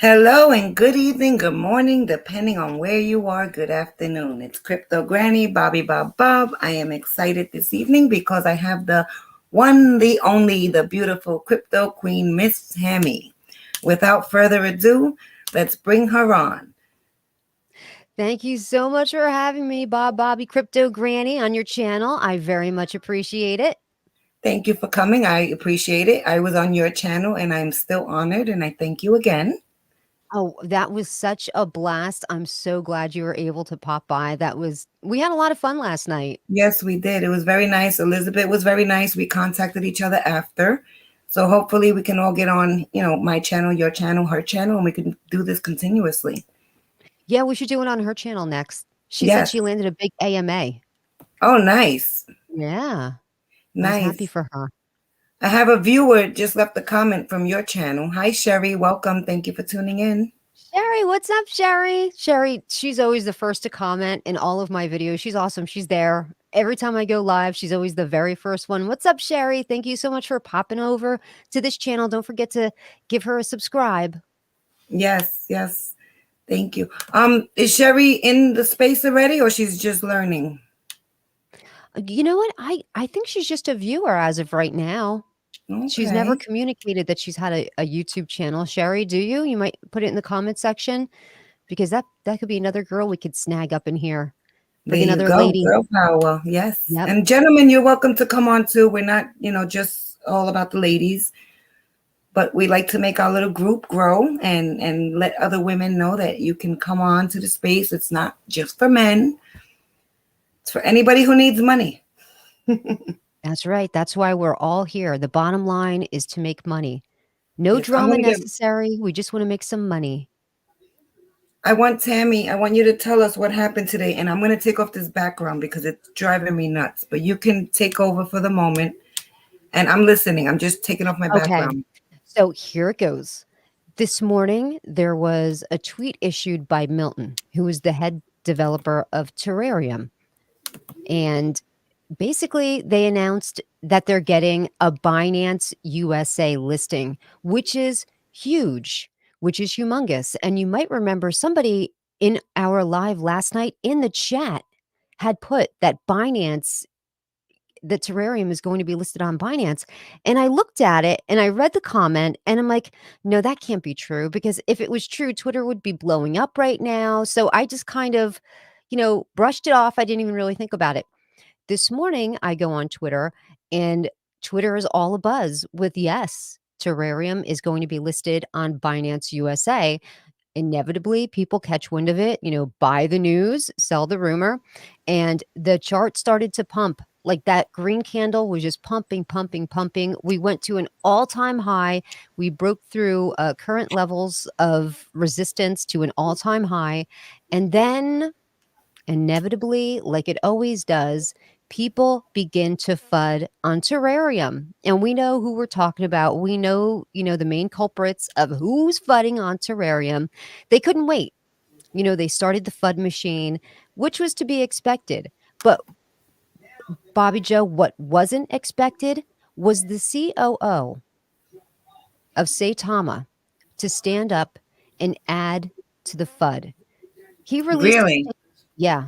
Hello and good evening, good morning, depending on where you are. Good afternoon. It's Crypto Granny, Bobby Bob Bob. I am excited this evening because I have the one, the only, the beautiful Crypto Queen, Miss Tammy. Without further ado, let's bring her on. Thank you so much for having me, Bobby Crypto Granny, on your channel. I very much appreciate it. Thank you for coming. I appreciate it. I was on your channel and I'm still honored and I thank you again. Oh, that was such a blast. I'm so glad you were able to pop by. We had a lot of fun last night. Yes, we did. It was very nice. Elizabeth was very nice. We contacted each other after. So hopefully we can all get on, my channel, your channel, her channel, and we can do this continuously. Yeah, we should do it on her channel next. She said Yes. she landed a big AMA. Oh, nice. Yeah, I was happy Nice. for her. I have a viewer just left a comment from your channel. Hi, Sherry. Welcome. Thank you for tuning in. Sherry, what's up, Sherry? Sherry, she's always the first to comment in all of my videos. She's awesome. She's there. Every time I go live, she's always the very first one. What's up, Sherry? Thank you so much for popping over to this channel. Don't forget to give her a subscribe. Yes, yes. Thank you. Is Sherry in the space already or she's just learning? You know what? I think she's just a viewer as of right now. She's never Okay. communicated that she's had a YouTube channel. Sherry, do you? You might put it in the comment section because that could be another girl we could snag up in here. There Bring you another go. lady. Girl power. Yes. Yep. And gentlemen, you're welcome to come on too. We're not, just all about the ladies, but we like to make our little group grow and let other women know that you can come on to the space. It's not just for men. It's for anybody who needs money. That's right. That's why we're all here. The bottom line is to make money. No Yes, I'm drama gonna get necessary. We just want to make some money. I want Tammy, I want you to tell us what happened today. And I'm going to take off this background because it's driving me nuts. But you can take over for the moment. And I'm listening. I'm just taking off my Okay. background. So here it goes. This morning, there was a tweet issued by Milton, who is the head developer of Terrarium. And basically, they announced that they're getting a Binance USA listing, which is huge, which is humongous. And you might remember somebody in our live last night in the chat had put that the terrarium is going to be listed on Binance. And I looked at it and I read the comment and I'm like, no, that can't be true because if it was true, Twitter would be blowing up right now. So I just kind of, brushed it off. I didn't even really think about it. This morning, I go on Twitter and Twitter is all abuzz with yes, Terrarium is going to be listed on Binance USA. Inevitably, people catch wind of it, buy the news, sell the rumor, and the chart started to pump. Like that green candle was just pumping, pumping, pumping. We went to an all time high. We broke through current levels of resistance to an all time high. And then inevitably, like it always does, people begin to FUD on Terrarium. And we know who we're talking about. We know, the main culprits of who's FUDding on Terrarium. They couldn't wait. They started the FUD machine, which was to be expected. But Bobby Joe, what wasn't expected was the COO of Saitama to stand up and add to the FUD. He released a Really? statement. Yeah,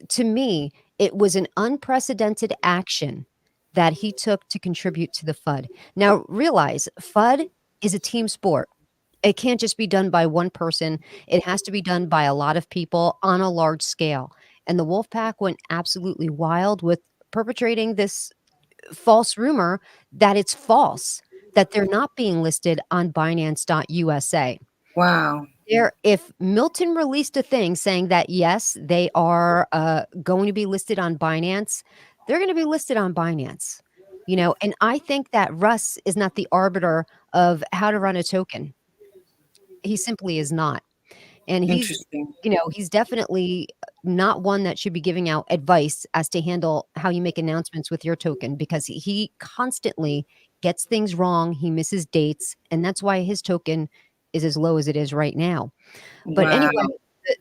to me, it was an unprecedented action that he took to contribute to the FUD. Now, realize FUD is a team sport. It can't just be done by one person. It has to be done by a lot of people on a large scale. And the Wolfpack went absolutely wild with perpetrating this false rumor that it's false, that they're not being listed on Binance.USA. Wow. If Milton released a thing saying that yes, they are going to be listed on Binance, they're going to be listed on Binance. And I think that Russ is not the arbiter of how to run a token. He simply is not. And Interesting. he's definitely not one that should be giving out advice as to handle how you make announcements with your token because he constantly gets things wrong. He misses dates, and that's why his token is as low as it is right now. But Wow. anyway,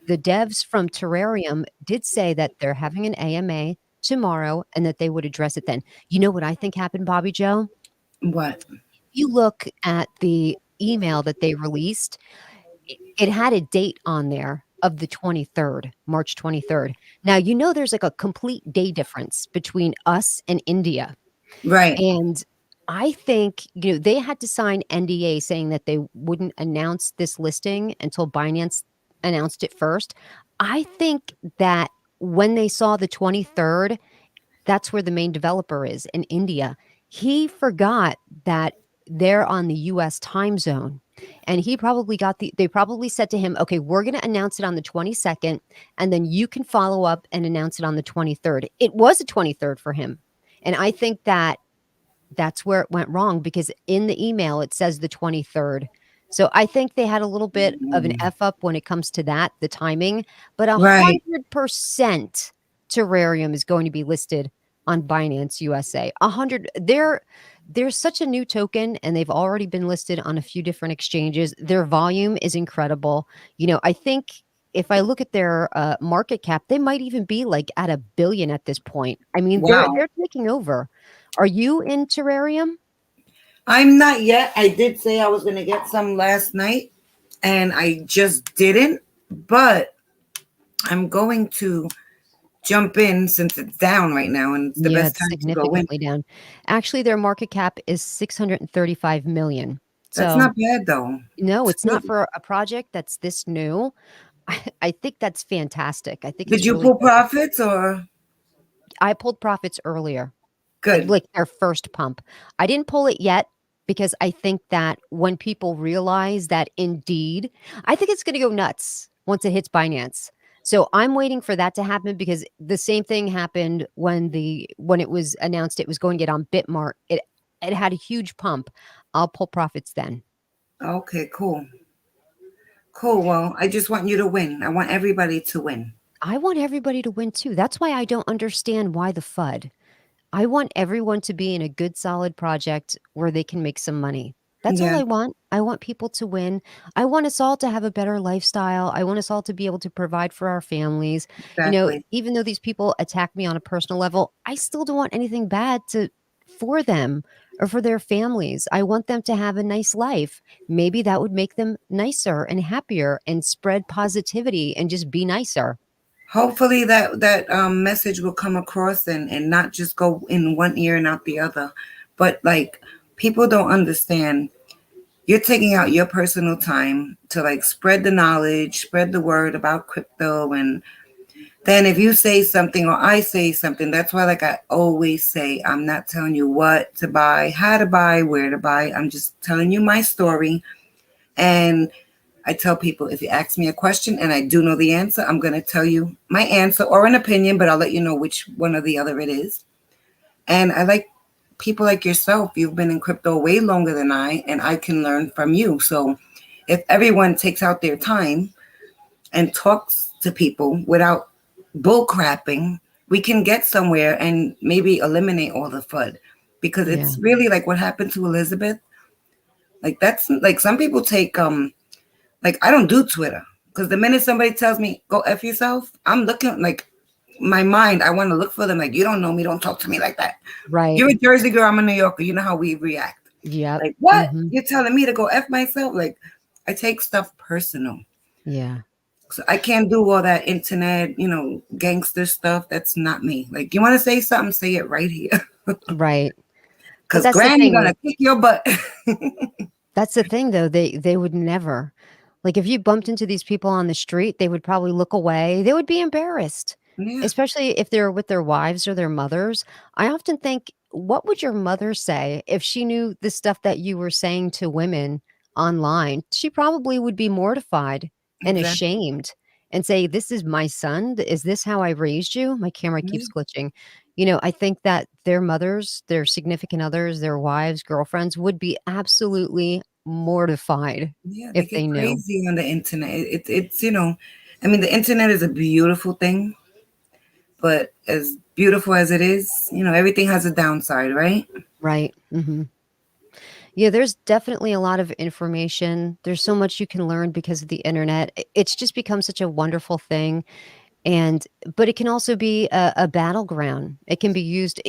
the devs from Terrarium did say that they're having an AMA tomorrow and that they would address it then. You know what I think happened, Bobby Joe? What? You look at the email that they released, it had a date on there of the 23rd, March 23rd. Now, there's like a complete day difference between us and India. Right. And I think, they had to sign NDA saying that they wouldn't announce this listing until Binance announced it first. I think that when they saw the 23rd, that's where the main developer is in India. He forgot that they're on the US time zone. And they probably said to him, okay, we're going to announce it on the 22nd, and then you can follow up and announce it on the 23rd. It was the 23rd for him. And I think that that's where it went wrong, because in the email it says the 23rd. So I think they had a little bit of an Mm. F up when it comes to that, the timing, but a Right. 100% Terrarium is going to be listed on Binance USA. 100. There's such a new token, and they've already been listed on a few different exchanges. Their volume is incredible. I think if I look at their market cap, they might even be like at 1 billion at this point. I mean, they're Wow. they're taking over. Are you in terrarium? I'm not yet. I did say I was going to get some last night and I just didn't. But I'm going to jump in since it's down right now and it's the Yeah, best it's time to go in. significantly down. Actually, their market cap is 635 million. That's So, not bad though. no, It's it's not good. for a project that's this new. I think that's fantastic. I think Did it's you really pull good. profits or I pulled profits earlier, good? like their first pump. I didn't pull it yet because I think that when people realize that indeed, I think it's going to go nuts once it hits Binance. So I'm waiting for that to happen, because the same thing happened when it was announced it was going to get on Bitmart. It had a huge pump. I'll pull profits then. Okay, cool. Cool. Well, I just want you to win. I want everybody to win. I want everybody to win too. That's why I don't understand why the FUD. I want everyone to be in a good, solid project where they can make some money. That's all Yeah, I want. I want people to win. I want us all to have a better lifestyle. I want us all to be able to provide for our families. exactly. Even though these people attack me on a personal level, I still don't want anything bad to for them or for their families. I want them to have a nice life. Maybe that would make them nicer and happier and spread positivity and just be nicer. Hopefully that message will come across and not just go in one ear and out the other. But like people don't understand. You're taking out your personal time to like spread the knowledge, spread the word about crypto. And then if you say something or I say something, that's why like I always say I'm not telling you what to buy, how to buy, where to buy. I'm just telling you my story. And I tell people if you ask me a question and I do know the answer, I'm going to tell you my answer or an opinion, but I'll let you know which one or the other it is. And I like people like yourself. You've been in crypto way longer than I, and I can learn from you. So if everyone takes out their time and talks to people without bull crapping, we can get somewhere and maybe eliminate all the FUD. Because Yeah. it's really like what happened to Elizabeth. Like that's like some people take like I don't do Twitter because the minute somebody tells me go f yourself, I'm looking like my mind. I want to look for them. Like you don't know me, don't talk to me like that. Right. You're a Jersey girl, I'm a New Yorker. You know how we react. Yep. Like what? Hmm. You're telling me to go f myself? Like I take stuff personal, Yeah. so I can't do all that internet, gangster stuff. That's not me. Like you want to say something, say it right here, Right. But because Granny gonna kick your butt. that's the thing though, they would never. Like, if you bumped into these people on the street, they would probably look away. They would be embarrassed, Yeah, especially if they're with their wives or their mothers. I often think, what would your mother say if she knew the stuff that you were saying to women online? She probably would be mortified and exactly. ashamed and say, "This is my son. Is this how I raised you?" My camera Yeah, keeps glitching. I think that their mothers, their significant others, their wives, girlfriends would be absolutely mortified yeah, they if get they knew. crazy on the internet. It's I mean, the internet is a beautiful thing, but as beautiful as it is, everything has a downside, right? Right. Mhm. Yeah, there's definitely a lot of information. There's so much you can learn because of the internet. It's just become such a wonderful thing. And but it can also be a battleground. It can be used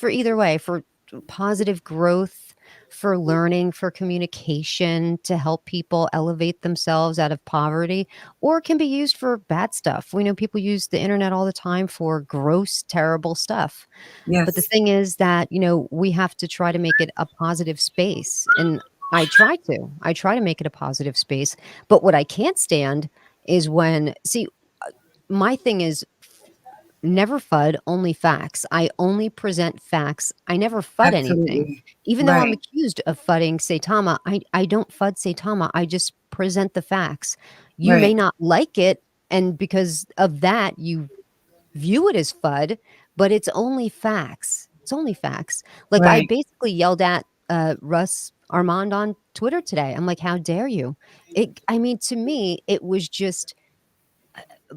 for either way, for positive growth, for learning, for communication, to help people elevate themselves out of poverty, or it can be used for bad stuff. We know people use the internet all the time for gross, terrible stuff. But the Yes. thing is that, we have to try to make it a positive space. And I try to. I try to make it a positive space. But what I can't stand is when, see, my thing is never FUD, only facts. I only present facts. I never FUD anything. Absolutely. Even though I'm Right. accused of FUDding Saitama, I don't FUD Saitama. I just present the facts. You may Right. not like it, and because of that, you view it as FUD, but it's only facts. It's only facts. Like I Right. basically yelled at Russ Armand on Twitter today. I'm like, how dare you? I mean, to me, it was just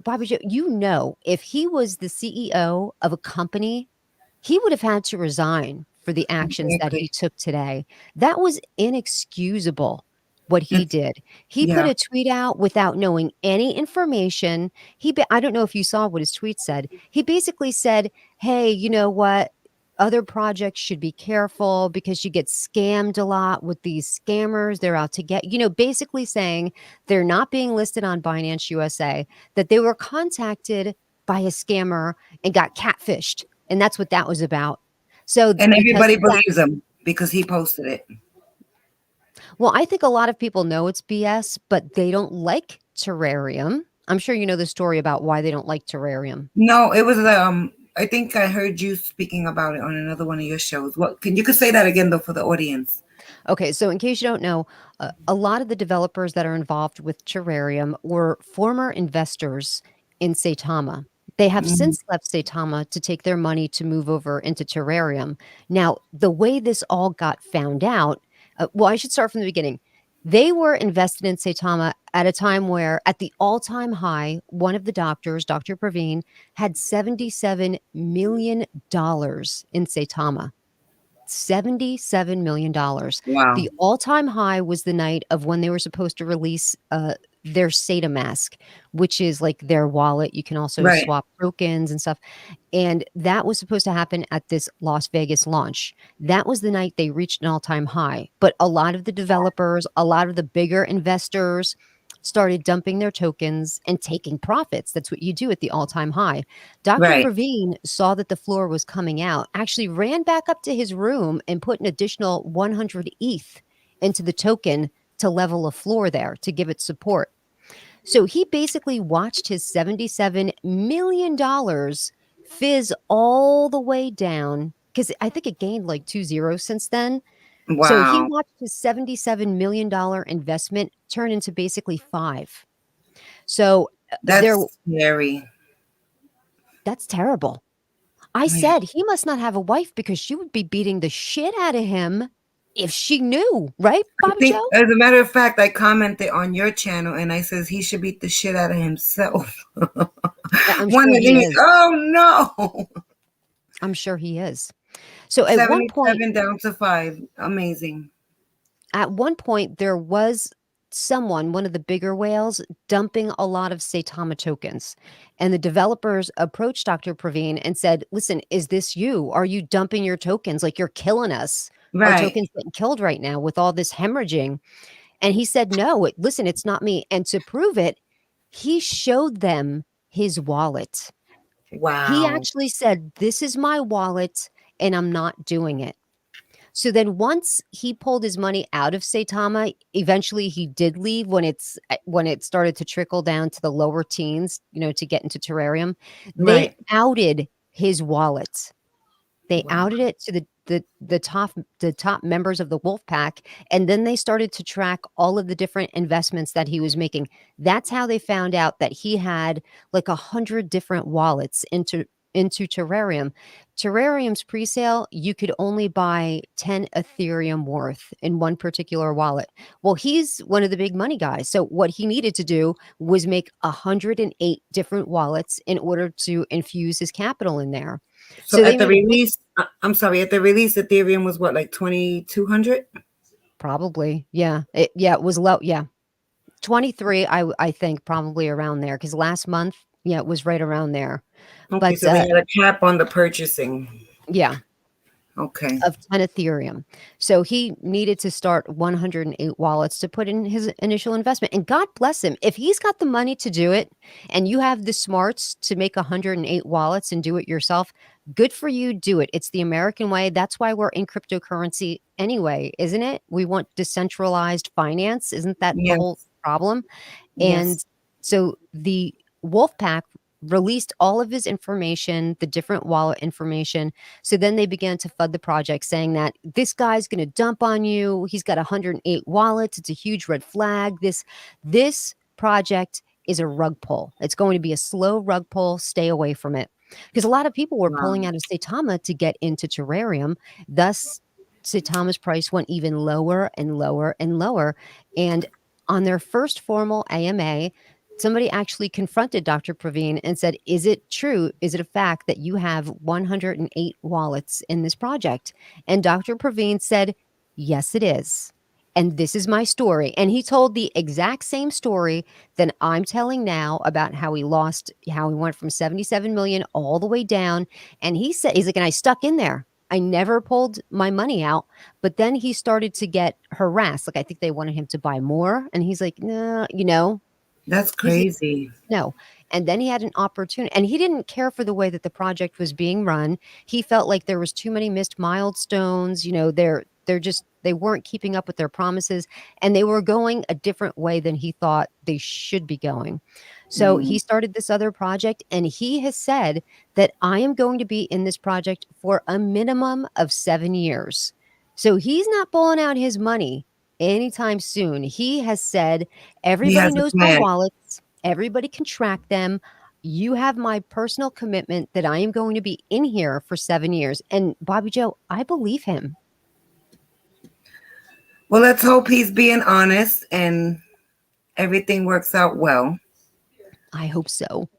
Bobby Joe, if he was the CEO of a company, he would have had to resign for the actions that he Exactly. took today. That was inexcusable what he It's did. He put yeah. a tweet out without knowing any information. I don't know if you saw what his tweet said. He basically said, "Hey, you know what? Other projects should be careful because you get scammed a lot with these scammers. They're out to get, basically saying they're not being listed on Binance USA, that they were contacted by a scammer and got catfished. And that's what that was about. So And because everybody of that, believes him because he posted it. well, I think a lot of people know it's BS, but they don't like terrarium. I'm sure you know the story about why they don't like terrarium. No, it was I think I heard you speaking about it on another one of your shows. What can you could say that again though for the audience? Okay, so in case you don't know, a lot of the developers that are involved with Terrarium were former investors in Saitama. They have Mhm. since left Saitama to take their money to move over into Terrarium. Now, the way this all got found out, well, I should start from the beginning. They were invested in Saitama at a time where, at the all time high, one of the doctors, Dr. Praveen, had $77 million in Saitama. $77 million. Dollars. Wow. The all-time high was the night of when they were supposed to release their SATA mask, which is like their wallet. You can also Right. swap tokens and stuff. And that was supposed to happen at this Las Vegas launch. That was the night they reached an all-time high. But a lot of the developers, a lot of the bigger investors started dumping their tokens and taking profits. That's what you do at the all-time high. Dr. Right. Praveen saw that the floor was coming out, actually ran back up to his room and put an additional 100 ETH into the token to level a floor there to give it support. So he basically watched his $77 million fizz all the way down because I think it gained like 2 zeros since then. So he Wow. watched his $77 million investment turn into basically five. So there, That's scary. that's terrible. I Yeah. said he must not have a wife because she would be beating the shit out of him if she knew, right, I Bobby think Joe? as a matter of fact I commented on your channel and I says he should beat the shit out of himself. I'm One sure of he these, is. oh no. I'm sure he is. So 77 down to 5. Amazing. at one point, there was someone, one of the bigger whales, dumping a lot of Saitama tokens. And the developers approached Dr. Praveen and said, listen, is this you? Are you dumping your tokens? Like you're killing us. Our Right. tokens getting killed right now with all this hemorrhaging. And he said, no, listen, it's not me. And to prove it, he showed them his wallet. He Wow. actually said, this is my wallet and I'm not doing it. So then once he pulled his money out of Saitama, eventually he did leave when it started to trickle down to the lower teens, to get into terrarium. They Right. outed his wallet. They Wow. outed it to the top members of the wolf pack, and then they started to track all of the different investments that he was making. That's how they found out that he had like 100 different wallets into Terrarium. Terrarium's presale, you could only buy 10 Ethereum worth in one particular wallet. Well, he's one of the big money guys. So what he needed to do was make 108 different wallets in order to infuse his capital in there. So So they at the made a big release, I'm sorry, at the release, Ethereum was what, like 2,200? probably. Yeah. It was low. Yeah. 23, I think probably around there because last month, yeah, it was right around there. Okay, But so they had a cap on the purchasing. yeah. Okay. of 10 Ethereum. So he needed to start 108 wallets to put in his initial investment. And God bless him. If he's got the money to do it and you have the smarts to make 108 wallets and do it yourself, good for you. Do it. It's the American way. That's why we're in cryptocurrency anyway, isn't it? We want decentralized finance. Isn't that the whole Yes. problem? Yes. And so the Wolfpack released all of his information, the different wallet information. So then they began to FUD the project saying that this guy's going to dump on you. He's got 108 wallets. It's a huge red flag. This project is a rug pull. It's going to be a slow rug pull. Stay away from it. Because a lot of people were Wow. pulling out of Saitama to get into Terrarium. Thus, Saitama's price went even lower and lower and lower. And on their first formal AMA, somebody actually confronted Dr. Praveen and said, is it true? Is it a fact that you have 108 wallets in this project? And Dr. Praveen said, yes, it is. And this is my story. And he told the exact same story that I'm telling now about how he lost, how he went from 77 million all the way down. And he said, he's like, and I stuck in there. I never pulled my money out. But then he started to get harassed. Like, I think they wanted him to buy more. And he's like, no, That's he's like, crazy. no. And then he had an opportunity, and he didn't care for the way that the project was being run. He felt like there was too many missed milestones. They weren't keeping up with their promises, and they were going a different way than he thought they should be going. So he Mm. started this other project, and he has said that I am going to be in this project for a minimum of 7 years. So he's not pulling out his money anytime soon. He has said, He everybody has a knows my plan. wallets, everybody can track them. You have my personal commitment that I am going to be in here for 7 years. And Bobby Joe, I believe him. Well, let's hope he's being honest and everything works out well. I hope so.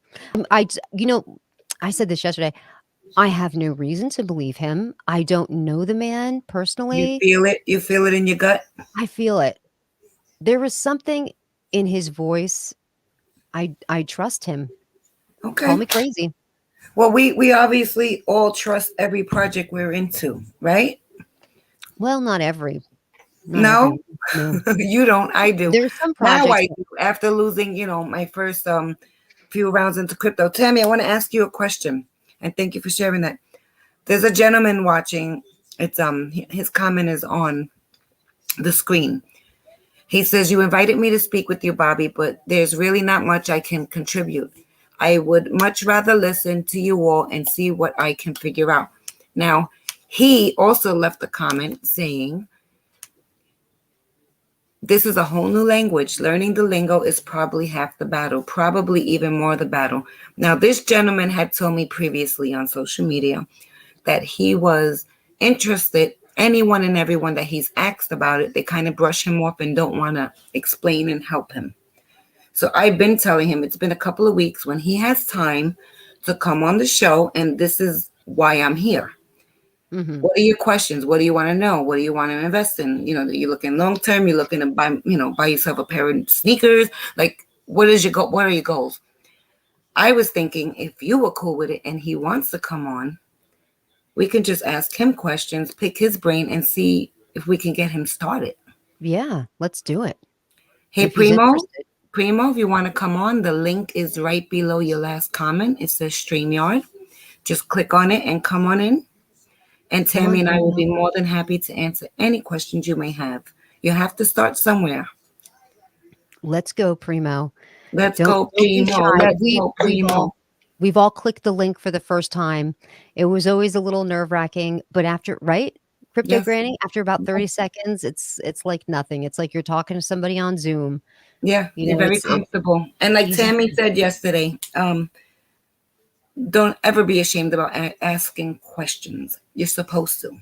I, you know, I said this yesterday. I have no reason to believe him. I don't know the man You personally. feel it? You feel it in your gut? I feel it. There was something in his voice. I trust him. Call Okay. me crazy. Well, we obviously all trust every project we're into, right? Well, not No, every. No, you don't. I do. there's some Now projects. I do. After losing, my first few rounds into crypto. Tammy, I want to ask you a question, and thank you for sharing that. There's a gentleman watching. It's his comment is on the screen. He says, "You invited me to speak with you, Bobby, but there's really not much I can contribute. I would much rather listen to you all and see what I can figure out." Now, he also left a comment saying, "This is a whole new language. Learning the lingo is probably half the battle, probably even more the battle." Now, this gentleman had told me previously on social media that he was interested. Anyone and everyone that he's asked about it, they kind of brush him off and don't want to explain and help him. So I've been telling him it's been a couple of weeks when he has time to come on the show, and this is why I'm here. Hmm. What are your questions? What do you want to know? What do you want to invest in? You're looking long term. You're looking to buy yourself a pair of sneakers. Like, what is your goal? What are your goals? I was thinking if you were cool with it and he wants to come on, we can just ask him questions, pick his brain, and see if we can get him started. Yeah, let's do it. Hey, If he's Primo, interested. Primo, if you want to come on, the link is right below your last comment. It says StreamYard. Just click on it and come on in. And Come on, Tammy and I will Primo. be more than happy to answer any questions you may have. You have to start somewhere. Let's go, Primo. Let's Don't go, don't be Primo. shy. Let's go, Primo. We've all clicked the link for the first time. It was always a little nerve-wracking, but after, right? Crypto Yes. Granny, after about 30 seconds, it's like nothing. It's like you're talking to somebody on Zoom. Yeah, you're very It's comfortable. And like easy. Tammy said yesterday, don't ever be ashamed about asking questions. You're supposed to. You're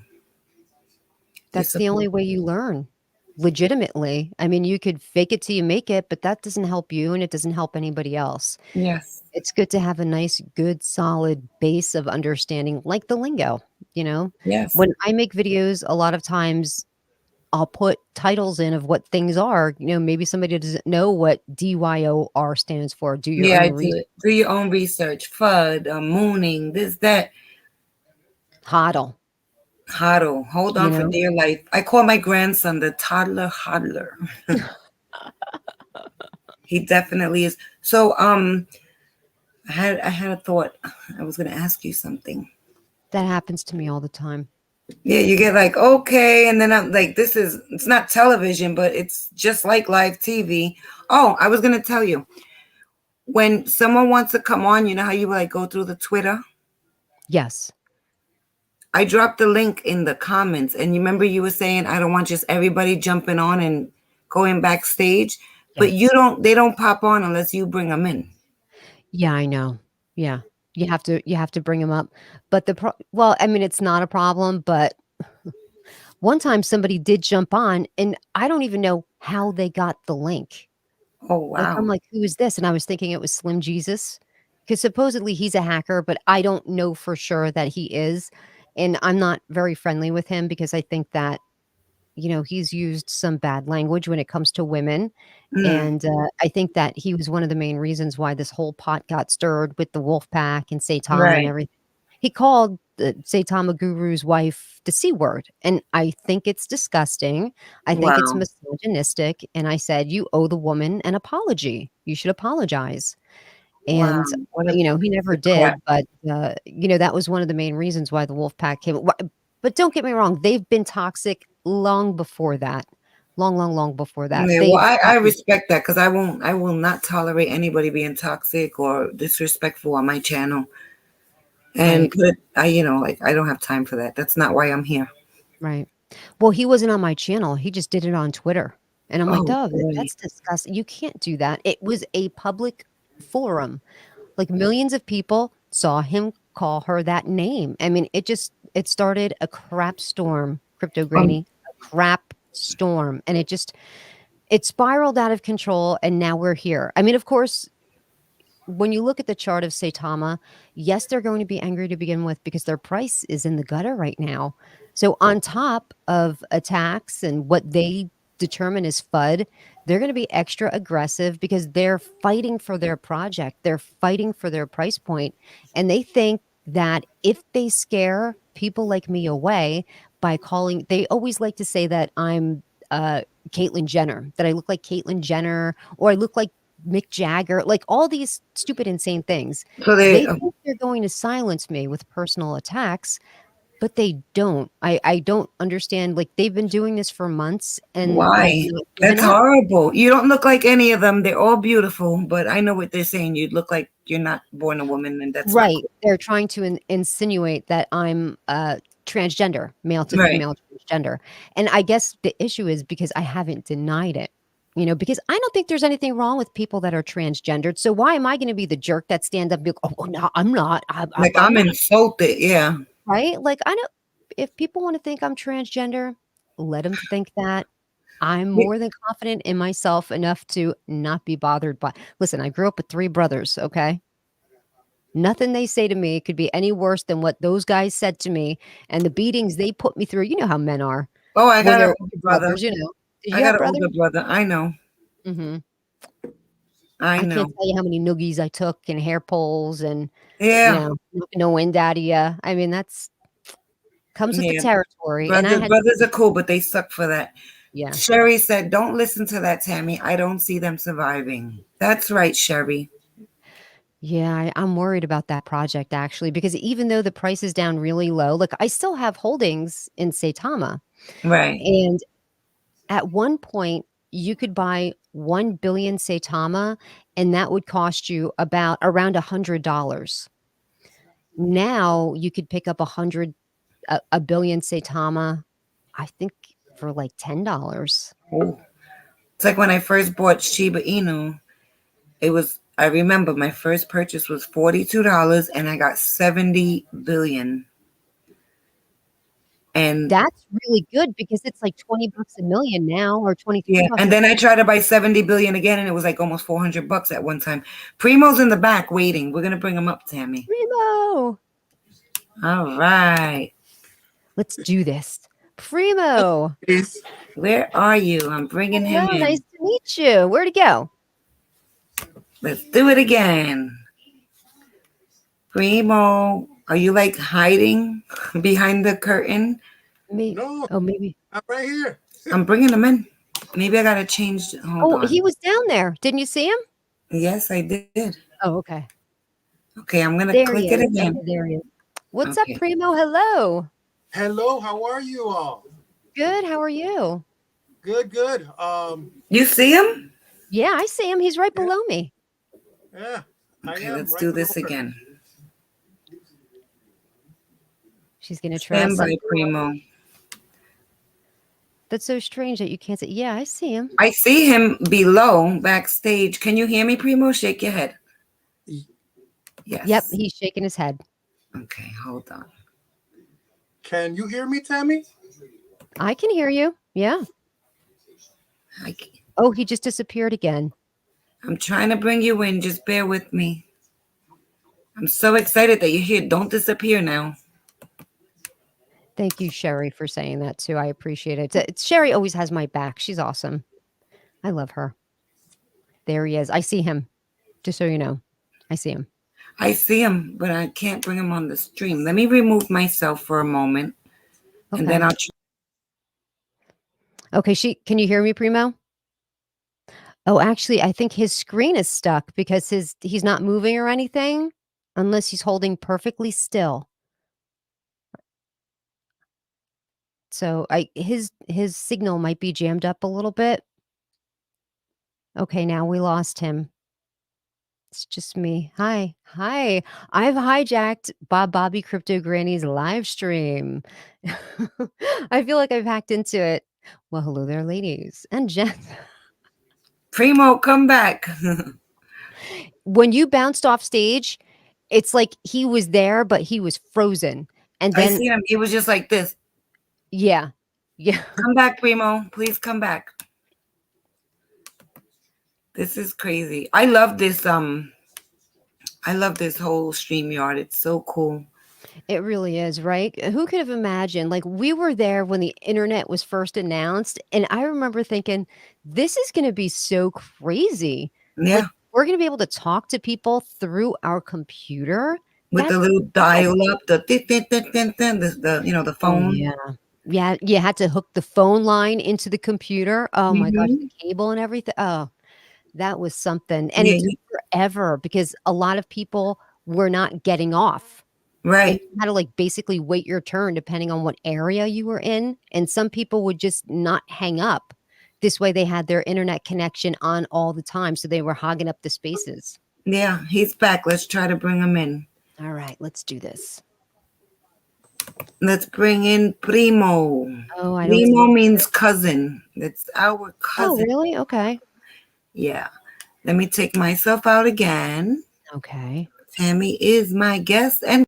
That's the only supposed way you learn legitimately. I mean, you could fake it till you make it, but that doesn't help you and it doesn't help anybody else. Yes. It's good to have a nice, good, solid base of understanding, like the lingo, you know? Yes. When I make videos, a lot of times I'll put titles in of what things are. Maybe somebody doesn't know what DYOR stands for. Do your Yeah, I own do research. it. Do your own research. FUD, mooning, this, that. HODL. Hodl. Hold you on for know? dear life. I call my grandson the toddler hodler. He definitely is. So I had a thought. I was gonna ask you something. That happens to me all the time. Yeah, you get like, okay, and then I'm like, it's not television, but it's just like live TV. Oh, I was gonna tell you, when someone wants to come on, you know how you like go through the Twitter? Yes. I dropped the link in the comments, and you remember you were saying I don't want just everybody jumping on and going backstage, but Yes. they don't pop on unless you bring them in. Yeah, I know. Yeah. You have to bring them up. But well, I mean, it's not a problem, but one time somebody did jump on, and I don't even know how they got the link. Oh Like, I'm wow. like, "Who is this?" And I was thinking it was Slim Jesus, because supposedly he's a hacker, but I don't know for sure that he is, and I'm not very friendly with him because I think that, he's used some bad language when it comes to women, Mm, and, I think that he was one of the main reasons why this whole pot got stirred with the wolf pack and Saitama and right. everything. He called the Saitama Guru's wife the C word, and I think it's disgusting. I think it's Wow. misogynistic, and I said, "You owe the woman an apology. You should apologize." Wow. And, What a he piece never of crap. did, but, that was one of the main reasons why the wolf pack came but don't get me wrong, they've been toxic long before that. Long, long, long before that. Yeah, well, They've I gotten respect that because I will not tolerate anybody being toxic or disrespectful on my channel. And right. put like I don't have time for that. That's not why I'm here. Right. Well, he wasn't on my channel, he just did it on Twitter, and I'm like, Oh "Dove, boy. that's disgusting, you can't do that." It was a public forum, like, millions of people saw him call her that name. I mean, it started a crap storm, Crypto Um, Granny, a crap storm, and it spiraled out of control, and now we're here. I mean, of course, when you look at the chart of Saitama, yes, they're going to be angry to begin with because their price is in the gutter right now. So, on top of attacks and what they determine as FUD, they're going to be extra aggressive because they're fighting for their project. They're fighting for their price point. And they think that if they scare people like me away by they always like to say that I'm Caitlyn Jenner, that I look like Caitlyn Jenner, or I look like Mick Jagger, like all these stupid, insane things. so they They think they're going to silence me with personal attacks, but they don't. I don't understand. Like they've been doing this for months and have why? not given That's up. horrible. You don't look like any of them. They're all beautiful, but I know what they're saying. You look like you're not born a woman, and that's not Right. cool. They're trying to insinuate that I'm transgender, male to Right. female transgender. And I guess the issue is because I haven't denied it. Because I don't think there's anything wrong with people that are transgendered. So why am I going to be the jerk that stands up and be like, "Oh, no, I'm not. Like I'm I'm not." insulted. Yeah. Right? Like, I know if people wanna think I'm transgender, let them think that. I'm more than confident in myself enough to not be bothered by listen, I grew up with 3 brothers, okay? Nothing they say to me could be any worse than what those guys said to me and the beatings they put me through. You know how men are Oh, I when got an they're older brother. brothers, you know. Did I you got have an older brothers? brother. I know. Mhm. I I can't know. tell you how many noogies I took and hair pulls and, Yeah. no wind out of ya. I mean, that's comes with the Yeah. territory, and I Brothers had brothers are cool, but they suck for that. yeah. Sherry said, "Don't listen to that, Tammy. I don't see them surviving." That's right, Sherry. Yeah, I'm worried about that project actually because even though the price is down really low, look, I still have holdings in Saitama. Right. And at one point, you could buy 1 billion Saitama, and that would cost you about around $100. Now you could pick up a billion Saitama, I think for like $10. Oh. It's like when I first bought Shiba Inu. I remember my first purchase was $42 and I got 70 billion. And That's really good because it's like 20 bucks a million now or 23 yeah, bucks and a then I tried to buy 70 billion again and it was like almost 400 bucks at one time. Primo's in the back waiting. We're going to bring him up, Tammy. Primo. All right. Let's do this. Primo. Where are you? I'm bringing him Hello, nice in. to meet you. Where'd he go? Let's do it again. Primo, are you like hiding behind the curtain? No, Oh, maybe. I'm right here. I'm bringing him in. Maybe I gotta change. Hold Oh, he on. was down there. Didn't you see him? Yes, I did. Oh, okay. Okay, I'm gonna There click he it is. again. Okay, there he is. What's up, Okay. Primo? Hello. Hello, how are you all? Good. How are you? Good, good. You see him? Yeah, I see him. He's right Yeah, below me. yeah, I Okay, am let's right do below this her. again. She's gonna try Stand by, something. Primo. That's so strange that you can't see. Yeah, I see him. I see him below backstage. Can you hear me, Primo? Shake your head. Y- Yep, Yes. he's shaking his head. Okay, hold on. Can you hear me, Tammy? I can hear you. Yeah. I, Oh, he just disappeared again. I'm trying to bring you in. Just bear with me. I'm so excited that you're here. Don't disappear now. Thank you, Sherry, for saying that too. I appreciate it. Sherry always has my back. She's awesome. I love her. There he is. I see him. Just so you know, I see him. I see him, but I can't bring him on the stream. Let me remove myself for a moment, and then Okay. I'll. Okay. Can you hear me, Primo? Oh, actually, I think his screen is stuck because he's not moving or anything unless he's holding perfectly still. So his signal might be jammed up a little bit. Okay, now we lost him. It's just me. Hi. Hi. I've hijacked Bobby Crypto Granny's live stream. I feel like I've hacked into it. Well, hello there, ladies and gents. Primo, come back. When you bounced off stage, it's like he was there, but he was frozen. And I then, see him. He was just like this. yeah. Yeah. Come back, Primo. Please come back. This is crazy. I love this. I love this whole StreamYard. It's so cool. It really is, right? Who could have imagined? Like, we were there when the internet was first announced, and I remember thinking, this is going to be so crazy. Like, Yeah, we're going to be able to talk to people through our computer. with the That's little wild. dial up, the the Oh, phone. yeah. Yeah, you had to hook the phone line into the computer. Oh my gosh, the Hmm. cable and everything. Oh, that was something. And Yeah, it took forever because a lot of people were not getting off. And right. you had to, like, basically wait your turn depending on what area you were in, and some people would just not hang up. This way, they had their internet connection on all the time, so they were hogging up the spaces. Yeah, he's back. Let's try to bring him in. Alright, let's do this. Let's bring in Primo. Oh, I don't Primo see. means cousin. It's our Oh, cousin. really? Okay. Yeah. Let me take myself out again. Okay. Tammy is my guest, and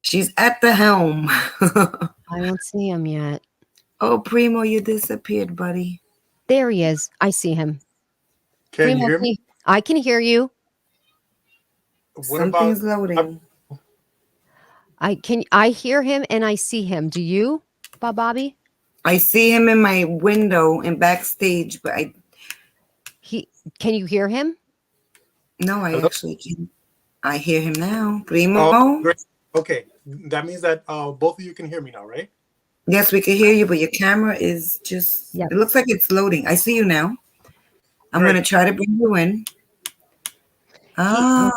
she's at the helm. I don't see him yet. Oh, Primo, you disappeared, buddy. There he is. I see him. Can you Primo, hear me? I can hear you. What about Something's loading. I hear him and I see him. Do you, Bobby? I see him in my window and backstage, but I He Can you hear him? no, I hello? actually can. I hear him now. Oh, Primo. great. Okay, that means that both of you can hear me now, right? Yes, we can hear you, but your camera is just. Yep. It looks like it's loading. I see you now. I'm Great. gonna try to bring you in. He Ah,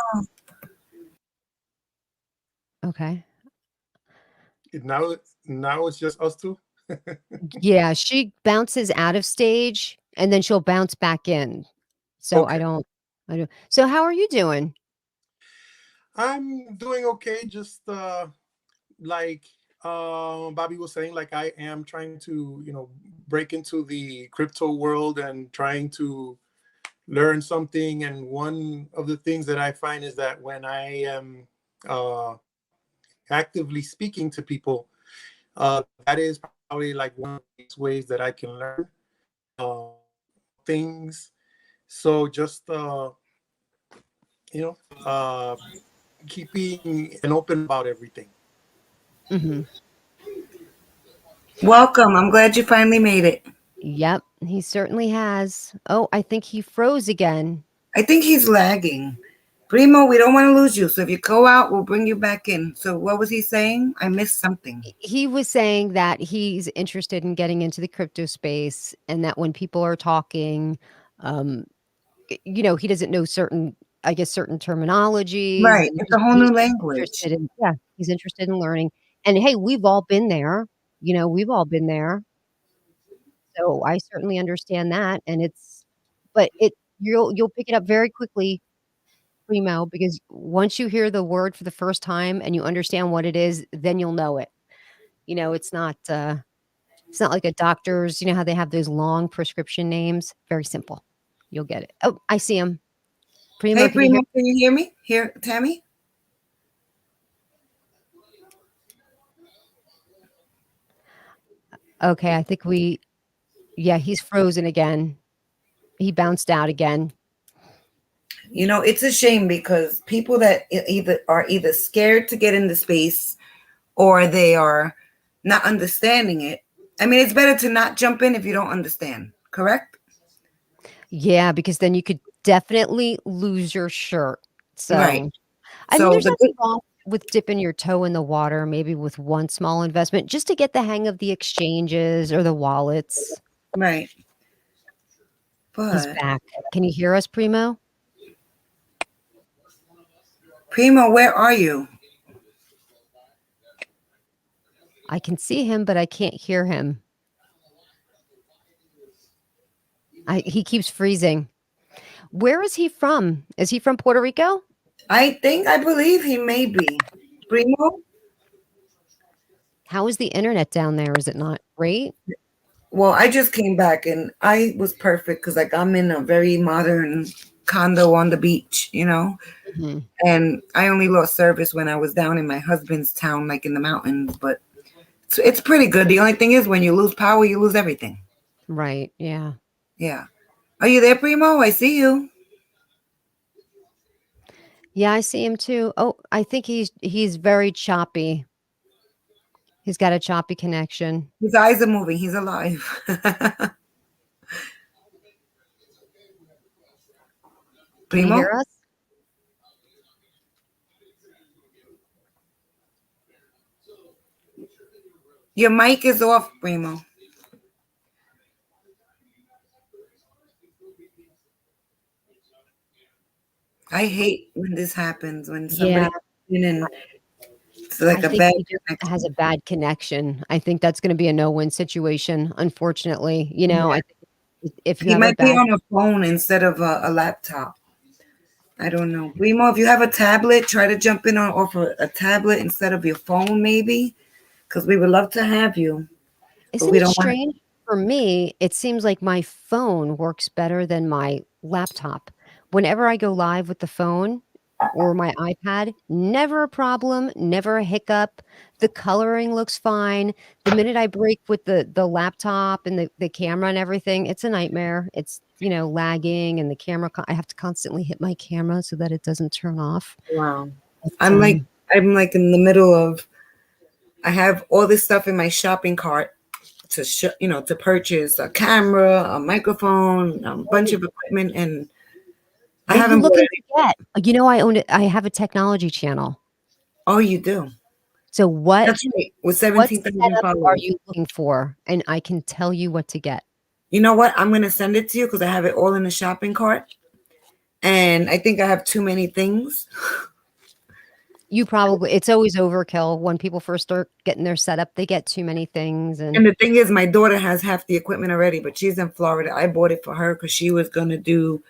Okay. Now, now it's just us two. Yeah, she bounces out of stage and then she'll bounce back in. So Okay, I don't. So how are you doing? I'm doing okay. Just like Bobby was saying, like I am trying to, break into the crypto world and trying to learn something. And one of the things that I find is that when I am uh, actively speaking to people, that is probably like one of these ways that I can learn uh, things. So just you know, uh, keeping an open about everything. Mhm. welcome. I'm glad you finally made it. Yep, he certainly has. Oh, I think he froze again. I think he's lagging. Primo, we don't want to lose you. So if you go out, we'll bring you back in. So what was he saying? I missed something. He was saying that he's interested in getting into the crypto space, and that when people are talking, um, he doesn't know certain, I guess, certain terminologies, Right. and It's a whole new he's just language. interested in, yeah, he's interested in learning. And hey, we've all been there. We've all been there. So I certainly understand that, and but you'll pick it up very quickly, primo, because once you hear the word for the first time and you understand what it is, then you'll know it. It's not like a doctor's, how they have those long prescription names. Very simple. You'll get it. Oh, I see him. Primo, Hey, can you hear? Primo, can you hear me? Here, Tammy? Okay, I think yeah, he's frozen again. He bounced out again. It's a shame because people that either scared to get into space or they are not understanding it. I mean, it's better to not jump in if you don't understand, correct? Yeah, because then you could definitely lose your shirt. Right. So, I mean, So there's the good, nothing wrong with dipping your toe in the water, maybe with one small investment, just to get the hang of the exchanges or the wallets. right. He's But back. Can you hear us, Primo? Primo, where are you? I can see him, but I can't hear him. He keeps freezing. Where is he from? Is he from Puerto Rico? I believe he may be. Primo? How is the internet down there? Is it not great? Well, I just came back and I was perfect because like I'm in a very modern condo on the beach. Mhm. And I only lost service when I was down in my husband's town, like in the mountains, but it's pretty good. The only thing is when you lose power, you lose everything. Right. Yeah. Yeah. Are you there, Primo? I see you. Yeah, I see him too. Oh, I think he's very choppy. He's got a choppy connection. His eyes are moving. He's alive. Can you Primo? hear us? Your mic is off, Primo. I hate when this happens, when Yeah, somebody comes in and it's like I a think bad he just has connection. a bad connection. I think that's going to be a no-win situation, unfortunately. I Yeah. think if you He have a might be bad, on a phone instead of a laptop. I don't know. Primo, if you have a tablet, try to jump in on off a tablet instead of your phone, maybe, because we would love to have you, but isn't we it don't want to. strange? For me, it seems like my phone works better than my laptop. Whenever I go live with the phone or my iPad, never a problem, never a hiccup. The coloring looks fine. The minute I break with the laptop and the camera and everything, it's a nightmare. It's, lagging, and the camera I have to constantly hit my camera so that it doesn't turn off. Wow. But, I'm like I'm like in the middle of. I have all this stuff in my shopping cart to purchase a camera, a microphone, a bunch of equipment, and I what are you haven't bought looking any. to get? I have a technology channel. Oh, you do? So what That's right. With what 17,000 setup are followers. you looking for? And I can tell you what to get. You know what? I'm gonna send it to you because I have it all in the shopping cart, and I think I have too many things. It's always overkill when people first start getting their setup. They get too many things, and And the thing is, my daughter has half the equipment already, but she's in Florida. I bought it for her because she was gonna do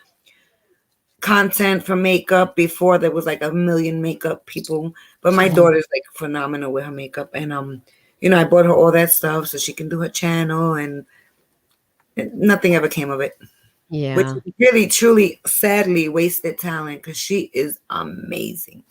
content for makeup before there was like a million makeup people. But my Mhm. daughter's like phenomenal with her makeup, and I bought her all that stuff so she can do her channel, and nothing ever came of it, which Yeah. is really, truly, sadly wasted talent because she is amazing.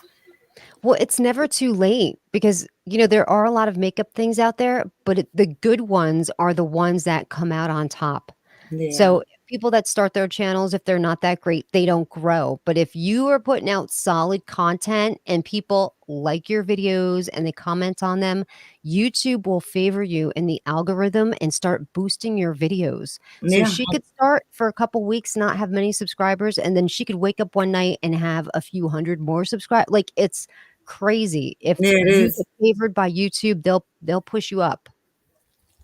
Well, it's never too late because, there are a lot of makeup things out there, but the good ones are the ones that come out on top. Yeah. So if people that start their channels, if they're not that great, they don't grow. But if you are putting out solid content and people like your videos and they comment on them, YouTube will favor you in the algorithm and start boosting your videos. So Yeah, she could start for a couple weeks, not have many subscribers, and then she could wake up one night and have a few hundred more subscribers. Like, it's crazy. If yeah, it you is. get favored by YouTube, they'll push you up.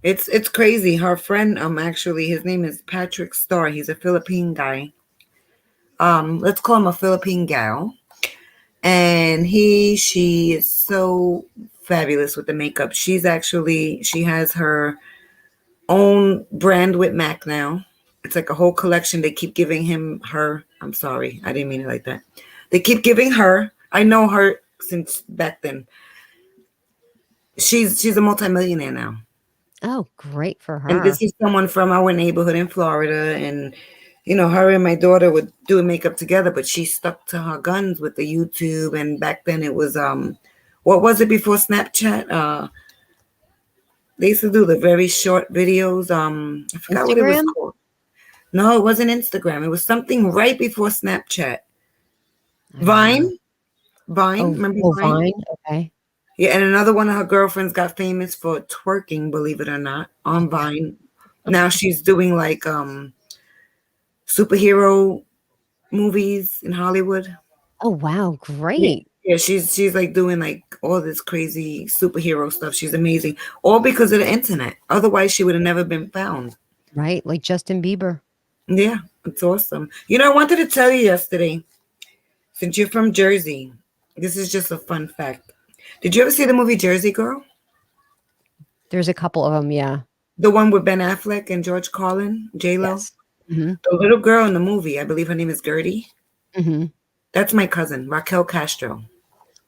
It's crazy. Her friend, actually, his name is Patrick Starr. He's a Philippine guy. Let's call him a Philippine gal. And she is so fabulous with the makeup. She has her own brand with MAC now. It's like a whole collection. They keep giving him her. I'm sorry, I didn't mean it like that. They keep giving her. I know her since back then. She's a multimillionaire now. Oh, great for And her. this is someone from our neighborhood in Florida. And, her and my daughter would do makeup together, but she stuck to her guns with the YouTube. And back then it was, what was it before Snapchat? They used to do the very short videos. I forgot what it was Instagram? called. No, it wasn't Instagram. It was something right before Snapchat. I don't know. Vine? Vine? Oh, Remember oh, Vine? Vine? Okay. Yeah, and another one of her girlfriends got famous for twerking, believe it or not, on Vine. Now she's doing like superhero movies in Hollywood. Oh, wow, Yeah, great. yeah, she's like doing like all this crazy superhero stuff. She's amazing, all because of the internet. Otherwise, she would have never been found. Right, like Justin Bieber. Yeah, it's awesome. I wanted to tell you yesterday, since you're from Jersey, this is just a fun fact. Did you ever see the movie Jersey Girl? There's a couple of them, yeah. The one with Ben Affleck and George Carlin, J Lo. Yes. Mhm, The little girl in the movie, I believe her name is Gertie. mhm. That's my cousin, Raquel Castro.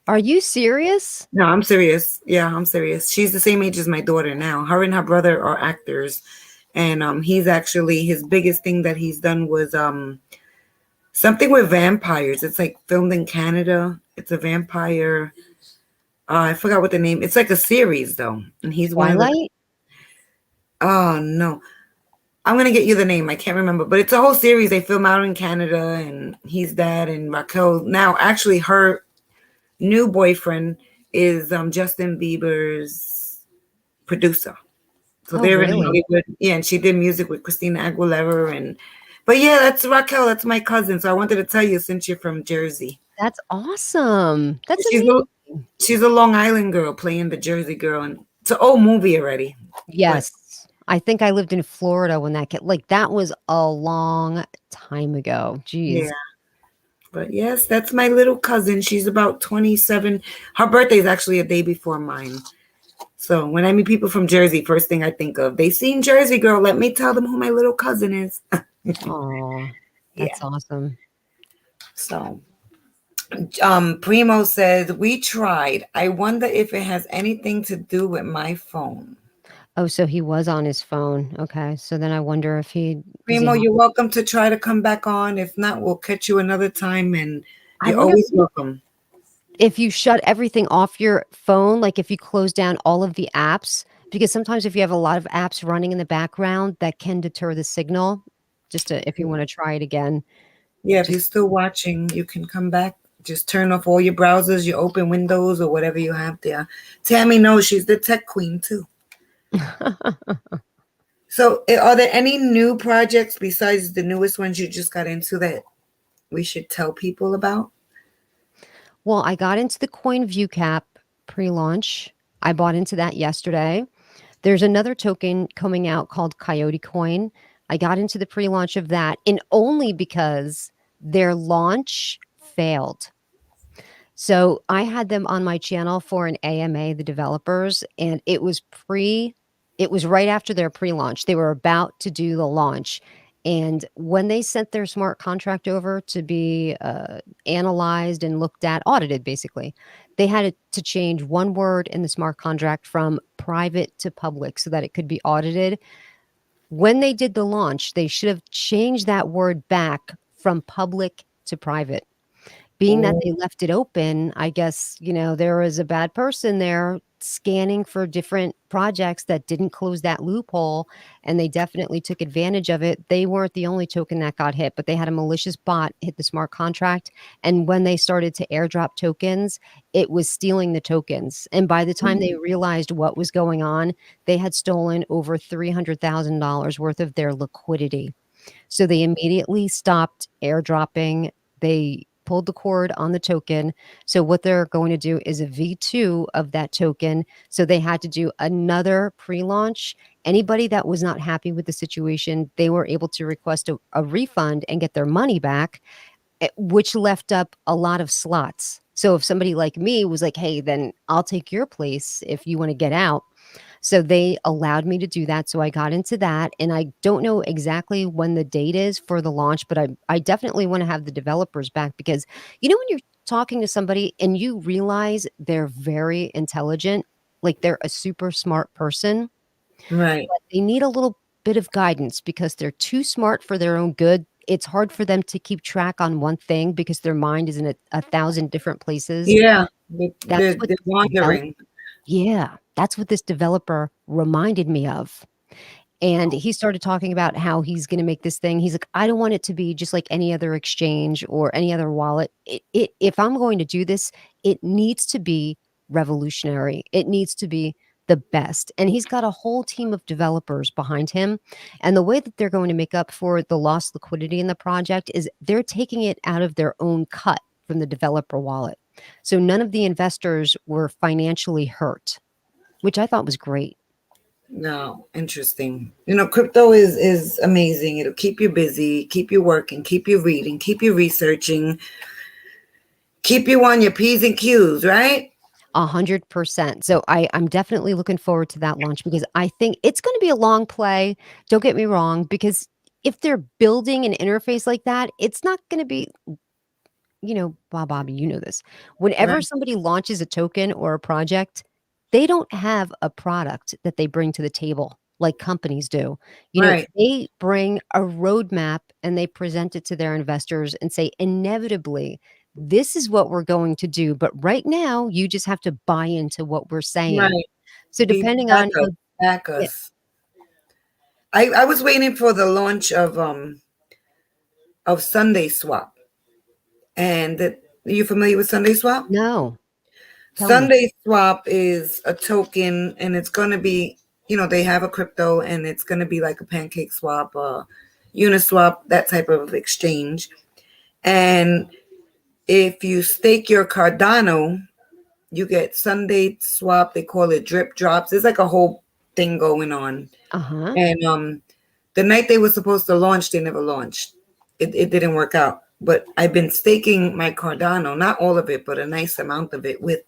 Are you serious? No, I'm serious. Yeah, I'm serious. She's the same age as my daughter now. Her and her brother are actors. And he's actually, his biggest thing that he's done was something with vampires. It's like filmed in Canada. It's a vampire. I forgot what the name. It's like a series though. And he's one of the, Twilight? oh no. I'm gonna get you the name. I can't remember, but it's a whole series. They film out in Canada, and he's that. And Raquel now, actually, her new boyfriend is Justin Bieber's producer. So Oh, they're in really? Hollywood. Yeah, and she did music with Christina Aguilera, but yeah, that's Raquel. That's my cousin. So I wanted to tell you since you're from Jersey. That's awesome. That's She's amazing. a she's a Long Island girl playing the Jersey girl, and it's an old movie already. But Yes. I think I lived in Florida when that was a long time ago. yeah. Jeez. But yes, that's my little cousin. She's about 27. Her birthday is actually a day before mine. So when I meet people from Jersey, first thing I think of, they seen Jersey Girl. Let me tell them who my little cousin is. Oh, Yeah. that's awesome. So Primo says, we tried. I wonder if it has anything to do with my phone. Oh, so he was on his phone. Okay. So then I wonder if does he Primo, have, you're welcome to try to come back on. If not, we'll catch you another time, and I you're wonder always welcome. if you shut everything off your phone, like if you close down all of the apps, because sometimes if you have a lot of apps running in the background, that can deter the signal. If you want to try it again, Yeah, if you're just still watching, you can come back. Just turn off all your browsers, your open windows, or whatever you have there. Tammy knows she's the tech queen too. So, are there any new projects besides the newest ones you just got into that we should tell people about? Well, I got into the Coin View Cap pre-launch. I bought into that yesterday. There's another token coming out called Coyote Coin. I got into the pre-launch of that, and only because their launch failed. So I had them on my channel for an AMA, the developers, and it was right after their pre-launch. They were about to do the launch. And when they sent their smart contract over to be analyzed and looked at, audited basically, they had to change one word in the smart contract from private to public so that it could be audited. When they did the launch, they should have changed that word back from public to private, being that Oh, they left it open, I guess, there was a bad person there scanning for different projects that didn't close that loophole, and they definitely took advantage of it. They weren't the only token that got hit, but they had a malicious bot hit the smart contract, and when they started to airdrop tokens, it was stealing the tokens. And by the time they realized what was going on, they had stolen over $300,000 worth of their liquidity. So they immediately stopped airdropping. They pulled the cord on the token. So what they're going to do is a V2 of that token. So they had to do another pre-launch. Anybody that was not happy with the situation, they were able to request a refund and get their money back, which left up a lot of slots. So if somebody like me was like, hey, then I'll take your place if you want to get out. So they allowed me to do that. So I got into that. And I don't know exactly when the date is for the launch, but I definitely want to have the developers back, because, when you're talking to somebody and you realize they're very intelligent, like they're a super smart person, right, but they need a little bit of guidance because they're too smart for their own good. It's hard for them to keep track on one thing because their mind is in a thousand different places. yeah, That's what they're wandering. yeah, that's what this developer reminded me of. And he started talking about how he's going to make this thing. He's like, I don't want it to be just like any other exchange or any other wallet. If I'm going to do this, it needs to be revolutionary. It needs to be the best. And he's got a whole team of developers behind him. And the way that they're going to make up for the lost liquidity in the project is they're taking it out of their own cut from the developer wallet. So none of the investors were financially hurt, which I thought was great. No, interesting. Crypto is amazing. It'll keep you busy, keep you working, keep you reading, keep you researching, keep you on your P's and Q's, right? 100%. So I'm definitely looking forward to that launch because I think it's going to be a long play. Don't get me wrong, because if they're building an interface like that, it's not going to be, Bobby, you know this. Whenever Right, somebody launches a token or a project, they don't have a product that they bring to the table like companies do. right, They bring a roadmap and they present it to their investors and say, inevitably, this is what we're going to do. But right now, you just have to buy into what we're saying. right. So depending on how, Back yeah, us. I was waiting for the launch of Sunday Swap. And are you familiar with Sunday Swap? no, tell me. Sunday Swap is a token, and it's going to be, they have a crypto, and it's going to be like a pancake swap, Uniswap, that type of exchange. And if you stake your Cardano, you get Sunday Swap. They call it drip drops. There's like a whole thing going on. Uh-huh. And the night they were supposed to launch, they never launched. It didn't work out. But I've been staking my Cardano, not all of it, but a nice amount of it with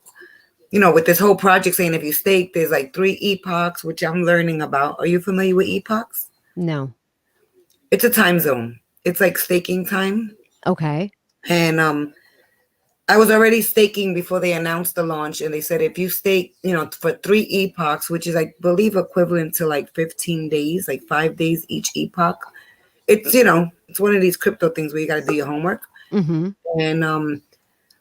this whole project saying if you stake, there's like 3 epochs, which I'm learning about. Are you familiar with epochs? No. It's a time zone. It's like staking time. Okay. And I was already staking before they announced the launch, and they said if you stake, for 3 epochs, which is I believe equivalent to like 15 days, like 5 days each epoch. It's one of these crypto things where you got to do your homework. Mm-hmm. And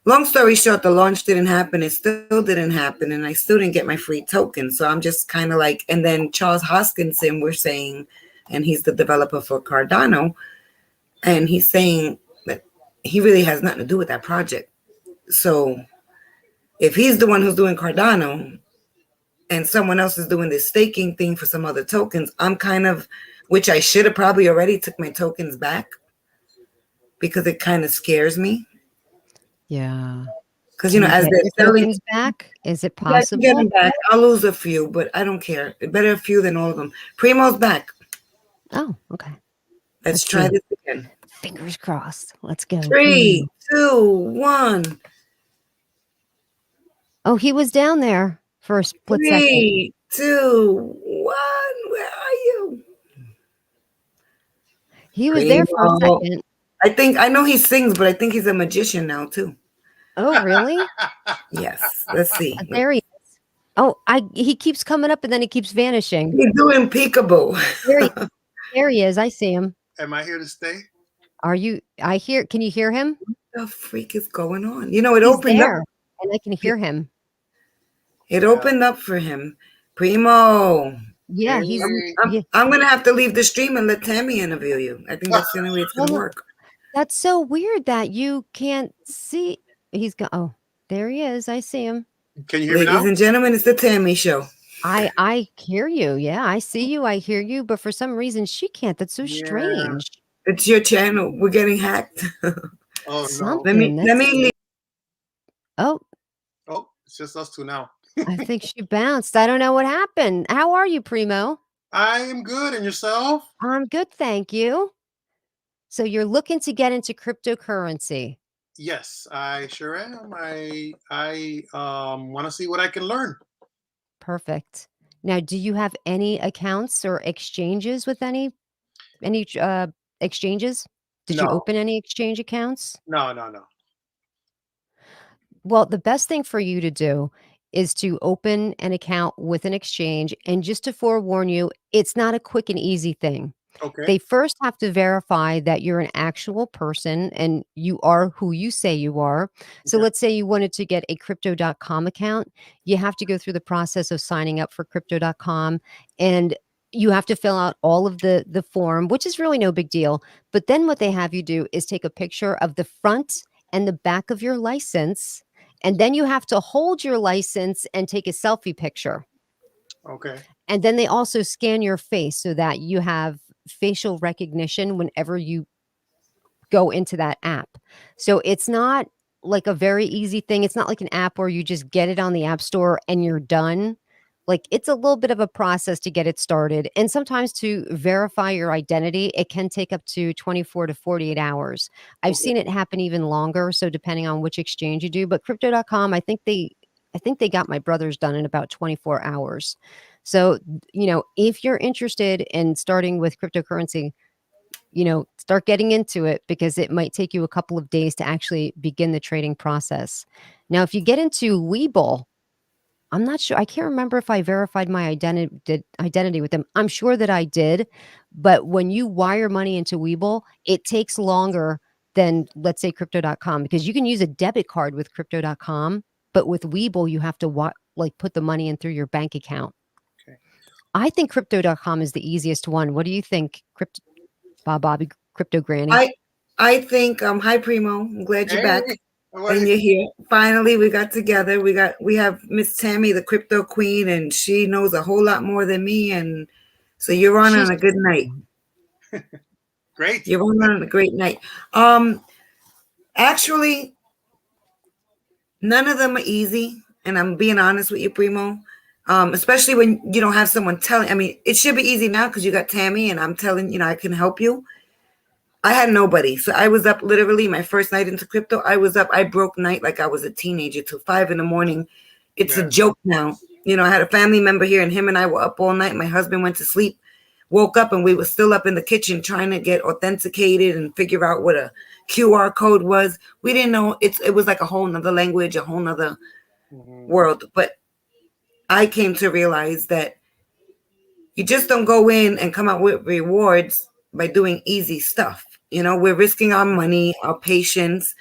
long story short, the launch didn't happen. It still didn't happen, and I still didn't get my free token. So I'm just kind of like, and then Charles Hoskinson, we're saying, and he's the developer for Cardano, and he's saying that he really has nothing to do with that project. So if he's the one who's doing Cardano and someone else is doing this staking thing for some other tokens, I'm kind of, which I should have probably already took my tokens back because it kind of scares me. Yeah. Because, Can you as get they're your selling, tokens back? Is it yeah, I can get them possible? back. I'll lose a few, but I don't care. Better a few than all of them. Primo's back. Oh, okay. Let's Let's try see. this again. Fingers crossed. Let's go. 3, 2, 1. Oh, he was down there for a split second. 3, 2, 1. Where are you? He was there for a Primo. second. I know he sings, but I think he's a magician now too. Oh, really? Yes. Let's see. There he is. Oh, he keeps coming up and then he keeps vanishing. He's doing peekaboo. There he is. I see him. Am I here to stay? Can you hear him? the freak is going on? You know, it He's opened up. there, and I can hear him. It Yeah. opened up for him. Primo, Yeah, he's Hey. yeah. I'm gonna have to leave the stream and let Tammy interview you. I think that's the only way it's Well, gonna no, work. that's so weird that you can't see. He's go. Oh, there he is. I see him. Can you hear me Ladies now? and gentlemen, it's the Tammy Show. I hear you. Yeah, I see you. I hear you. But for some reason, she can't. That's so Yeah. strange. It's your channel. We're getting hacked. Oh no. let me Something. let That's me leave. oh. Oh, it's just us two now. I think she bounced. I don't know what happened. How are you, Primo? I am good, and yourself? I'm good, thank you. So you're looking to get into cryptocurrency. Yes, I sure am. I want to see what I can learn. Perfect. Now, do you have any accounts or exchanges with any exchanges? Did you No, open any exchange accounts? no. Well, the best thing for you to do is to open an account with an exchange. And just to forewarn you, it's not a quick and easy thing. Okay. They first have to verify that you're an actual person and you are who you say you are. So Okay. let's say you wanted to get a crypto.com account. You have to go through the process of signing up for crypto.com, and you have to fill out all of the form, which is really no big deal. But then what they have you do is take a picture of the front and the back of your license, and then you have to hold your license and take a selfie picture. Okay. And then they also scan your face so that you have facial recognition whenever you go into that app. So it's not like a very easy thing. It's not like an app where you just get it on the App Store and you're done. Like it's a little bit of a process to get it started. And sometimes to verify your identity, it can take up to 24 to 48 hours. I've Okay. seen it happen even longer. So depending on which exchange you do, but crypto.com, I think they got my brothers done in about 24 hours. So, if you're interested in starting with cryptocurrency, start getting into it because it might take you a couple of days to actually begin the trading process. Now, if you get into Webull, I'm not sure. I can't remember if I verified my identity with them. I'm sure that I did, but when you wire money into Webull, it takes longer than, let's say, crypto.com, because you can use a debit card with crypto.com, but with Webull you have to put the money in through your bank account. Okay. I think crypto.com is the easiest one. What do you think, Bobby, Crypto Granny? I think hi Primo. I'm glad you're Hey, back how are and you? you're here. Finally, we got together. We have Miss Tammy, the crypto queen, and she knows a whole lot more than me. And so you're on She's a good night. Great. You're on a great night. Actually, none of them are easy, and I'm being honest with you, Primo. Especially when you don't have someone telling. I mean, it should be easy now because you got Tammy, and I'm telling I can help you. I had nobody, so I was up literally my first night into crypto. I broke night like I was a teenager till 5 a.m. It's a Yeah. joke now. I had a family member here, and him and I were up all night. My husband went to sleep, woke up, and we were still up in the kitchen trying to get authenticated and figure out what a QR code was. We didn't know it was like a whole nother language, a whole nother Mhm. world. But I came to realize that you just don't go in and come out with rewards by doing easy stuff. We're risking our money, our patience.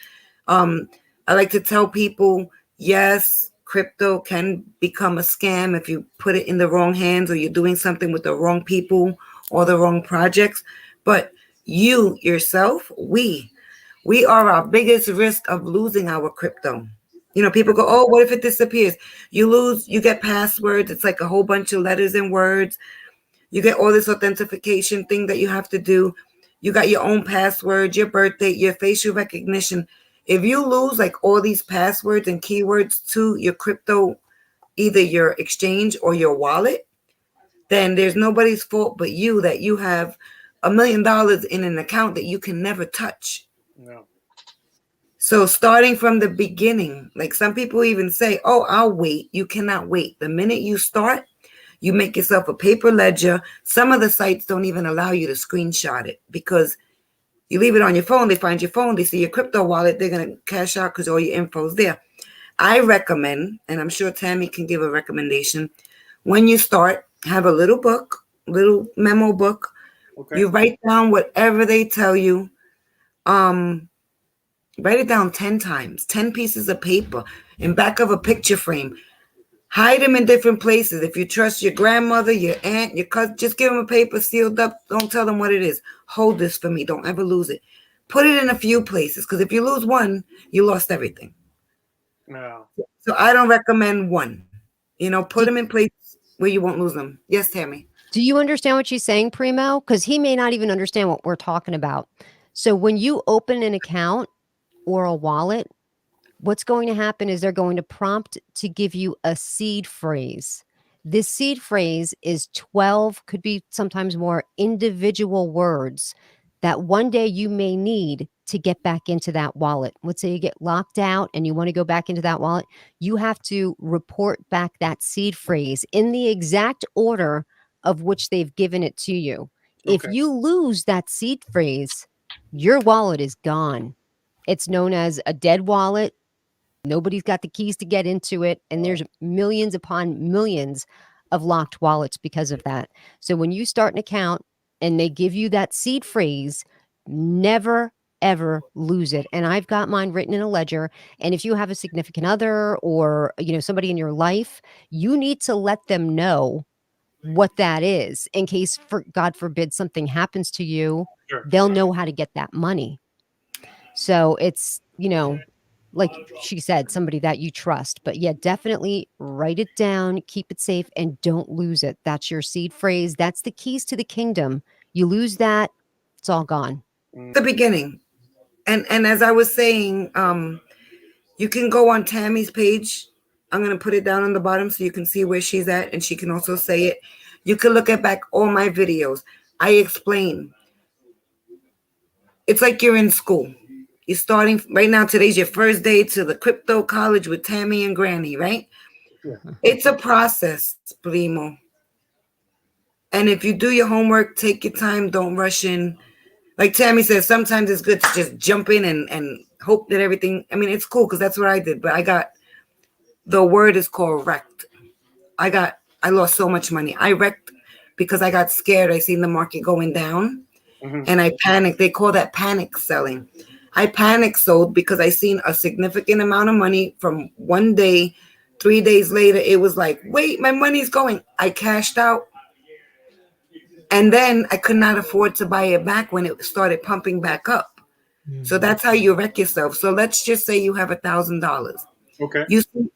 I like to tell people, yes, crypto can become a scam if you put it in the wrong hands or you're doing something with the wrong people or the wrong projects. But you yourself, we are our biggest risk of losing our crypto. People go, oh, what if it disappears? You get passwords. It's like a whole bunch of letters and words. You get all this authentication thing that you have to do. You got your own password, your birth date, your facial recognition. If you lose like all these passwords and keywords to your crypto, either your exchange or your wallet, then there's nobody's fault but you that you have $1 million in an account that you can never touch. No. So starting from the beginning, like some people even say, oh, I'll wait. You cannot wait. The minute you start, you make yourself a paper ledger. Some of the sites don't even allow you to screenshot it because you leave it on your phone. They find your phone. They see your crypto wallet. They're going to cash out because all your info is there. I recommend, and I'm sure Tammy can give a recommendation, when you start, have a little book, little memo book. Okay. You write down whatever they tell you. Write it down 10 times, 10 pieces of paper in back of a picture frame. Hide them in different places. If you trust your grandmother, your aunt, your cousin, just give them a paper sealed up. Don't tell them what it is. Hold this for me. Don't ever lose it. Put it in a few places, because if you lose one, you lost everything. No. So I don't recommend one. Put Do, them in places where you won't lose them. Yes, Tammy. do you understand what she's saying, Primo? Because he may not even understand what we're talking about. So when you open an account or a wallet, what's going to happen is they're going to prompt to give you a seed phrase. This seed phrase is 12, could be sometimes more, individual words that one day you may need to get back into that wallet. Let's say you get locked out and you want to go back into that wallet. You have to report back that seed phrase in the exact order of which they've given it to you. If Okay. you lose that seed phrase, your wallet is gone. It's known as a dead wallet. Nobody's got the keys to get into it. And there's millions upon millions of locked wallets because of that. So when you start an account and they give you that seed phrase, never, ever lose it. And I've got mine written in a ledger. And if you have a significant other or, somebody in your life, you need to let them know what that is in case, for God forbid, something happens to you. Sure. They'll know how to get that money. So it's, like she said, somebody that you trust. But yeah, definitely write it down, keep it safe, and don't lose it. That's your seed phrase. That's the keys to the kingdom. You lose that, it's all gone. The beginning. And as I was saying, you can go on Tammy's page. I'm going to put it down on the bottom so you can see where she's at, and she can also say it. You can look at back all my videos. I explain. It's like you're in school. You're starting right now. Today's your first day to the crypto college with Tammy and Granny, right? Yeah. It's a process, primo. And if you do your homework, take your time. Don't rush in. Like Tammy says, sometimes it's good to just jump in and hope that everything. I mean, it's cool because that's what I did. But the word is called wrecked. I lost so much money. I wrecked because I got scared. I seen the market going down. And I panicked. They call that panic selling. I panic sold because I seen a significant amount of money from one day. 3 days later, it was like, wait, my money's going. I cashed out. And then I could not afford to buy it back when it started pumping back up. So that's how you wreck yourself. So let's just say you have $1,000. Okay.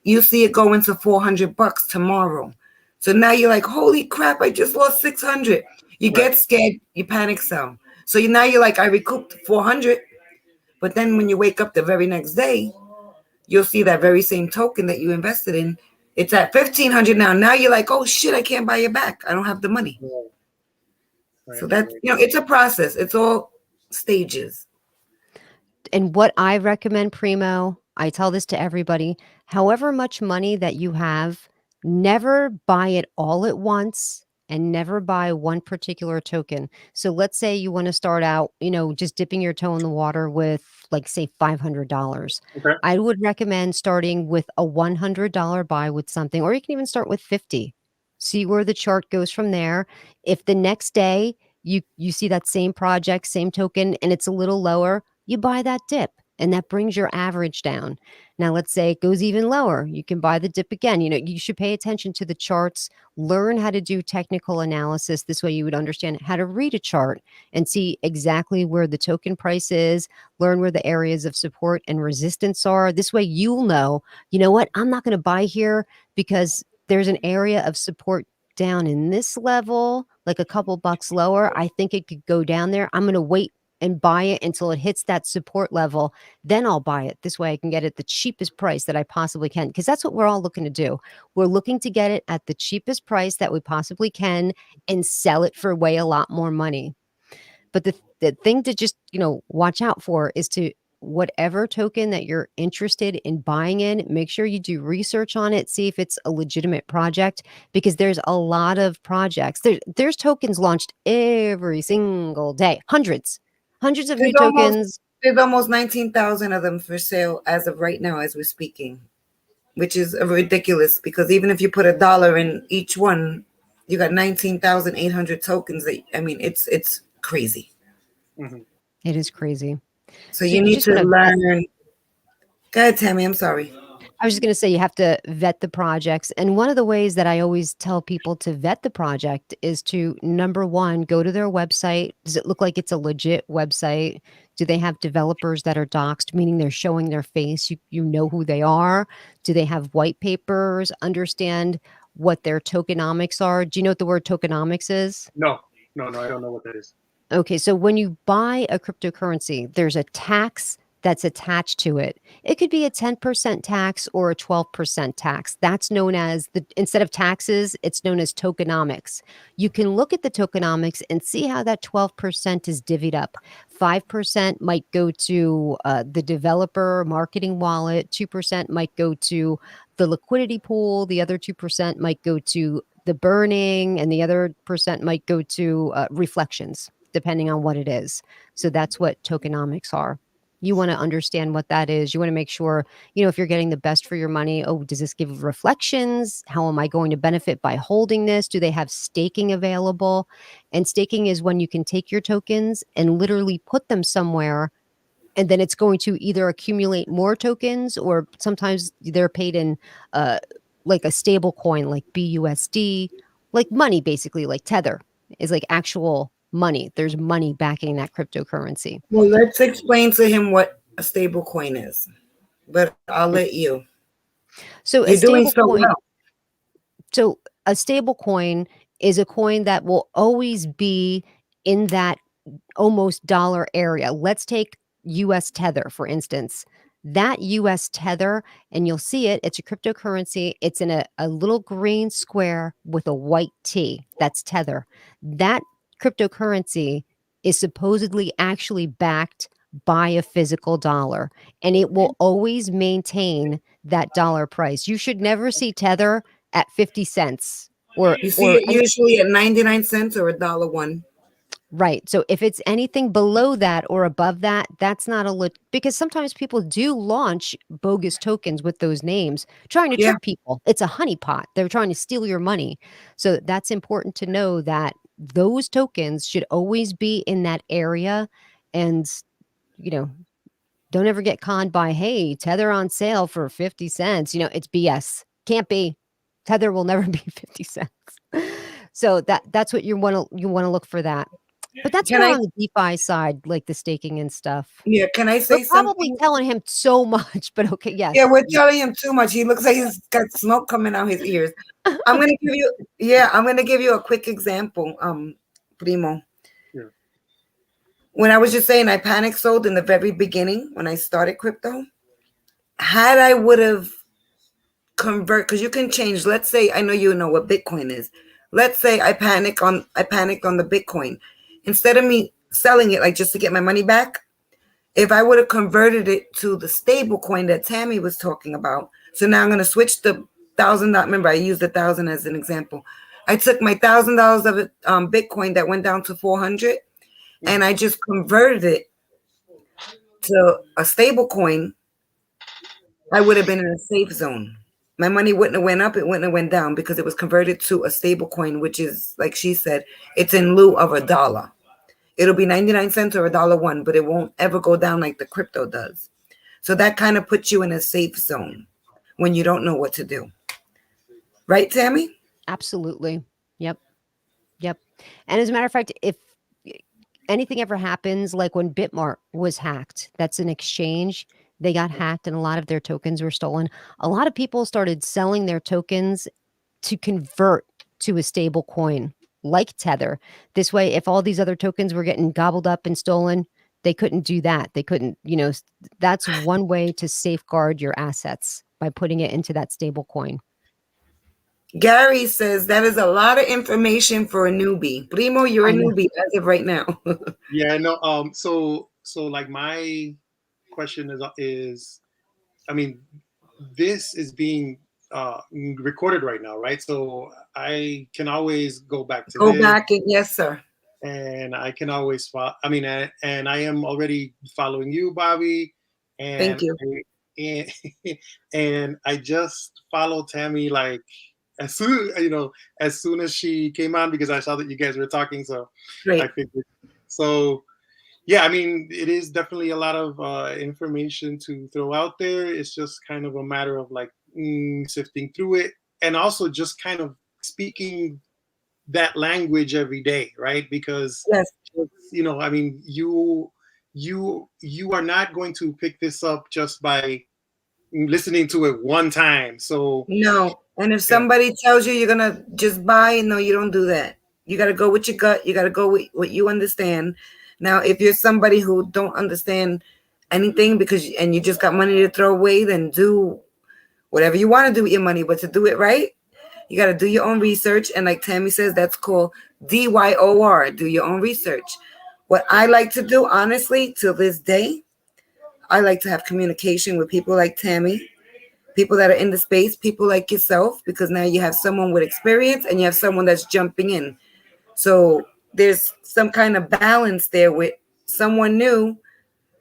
You see it going to $400 tomorrow. So now you're like, holy crap, I just lost 600. You get scared, you panic sell. So now you're like, I recouped 400. But then when you wake up the very next day, you'll see that very same token that you invested in. It's at 1,500 now. Now you're like, oh shit, I can't buy it back. I don't have the money. Right. So that's, it's a process. It's all stages. And what I recommend, Primo, I tell this to everybody, however much money that you have, never buy it all at once and never buy one particular token. So let's say you want to start out, just dipping your toe in the water with, like, say, $500. Okay. I would recommend starting with a $100 buy with something, or you can even start with 50. See where the chart goes from there. If the next day you see that same project, same token, and it's a little lower, you buy that dip, and that brings your average down. Now, let's say it goes even lower. You can buy the dip again. You should pay attention to the charts, learn how to do technical analysis. This way you would understand how to read a chart and see exactly where the token price is, learn where the areas of support and resistance are. This way you'll know, what, I'm not going to buy here because there's an area of support down in this level, like a couple bucks lower. I think it could go down there. I'm going to wait and buy it until it hits that support level. Then I'll buy it. This way I can get it the cheapest price that I possibly can, because that's what we're all looking to do. We're looking to get it at the cheapest price that we possibly can and sell it for way a lot more money. But the thing to just, watch out for is to, whatever token that you're interested in buying in, make sure you do research on it, see if it's a legitimate project, because there's a lot of projects. There's tokens launched every single day, hundreds of new tokens. There's almost 19,000 of them for sale as of right now, as we're speaking, which is ridiculous, because even if you put $1 in each one, you got 19,800 tokens. It's crazy. It is crazy. So So you you need just to want to vet. learn. Go ahead, Tammy. I'm sorry. I was just going to say you have to vet the projects. And one of the ways that I always tell people to vet the project is to, number one, go to their website. Does it look like it's a legit website? Do they have developers that are doxed, meaning they're showing their face? You know who they are. Do they have white papers? Understand what their tokenomics are. Do you know what the word tokenomics is? No, no, I don't know what that is. Okay, so when you buy a cryptocurrency, there's a tax that's attached to it. It could be a 10% tax or a 12% tax. That's known as the, instead of taxes, it's known as tokenomics. You can look at the tokenomics and see how that 12% is divvied up. 5% might go to the developer marketing wallet, 2% might go to the liquidity pool, the other 2% might go to the burning, and the other percent might go to reflections, depending on what it is. So that's what tokenomics are. You want to understand what that is. You want to make sure, if you're getting the best for your money, oh, does this give reflections? How am I going to benefit by holding this? Do they have staking available? And staking is when you can take your tokens and literally put them somewhere, and then it's going to either accumulate more tokens, or sometimes they're paid in uh, like a stable coin like BUSD, like money, basically, like Tether is like actual money. There's money backing that cryptocurrency. Well, let's explain to him what a stable coin is. But I'll let you. So You're a doing stable so coin, well. so a stable coin is a coin that will always be in that almost dollar area. Let's take US Tether, for instance. That US Tether, and you'll see it, it's a cryptocurrency. It's in a little green square with a white T. That's Tether. That cryptocurrency is supposedly actually backed by a physical dollar, and it will always maintain that dollar price. You should never see Tether at 50 cents or You see or it usually at 99 cents or a dollar one. right. So if it's anything below that or above that, that's not a because sometimes people do launch bogus tokens with those names, trying to Yeah. trick people. It's a honeypot. They're trying to steal your money. So that's important to know that those tokens should always be in that area. And, you know, don't ever get conned by, hey, Tether on sale for 50 cents. It's BS. Can't be. Tether will never be 50 cents. So that's what you want to look for that. But that's Can more I? on the DeFi side, like the staking and stuff. Yeah. Can I We're say probably something? telling him so much, but okay, Yeah, yes. we're telling him too much. He looks like he's got smoke coming out his ears. I'm gonna give you. Yeah, I'm gonna give you a quick example. Primo. Yeah. When I was just saying, I panic sold in the very beginning when I started crypto. Had I would have because you can change. Let's say I know you know what Bitcoin is. Let's say I panicked on the Bitcoin. Instead of me selling it like just to get my money back, if I would have converted it to the stable coin that Tammy was talking about. So now I'm gonna switch the $1,000. Remember, I used 1,000 as an example. I took my $1,000 of it, Bitcoin that went down to 400, and I just converted it to a stable coin. I would have been in a safe zone. My money wouldn't have went up, it wouldn't have went down because it was converted to a stable coin, which is, like she said, it's in lieu of a dollar. It'll be 99 cents or a dollar one, but it won't ever go down like the crypto does. So that kind of puts you in a safe zone when you don't know what to do. Right, Tammy? Absolutely. Yep. Yep. And as a matter of fact, if anything ever happens, like when Bitmart was hacked, that's an exchange. They got hacked and a lot of their tokens were stolen. A lot of people started selling their tokens to convert to a stable coin like Tether. This way, if all these other tokens were getting gobbled up and stolen, they couldn't do that. They couldn't, that's one way to safeguard your assets by putting it into that stable coin. Gary says that is a lot of information for a newbie. Primo, you're a I know. newbie as of right now. Yeah, no. So like my question is, I mean, this is being recorded right now, right? So I can always go back to Go this, back and yes, sir. and I can always follow. I mean, and I am already following you, Bobby, Thank and you. and and I just followed Tammy like as soon as she came on because I saw that you guys were talking. So I Great. figured. So Yeah, I mean, it is definitely a lot of information to throw out there. It's just kind of a matter of like sifting through it, and also just kind of speaking that language every day, right? Because Yes. I mean, you are not going to pick this up just by listening to it one time. So No. And if yeah. somebody tells you you're gonna just buy, no, you don't do that. You gotta go with your gut. You gotta go with what you understand. Now, if you're somebody who don't understand anything and you just got money to throw away, then do whatever you want to do with your money, but to do it right, you got to do your own research. And like Tammy says, that's called DYOR, do your own research. What I like to do, honestly, till this day, I like to have communication with people like Tammy, people that are in the space, people like yourself, because now you have someone with experience and you have someone that's jumping in. So there's some kind of balance there with someone new.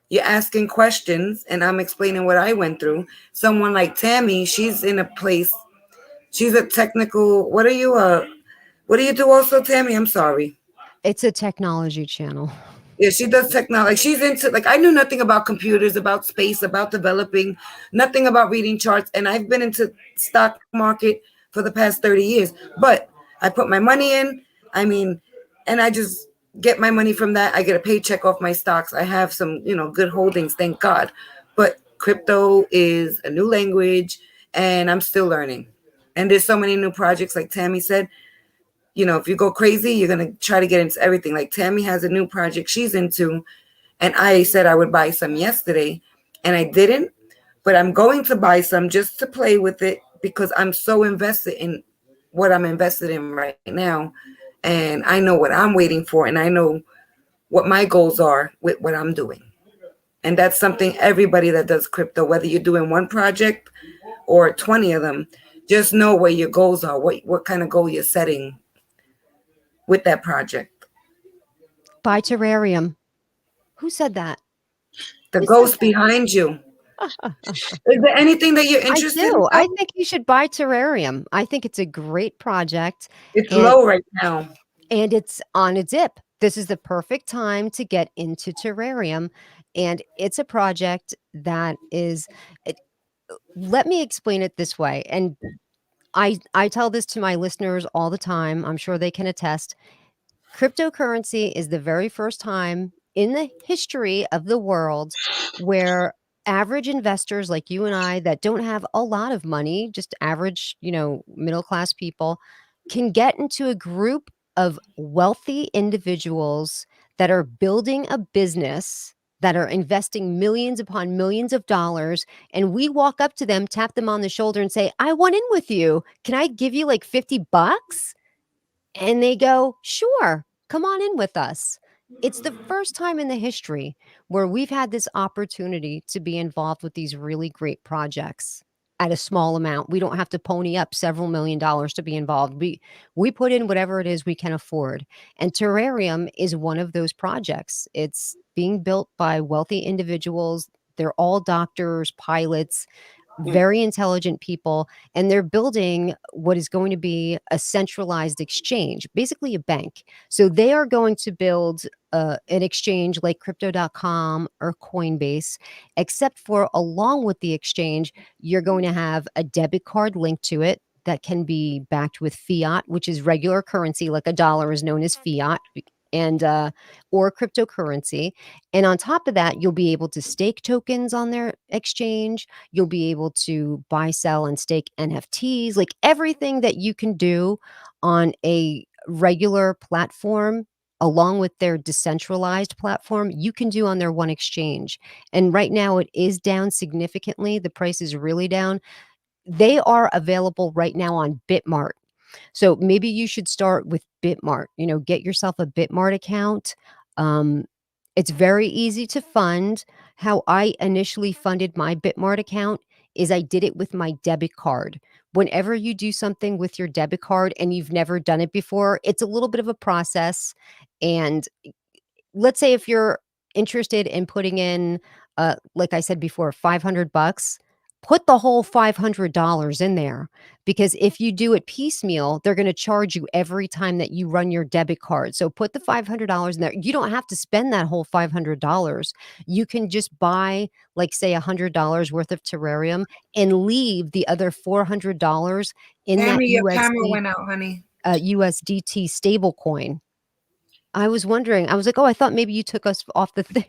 You're asking questions and I'm explaining what I went through. Someone like Tammy, she's in a place, she's a technical, what do you do also, Tammy? I'm sorry. It's a technology channel. Yeah, she does technology. Like she's into, like, I knew nothing about computers, about space, about developing, nothing about reading charts. And I've been into stock market for the past 30 years. But I put my money in. I mean, and I just get my money from that. I get a paycheck off my stocks. I have some, good holdings, thank God. But crypto is a new language and I'm still learning. And there's so many new projects, like Tammy said. If you go crazy, you're going to try to get into everything. Like Tammy has a new project she's into, and I said I would buy some yesterday, and I didn't, but I'm going to buy some just to play with it because I'm so invested in what I'm invested in right now. And I know what I'm waiting for, and I know what my goals are with what I'm doing. And that's something everybody that does crypto, whether you're doing one project or 20 of them, just know where your goals are, what kind of goal you're setting with that project. Buy terrarium. Who said that? The Who said ghost behind you. that? Is there anything that you're I interested in? do. I think you should buy terrarium. I think it's a great project, It's and low right now. it's on a dip. This is the perfect time to get into terrarium, and it's a project that is it, let me explain it this way, and I tell this to my listeners all the time. I'm sure they can attest. Cryptocurrency is the very first time in the history of the world where average investors like you and I that don't have a lot of money, just average, middle class people, can get into a group of wealthy individuals that are building a business, that are investing millions upon millions of dollars. And we walk up to them, tap them on the shoulder, and say, I want in with you. Can I give you like $50? And they go, sure, come on in with us. It's the first time in the history where we've had this opportunity to be involved with these really great projects at a small amount. We don't have to pony up several $1,000,000 to be involved. We put in whatever it is we can afford. And Terrarium is one of those projects. It's being built by wealthy individuals. They're all doctors, pilots, very intelligent people, and they're building what is going to be a centralized exchange, basically a bank. So they are going to build an exchange like crypto.com or Coinbase, except for along with the exchange, you're going to have a debit card linked to it that can be backed with fiat, which is regular currency, like a dollar is known as fiat. And or cryptocurrency. And on top of that, you'll be able to stake tokens on their exchange. You'll be able to buy, sell, and stake NFTs, like everything that you can do on a regular platform, along with their decentralized platform, you can do on their one exchange. And right now, it is down significantly. The price is really down. They are available right now on Bitmart. So maybe you should start with Bitmart. Get yourself a Bitmart account. Um, it's very easy to fund. How I initially funded my Bitmart account is I did it with my debit card. Whenever you do something with your debit card and you've never done it before, it's a little bit of a process. And let's say if you're interested in putting in, like I said before, $500, put the whole $500 in there, because if you do it piecemeal, they're going to charge you every time that you run your debit card. So put the $500 in there. You don't have to spend that whole $500. You can just buy, like, say, $100 worth of terrarium and leave the other $400 in that Tammy, your camera went out, honey. USDT stable coin. I was wondering, I was like, oh, I thought maybe you took us off the thing.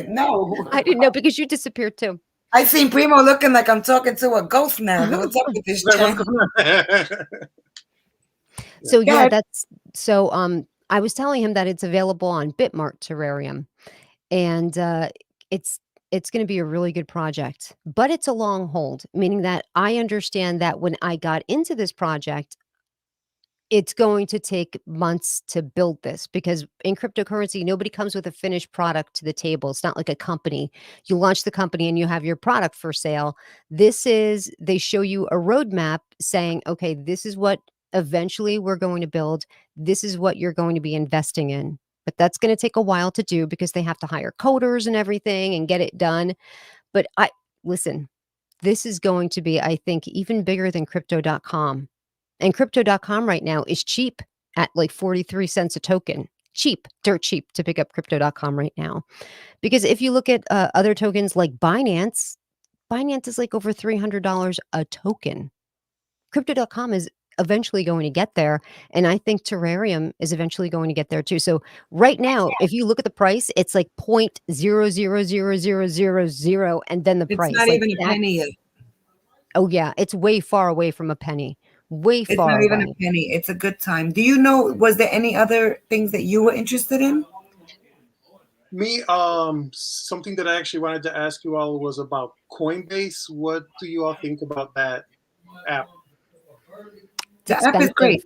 No. I didn't know, because you disappeared too. I seen Primo looking like I'm talking to a ghost now. What's up with this Like, what's channel? going on? So Go yeah, ahead. that's so I was telling him that it's available on Bitmart Terrarium, and it's it's going to be a really good project, but it's a long hold, meaning that I understand that when I got into this project, it's going to take months to build this, because in cryptocurrency, nobody comes with a finished product to the table. It's not like a company. You launch the company and you have your product for sale. This is, they show you a roadmap saying, okay, this is what eventually we're going to build. This is what you're going to be investing in. But that's going to take a while to do, because they have to hire coders and everything and get it done. But listen, this is going to be, I think, even bigger than crypto.com. And crypto.com right now is cheap at like 43 cents a token. Cheap, dirt cheap to pick up crypto.com right now. Because if you look at other tokens like Binance, Binance is like over $300 a token. Crypto.com is eventually going to get there. And I think Terrarium is eventually going to get there too. So right now, if you look at the price, it's like 0.000000, and then the It's price. not Like even a that. penny yet. Oh yeah, it's way far away from a penny. Way It's far not even a away. penny. It's a good time. Do you know, was there any other things that you were interested in? Me, something that I actually wanted to ask you all was about Coinbase. What do you all think about that app? It's The app is expensive. great.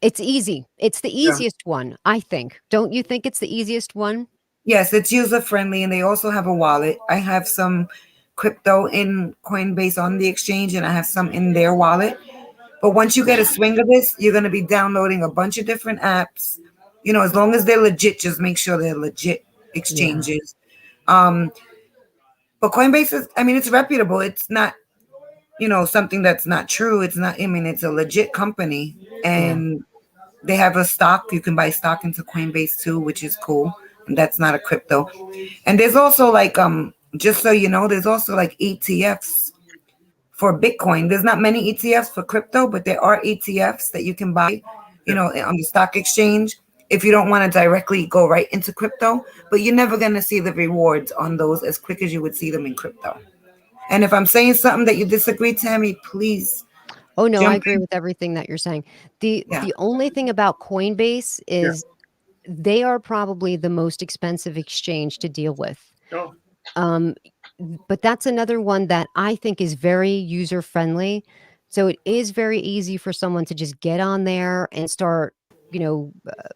It's easy. It's the Yeah. easiest one, I think. Don't you think it's the easiest one? Yes, it's user friendly, and they also have a wallet. I have some crypto in Coinbase on the exchange, and I have some in their wallet. But once you get a swing of this, you're going to be downloading a bunch of different apps. You know, as long as they're legit, just make sure they're legit Yeah. exchanges. Um, but Coinbase is, I mean, it's reputable. It's not, you know, something that's not true. It's not, I mean, it's a legit company, Yeah. and they have a stock. You can buy stock into Coinbase too, which is cool. And that's not a crypto. And there's also like, just so you know, there's also like ETFs for Bitcoin. There's not many ETFs for crypto, but there are ETFs that you can buy, you know, on the stock exchange if you don't want to directly go right into crypto. But you're never going to see the rewards on those as quick as you would see them in crypto. And if I'm saying something that you disagree, Tammy, please Oh no, I jump agree in. with everything that you're saying. The Yeah. the only thing about Coinbase Yeah. is they are probably the most expensive exchange to deal with. Oh, Um, but that's another one that I think is very user friendly. So it is very easy for someone to just get on there and start,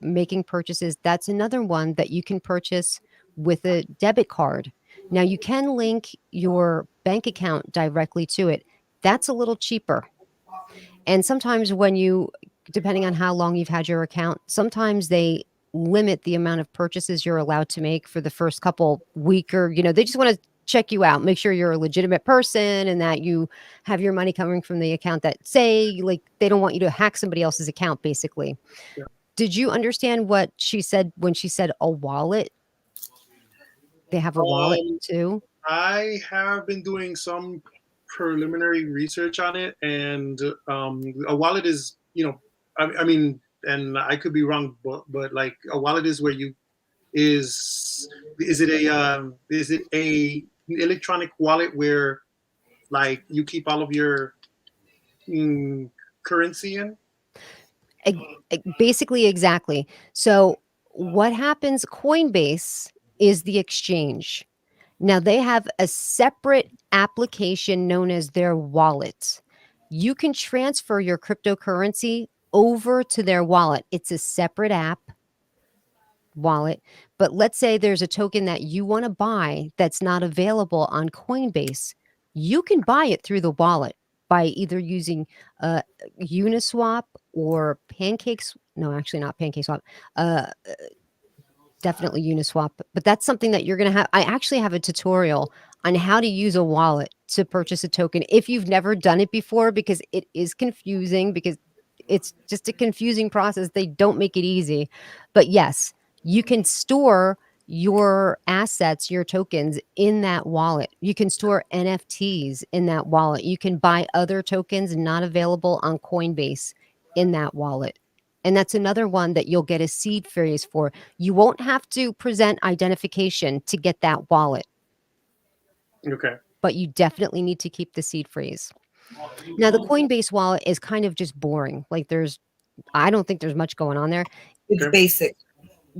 making purchases. That's another one that you can purchase with a debit card. Now you can link your bank account directly to it. That's a little cheaper. And sometimes when you, depending on how long you've had your account, sometimes they limit the amount of purchases you're allowed to make for the first couple week, or, they just want to check you out, make sure you're a legitimate person and that you have your money coming from the account that, say, like, they don't want you to hack somebody else's account, basically. yeah. Did you understand what she said when she said a wallet? They have a wallet Um, too. I have been doing some preliminary research on it, and a wallet is, I mean, and I could be wrong, but like a wallet is where you is it a electronic wallet where like you keep all of your mm, currency in? Basically, exactly. So what happens, Coinbase is the exchange. Now they have a separate application known as their wallet. You can transfer your cryptocurrency over to their wallet. It's a separate app wallet. But let's say there's a token that you want to buy that's not available on Coinbase. You can buy it through the wallet by either using Uniswap or Pancakes. No, actually not PancakeSwap. Uh, Definitely Uniswap. But that's something that you're going to have. I actually have a tutorial on how to use a wallet to purchase a token if you've never done it before, because it is confusing, because it's just a confusing process. They don't make it easy. But yes, you can store your assets, your tokens in that wallet. You can store NFTs in that wallet. You can buy other tokens not available on Coinbase in that wallet. And that's another one that you'll get a seed phrase for. You won't have to present identification to get that wallet, Okay. but you definitely need to keep the seed phrase. Now, the Coinbase wallet is kind of just boring. Like I don't think there's much going on there. It's Okay. basic.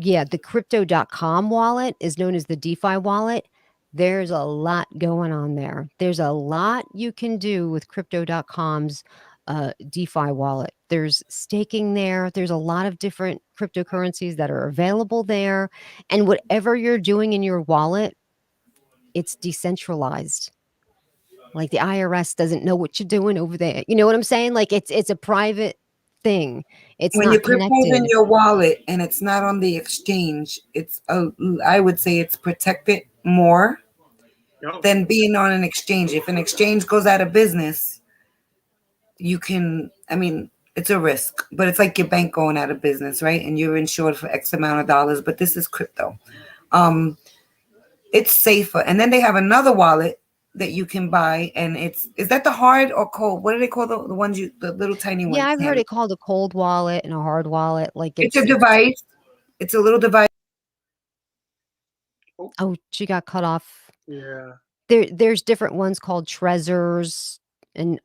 Yeah, the crypto.com wallet is known as the DeFi wallet. There's a lot going on there. There's a lot you can do with crypto.com's DeFi wallet. There's staking there. There's a lot of different cryptocurrencies that are available there. And whatever you're doing in your wallet, it's decentralized. Like the IRS doesn't know what you're doing over there. You know what I'm saying? Like it's a private thing. It's When your not crypto's in connected. your wallet and it's not on the exchange, I would say it's protected more Oh, than being on an exchange. If an exchange goes out of business, I mean, it's a risk, but it's like your bank going out of business, right? And you're insured for X amount of dollars, but this is crypto. Um, it's safer. And then they have another wallet that you can buy, and is that the hard or cold? What do they call the ones the little tiny Yeah, ones, I've heard Tammy? it called a cold wallet and a hard wallet. Like It's a it's device. It's a little device. oh, oh, she got cut off. yeah. There's different ones called Trezors and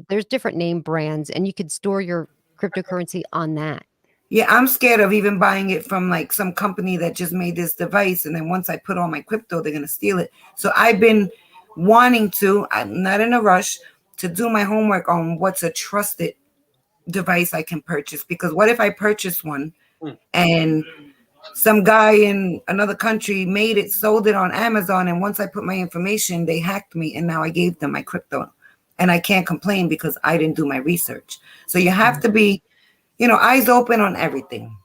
there's different name brands, and you could store your cryptocurrency on that. Yeah, I'm scared of even buying it from like some company that just made this device, and then once I put all my crypto, they're gonna steal it. So I've been wanting to. I'm not in a rush to do my homework on what's a trusted device I can purchase, because what if I purchase one Hmm. and some guy in another country made it, sold it on Amazon, and once I put my information, they hacked me, and now I gave them my crypto, and I can't complain because I didn't do my research. So you have to be, eyes open on everything.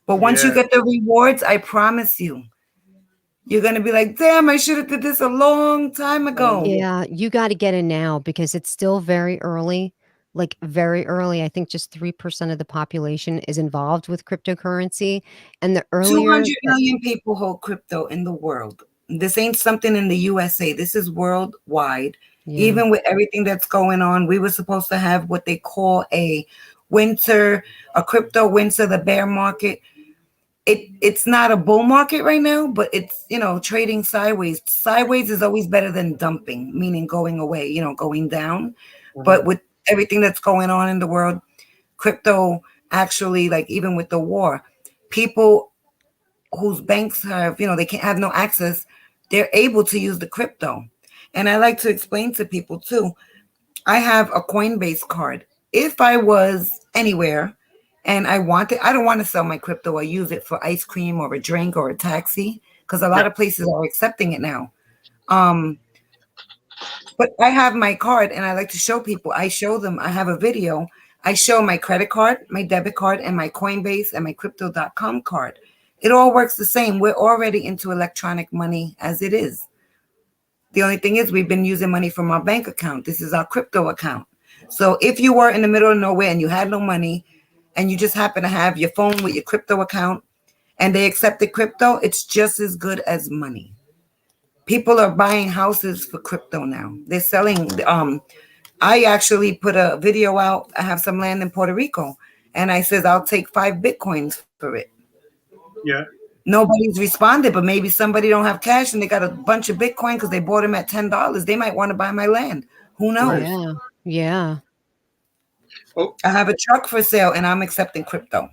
But once you Yeah. get the rewards, I promise you're gonna be like, damn, I should have did this a long time ago. Yeah. Yeah, you got to get in now because it's still very early. Like very early. I think just 3% of the population is involved with cryptocurrency. And the earlier 200 that, million people hold crypto in the world. This ain't something in the USA. This is worldwide. yeah. Even with everything that's going on, we were supposed to have what they call winter, a crypto winter, the bear market. It's not a bull market right now, but it's, trading sideways. Sideways is always better than dumping, meaning going away, going down. Mhm. But with everything that's going on in the world, crypto actually, like even with the war, people whose banks have, they can't have no access, they're able to use the crypto. And I like to explain to people too, I have a Coinbase card. If I was anywhere and I don't want to sell my crypto or use it for ice cream or a drink or a taxi, because a lot Yeah. of places are accepting it now. Um, but I have my card and I like to show people. I show them, I have a video. I show my credit card, my debit card, and my Coinbase and my crypto.com card. It all works the same. We're already into electronic money as it is. The only thing is we've been using money from our bank account. This is our crypto account. So if you were in the middle of nowhere and you had no money and you just happen to have your phone with your crypto account and they accepted crypto, it's just as good as money. People are buying houses for crypto now. They're selling. I actually put a video out. I have some land in Puerto Rico, and I says I'll take 5 Bitcoins for it. Yeah. Nobody's responded, but maybe somebody don't have cash and they got a bunch of Bitcoin because they bought them at $10. They might want to buy my land. Who Right. knows? Yeah. Yeah. Oh, I have a truck for sale and I'm accepting crypto.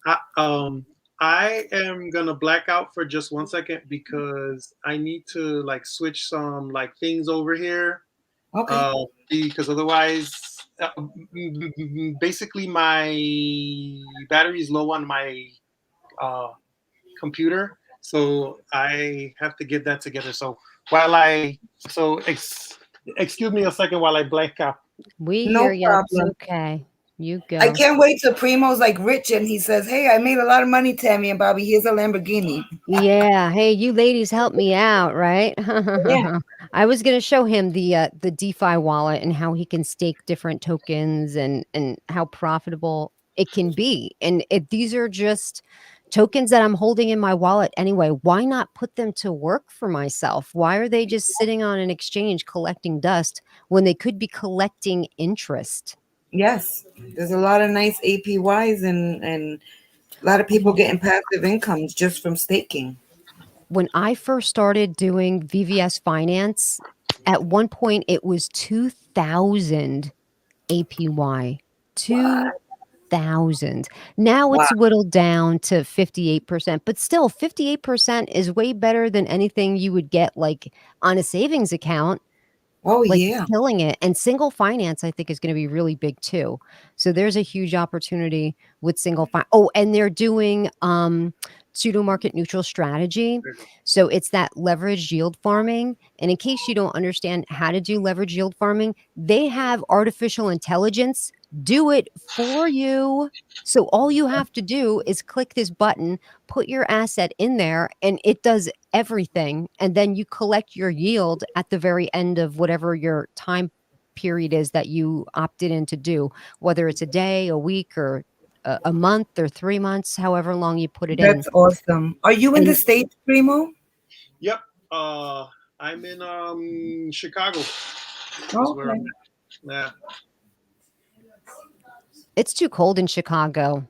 I, um, I am gonna black out for just 1 second because I need to like switch some like things over here. Okay. Because otherwise, basically my battery is low on my uh, computer, so I have to get that together. So while I so excuse me a second while I blank out. We hear No you. It's problem. okay. You I go. can't wait till Primo's like rich and he says, "Hey, I made a lot of money, Tammy and Bobby. Here's a Lamborghini." Yeah. Hey, you ladies help me out, right? Yeah. I was gonna show him the DeFi wallet and how he can stake different tokens and how profitable it can be. And these are just tokens that I'm holding in my wallet anyway. Why not put them to work for myself? Why are they just sitting on an exchange collecting dust when they could be collecting interest? Yes. There's a lot of nice APYs and a lot of people getting passive incomes just from staking. When I first started doing VVS finance, at one point it was 2000 APY. What? 2000. Now Wow. it's whittled down to 58%, but still 58% is way better than anything you would get like on a savings account. Oh Like yeah. killing it. And single finance, I think, is going to be really big too. So there's a huge opportunity with single oh, and they're doing pseudo market neutral strategy. So it's that leverage yield farming. And in case you don't understand how to do leverage yield farming, they have artificial intelligence do it for you. So all you have to do is click this button, put your asset in there, and it does everything, and then you collect your yield at the very end of whatever your time period is that you opted in to do, whether it's a day, a week, or a month or 3 months, however long you put it in. That's awesome. Are you in the And States, Primo? Yep. I'm in Chicago. Is where Okay. I'm at. Yeah. it's too cold in Chicago.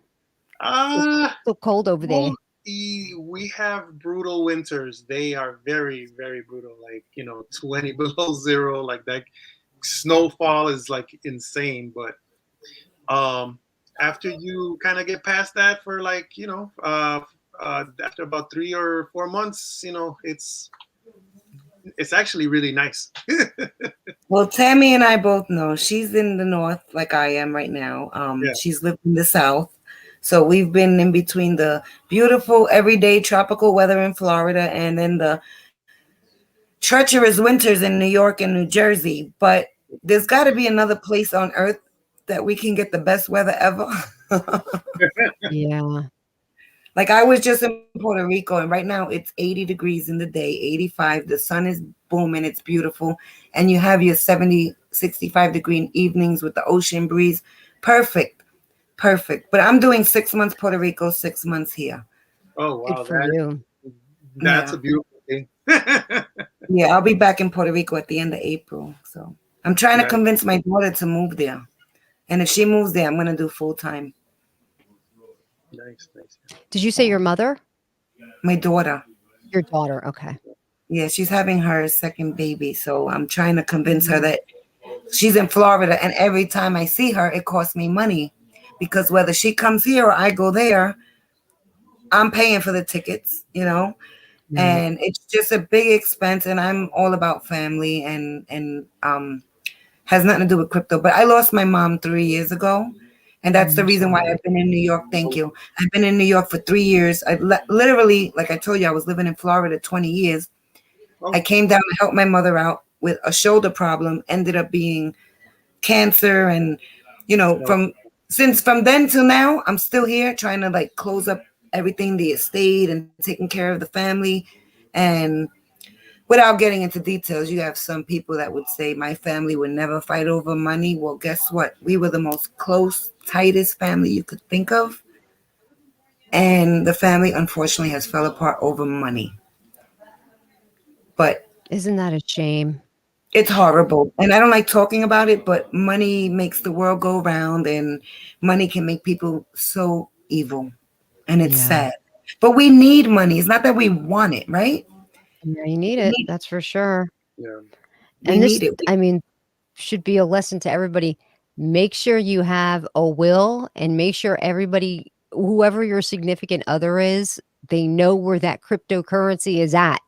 It's Uh so cold over there. well, we have brutal winters. They are very, very brutal. Like, 20 below zero. Like that snowfall is like insane. But after you kind of get past that for like, after about 3 or 4 months, it's actually really nice. Well, Tammy and I both know she's in the north like I am right now. Yeah. She's lived in the south. So we've been in between the beautiful everyday tropical weather in Florida and then the treacherous winters in New York and New Jersey. But there's got to be another place on earth that we can get the best weather ever. Yeah. Like I was just in Puerto Rico and right now it's 80 degrees in the day, 85. The sun is booming, it's beautiful. And you have your 70, 65-degree evenings with the ocean breeze. Perfect. Perfect. But I'm doing 6 months Puerto Rico, 6 months here. Oh Good wow, for you. that's Yeah. a beautiful thing. Yeah, I'll be back in Puerto Rico at the end of April. So I'm trying to Nice, convince my daughter to move there. And if she moves there, I'm going to do full time. nice, nice. Did you say your mother? My daughter. Your daughter. Okay. Yeah, she's having her second baby. So I'm trying to convince her that she's in Florida. And every time I see her, it costs me money because whether she comes here or I go there, I'm paying for the tickets. Right. And it's just a big expense. And I'm all about family and has nothing to do with crypto. But I lost my mom 3 years ago. And that's the I'm reason why sorry. I've been in New York. Thank you. I've been in New York for 3 years. I literally, like I told you, I was living in Florida 20 years. I Oh, came down to help my mother out with a shoulder problem, ended up being cancer. And, no, from then till now, I'm still here trying to like close up everything, the estate and taking care of the family. And without getting into details, you have some people that would say my family would never fight over money. Well, guess what? We were the most close, tightest family you could think of. And the family, unfortunately, has fell apart over money. But Isn't that a shame? it's horrible. And I don't like talking about it, but money makes the world go round and money can make people so evil. And it's Yeah. sad. But we need money. It's not that we want it, right? Yeah, you need We it. need, That's for sure. yeah, we And this, need it. I mean, should be a lesson to everybody. Make sure you have a will and make sure everybody, whoever your significant other is, they know where that cryptocurrency is at.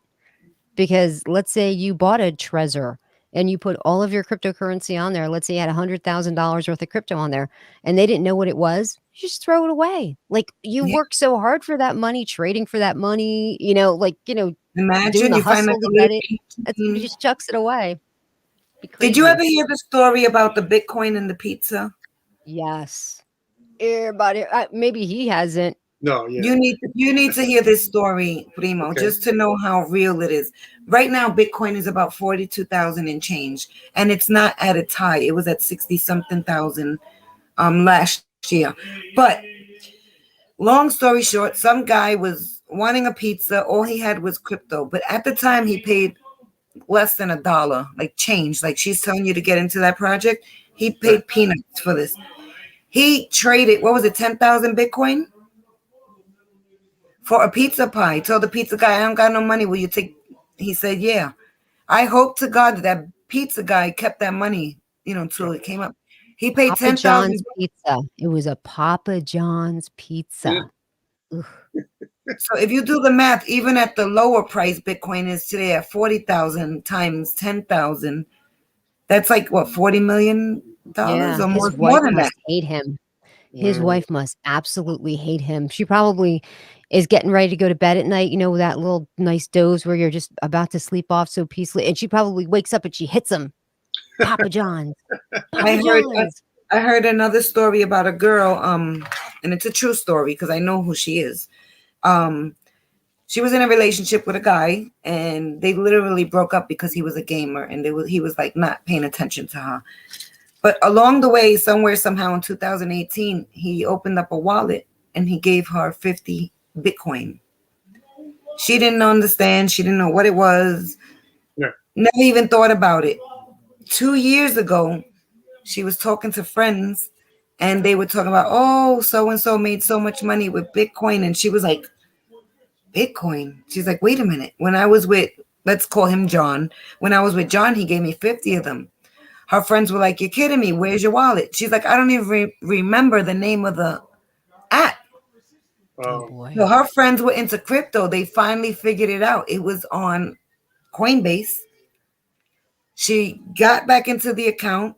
Because let's say you bought a Trezor and you put all of your cryptocurrency on there. Let's say you had $100,000 worth of crypto on there and they didn't know what it was. You just throw it away. Like you Yeah. worked so hard for that money, trading for that money, doing Imagine the you find like hustle to a get little it. And somebody keychain. just chucks it away. Be Did you crazy. ever hear the story about the Bitcoin and the pizza? Yes. Everybody, maybe he hasn't. No, yeah. You need to hear this story, Primo, Okay. just to know how real it is. Right now, Bitcoin is about 42,000 and change, and it's not at its high. It was at 60 something thousand last year. But long story short, some guy was wanting a pizza. All he had was crypto, but at the time he paid less than $1, like change. Like she's telling you to get into that project. He Right. paid peanuts for this. He traded, what was it, 10,000 Bitcoin for a pizza pie. Told the pizza guy, I don't got no money. Will you take? He said, yeah. I hope to God that that pizza guy kept that money, until it came up. He paid Papa 10,000. John's pizza. It was a Papa John's pizza. Ugh. So if you do the math, even at the lower price, Bitcoin is today at 40,000 times 10,000. That's like what, $40 million Yeah, or his more wife than that. must hate him. His Mm. wife must absolutely hate him. She probably is getting ready to go to bed at night, that little nice doze where you're just about to sleep off so peacefully. And she probably wakes up and she hits him. Papa John's. I Papa heard John's. I heard another story about a girl, and it's a true story because I know who she is. Um, she was in a relationship with a guy, and they literally broke up because he was a gamer, and he was like not paying attention to her. But along the way, somewhere, somehow in 2018, he opened up a wallet and he gave her 50 Bitcoin. She didn't understand. She didn't know what it was. Yeah. Never even thought about it. 2 years ago, she was talking to friends and they were talking about, oh, so and so made so much money with Bitcoin. And she was like, Bitcoin? She's like, wait a minute. When I was with, let's call him John. When I was with John, he gave me 50 of them. Her friends were like, you're kidding me. Where's your wallet? She's like, I don't even remember the name of the app. Oh Oh, So boy. her friends were into crypto. They finally figured it out. It was on Coinbase. She got back into the account.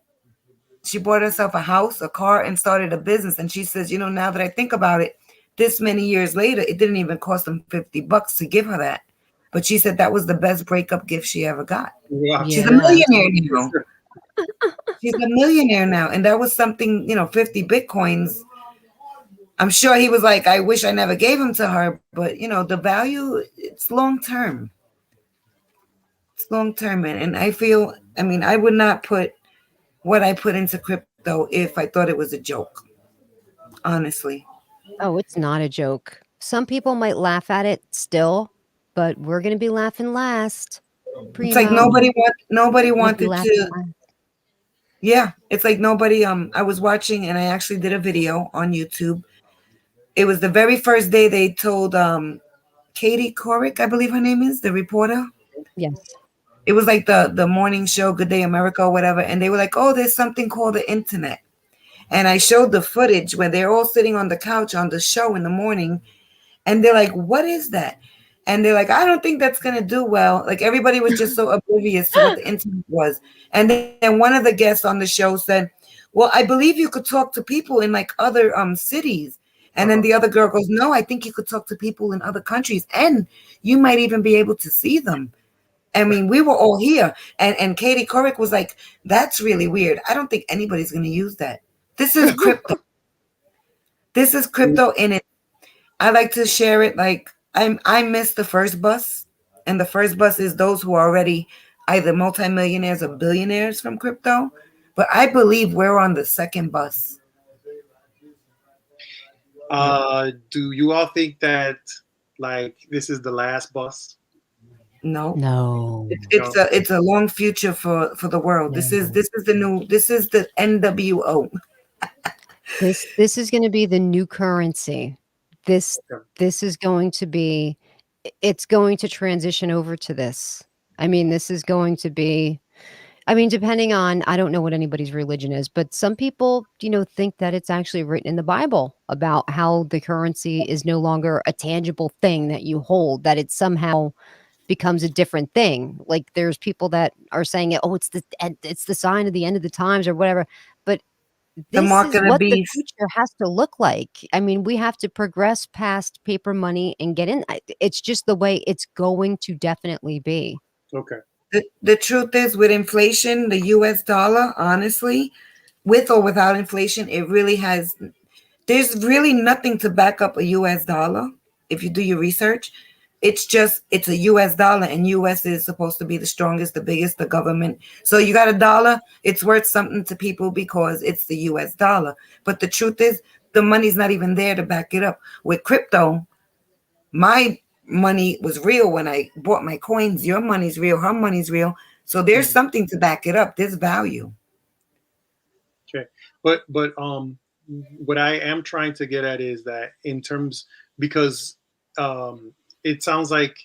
She bought herself a house, a car, and started a business. And she says, now that I think about it, this many years later, it didn't even cost them $50 to give her that. But she said that was the best breakup gift she ever got. wow. She's a Yeah. millionaire now. She's a millionaire now. And that was something, 50 Bitcoins. I'm sure he was like, I wish I never gave them to her. But, the value, it's long term. It's long term. And I feel, I would not put what I put into crypto if I thought it was a joke, honestly. Oh, it's not a joke. Some people might laugh at it still, but we're gonna be laughing last. It's like Primo. nobody We're gonna be wanted laughing to. last. Yeah, it's like nobody. I was watching, and I actually did a video on YouTube. It was the very first day they told Katie Couric, I believe her name is, the reporter. Yes. It was like the morning show, Good Day America or whatever, and they were like, "Oh, there's something called the internet." And I showed the footage where they're all sitting on the couch on the show in the morning, and they're like, what is that? And they're like, I don't think that's going to do well. Like everybody was just so oblivious to what the internet was. And then one of the guests on the show said, well, I believe you could talk to people in like other cities. And then Uh-huh. the other girl goes, no, I think you could talk to people in other countries and you might even be able to see them. I mean, we were all here. And Katie Couric was like, that's really weird. I don't think anybody's going to use that. This is crypto. This is crypto in it. I like to share it like I missed the first bus, and the first bus is those who are already either multimillionaires or billionaires from crypto. But I believe we're on the second bus. Do you all think that like this is the last bus? No, No. it's a long future for the world. This is No. the NWO. This is gonna be the new currency. This Okay. this is going to be it's going to transition over to this. I mean, this is going to be depending on I don't know what anybody's religion is, but some people, think that it's actually written in the Bible about how the currency is no longer a tangible thing that you hold, that it somehow becomes a different thing. Like there's people that are saying, "Oh, it's the sign of the end of the times," or whatever. But The this mark is of the what the beast. future has to look like. I mean, we have to progress past paper money and get in. It's just the way it's going to definitely be. Okay. The truth is, with inflation, the U.S. dollar, honestly, with or without inflation, it really has. There's really nothing to back up a US dollar if you do your research. It's just it's a US dollar, and US is supposed to be the strongest, the biggest, the government. So you got a dollar, it's worth something to people because it's the US dollar. But the truth is the money's not even there to back it up. With crypto, my money was real when I bought my coins. Your money's real, her money's real. So there's something to back it up. There's value. Okay, but what I am trying to get at is that in terms, because it sounds like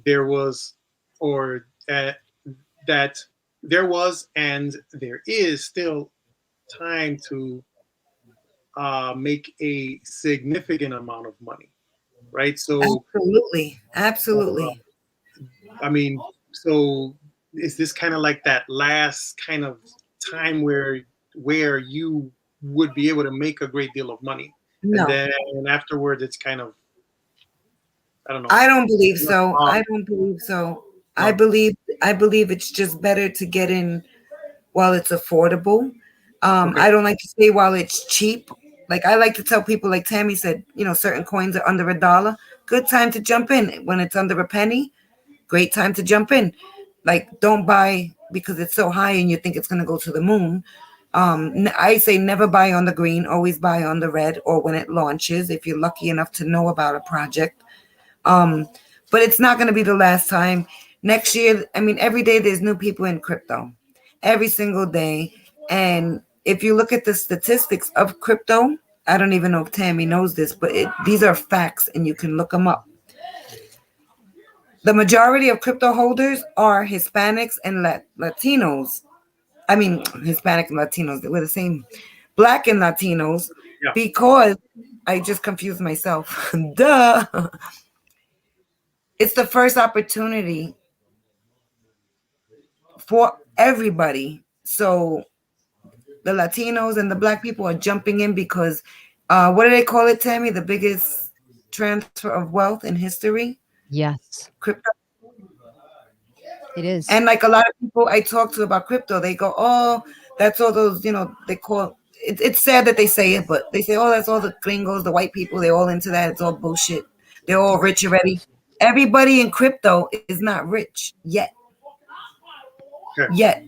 there was, or that there was and there is still time to make a significant amount of money, right? So Absolutely. I mean, so is this kind of like that last kind of time where you would be able to make a great deal of money, and No, then afterwards it's kind of, I don't know. I don't believe so. I don't believe so. I No. believe I believe it's just better to get in while it's affordable. Okay. I don't like to say while it's cheap. Like I like to tell people, like Tammy said, certain coins are under $1. Good time to jump in. When it's under a penny, great time to jump in. Like don't buy because it's so high and you think it's gonna go to the moon. I say never buy on the green, always buy on the red or when it launches if you're lucky enough to know about a project. But it's not going to be the last time. Next year, I mean, every day there's new people in crypto, every single day. And if you look at the statistics of crypto, I don't even know if Tammy knows this, but these are facts and you can look them up. The majority of crypto holders are Hispanics and Latinos. I mean, Hispanic and Latinos, we're the same. Black and Latinos, Yeah. because I just confused myself. Duh. It's the first opportunity for everybody. So the Latinos and the Black people are jumping in because what do they call it, Tammy? The biggest transfer of wealth in history? Yes, Crypto. it is. And like a lot of people I talk to about crypto, they go, oh, that's all those, they call it's sad that they say it, but they say, oh, that's all the gringos, the white people, they're all into that. It's all bullshit. They're all rich already. Everybody in crypto is not rich yet. Okay. Yet.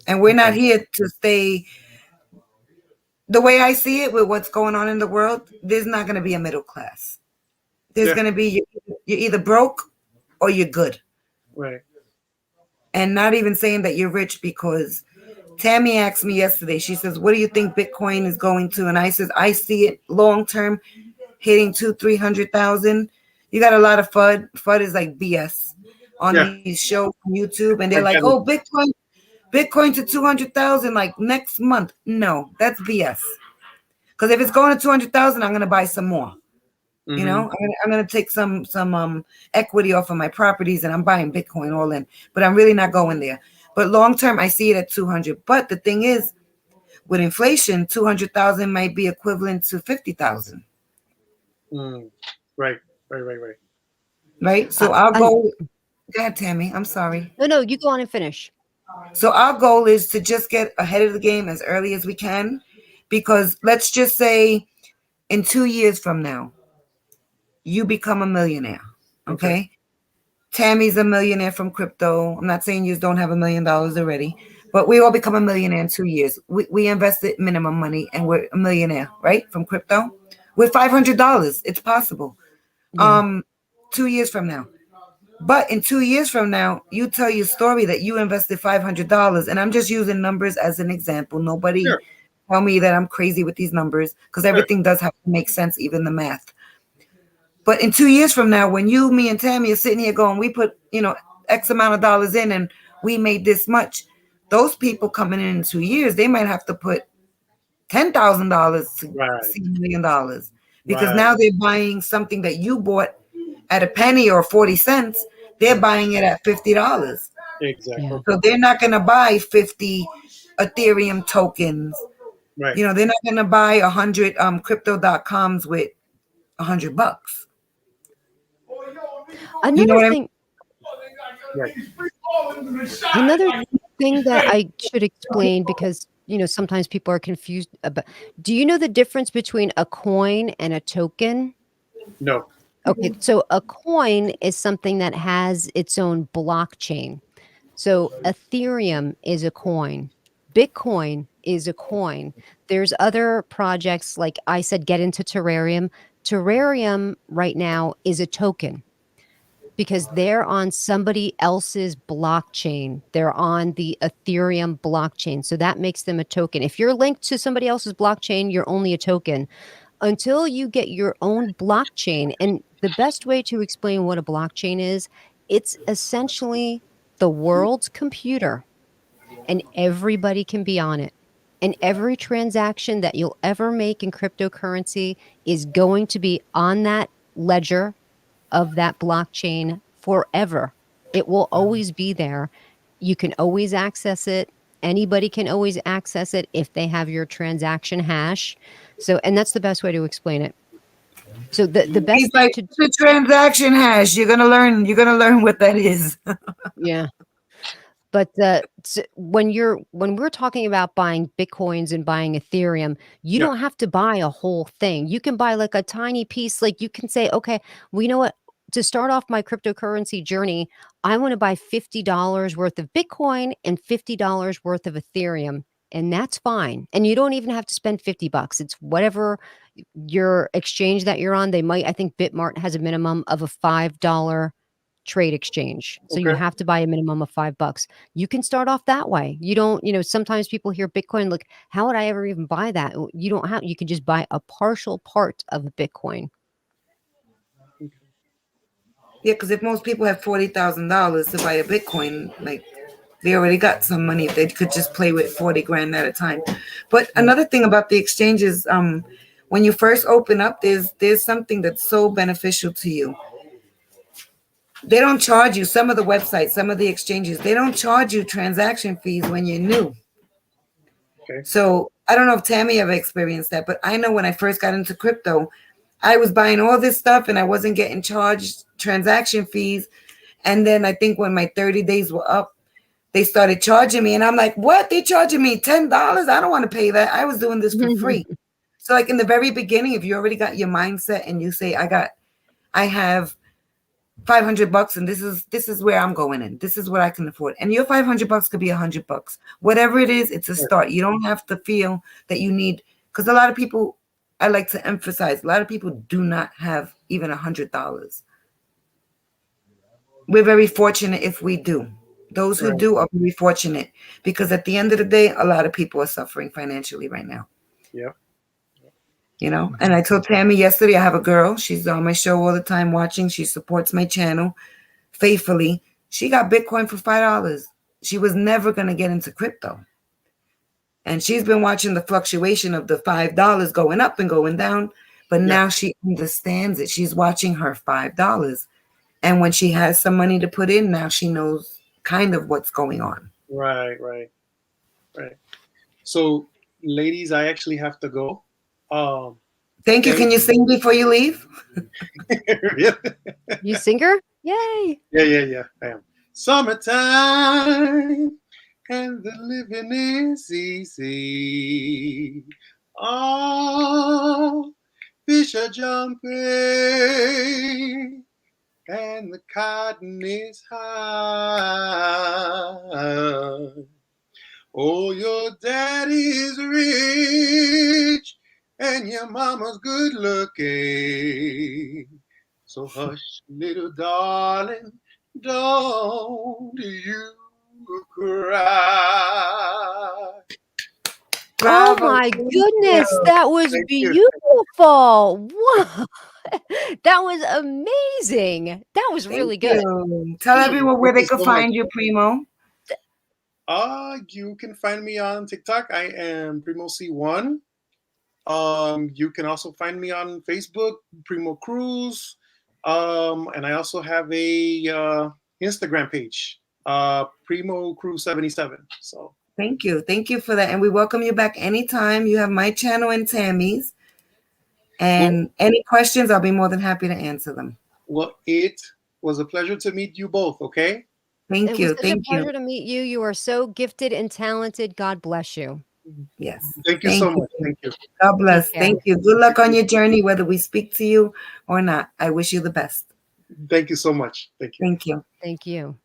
And we're not Okay. here to stay. The way I see it with what's going on in the world, there's not going to be a middle class. There's Yeah. going to be you're either broke or you're good. Right. And not even saying that you're rich because Tammy asked me yesterday, she says, what do you think Bitcoin is going to? And I says, I see it long term hitting 200,000-300,000. You got a lot of FUD. FUD is like BS on Yeah. these shows on YouTube. And they're I like, get it. oh, Bitcoin to 200,000 like next month. No, that's BS. Because if it's going to 200,000, I'm going to buy some more. Mm-hmm. I'm gonna take some equity off of my properties, and I'm buying Bitcoin all in. But I'm really not going there. But long term, I see it at 200. But the thing is, with inflation, 200,000 might be equivalent to 50,000. Mm. Right. Right. Right. So our goal. Go ahead, Tammy. I'm sorry. No, you go on and finish. So our goal is to just get ahead of the game as early as we can, because let's just say in 2 years from now, you become a millionaire. Okay. Tammy's a millionaire from crypto. I'm not saying you don't have $1 million already, but we all become a millionaire in 2 years. We invested minimum money and we're a millionaire, right? From crypto with $500. It's possible. Yeah. 2 years from now. But in 2 years from now, you tell your story that you invested $500. And I'm just using numbers as an example. Nobody Sure. tell me that I'm crazy with these numbers because Sure. everything does have to make sense, even the math. But in 2 years from now, when you, me, and Tammy are sitting here going, we put, X amount of dollars in and we made this much, those people coming in 2 years, they might have to put $10,000 to Right. see $1 million because Right. now they're buying something that you bought at a penny or 40 cents. They're buying it at $50. Exactly. Yeah. So they're not going to buy 50 Ethereum tokens. Right. They're not going to buy 100 crypto.coms with $100. You know Another what I mean? thing, Right. another thing that I should explain, because sometimes people are confused about. Do you know the difference between a coin and a token? No. Okay, so a coin is something that has its own blockchain. So Ethereum is a coin. Bitcoin is a coin. There's other projects like I said, get into Terrarium. Terrarium right now is a token because they're on somebody else's blockchain. They're on the Ethereum blockchain. So that makes them a token. If you're linked to somebody else's blockchain, you're only a token until you get your own blockchain. And the best way to explain what a blockchain is, it's essentially the world's computer and everybody can be on it. And every transaction that you'll ever make in cryptocurrency is going to be on that ledger of that blockchain forever. It will always be there. You can always access it. Anybody can always access it if they have your transaction hash. So, and that's the best way to explain it. So the best He's thing like to the transaction hash. You're gonna learn. You're gonna learn what that is. yeah. But when we're talking about buying Bitcoins and buying Ethereum, you Yeah. don't have to buy a whole thing. You can buy like a tiny piece. Like you can say, okay, well, you know what? To start off my cryptocurrency journey, I want to buy $50 worth of Bitcoin and $50 worth of Ethereum. And that's fine. And you don't even have to spend $50. It's whatever your exchange that you're on. I think Bitmart has a minimum of a $5 trade exchange. So you Okay. have to buy a minimum of $5. You can start off that way. You don't, sometimes people hear Bitcoin, like, how would I ever even buy that? You don't have, you can just buy a partial part of Bitcoin. Yeah, because if most people have $40,000 to buy a Bitcoin, like they already got some money. They could just play with 40 grand at a time. But another thing about the exchanges, when you first open up, there's something that's so beneficial to you. They don't charge you. Some of the websites, some of the exchanges, they don't charge you transaction fees when you're new. Okay. So I don't know if Tammy ever experienced that, but I know when I first got into crypto, I was buying all this stuff and I wasn't getting charged transaction fees. And then I think when my 30 days were up, they started charging me. And I'm like, what? They charging me $10? I don't want to pay that. I was doing this for free. So like in the very beginning, if you already got your mindset and you say, I have $500 and this is where I'm going in. This is what I can afford. And your $500 could be $100. Whatever it is, it's a start. You don't have to feel that you need, because a lot of people, I like to emphasize, a lot of people do not have even $100. We're very fortunate if we do. Those who Right. do are very fortunate because at the end of the day, a lot of people are suffering financially right now. Yeah. And I told Tammy yesterday, I have a girl. She's on my show all the time watching. She supports my channel faithfully. She got Bitcoin for $5. She was never going to get into crypto. And she's been watching the fluctuation of the $5 going up and going down. But now she understands it. She's watching her $5. And when she has some money to put in, now she knows kind of what's going on. Right. So, ladies, I actually have to go. Thank you. Can you sing before you leave? Yeah. You singer? Yay. Yeah. I am. Summertime and the living is easy. Oh, fish are jumping and the cotton is high. Oh, your daddy's rich and your mama's good looking. So hush, little darling, don't you cry. Oh Bravo. my Thank goodness, you. that was Thank you. beautiful. Wow. That was amazing. That was Thank really good. you. Tell everyone where Thank they you could so much. find you, Primo. You can find me on TikTok. I am Primo C1. You can also find me on Facebook, Primo Cruz. And I also have a Instagram page, Primo Cruz 77. So Thank you. Thank you for that. And we welcome you back anytime. You have my channel and Tammy's. And any questions, I'll be more than happy to answer them. well, it was a pleasure to meet you both. Okay. Thank It was you. such a Thank you. pleasure to meet you. You are so gifted and talented. God bless you. Yes. Thank you Thank so you. much. Thank you. God Take bless. care. Thank you. Good luck on your journey, whether we speak to you or not. I wish you the best. Thank you so much. Thank you. Thank you. Thank you.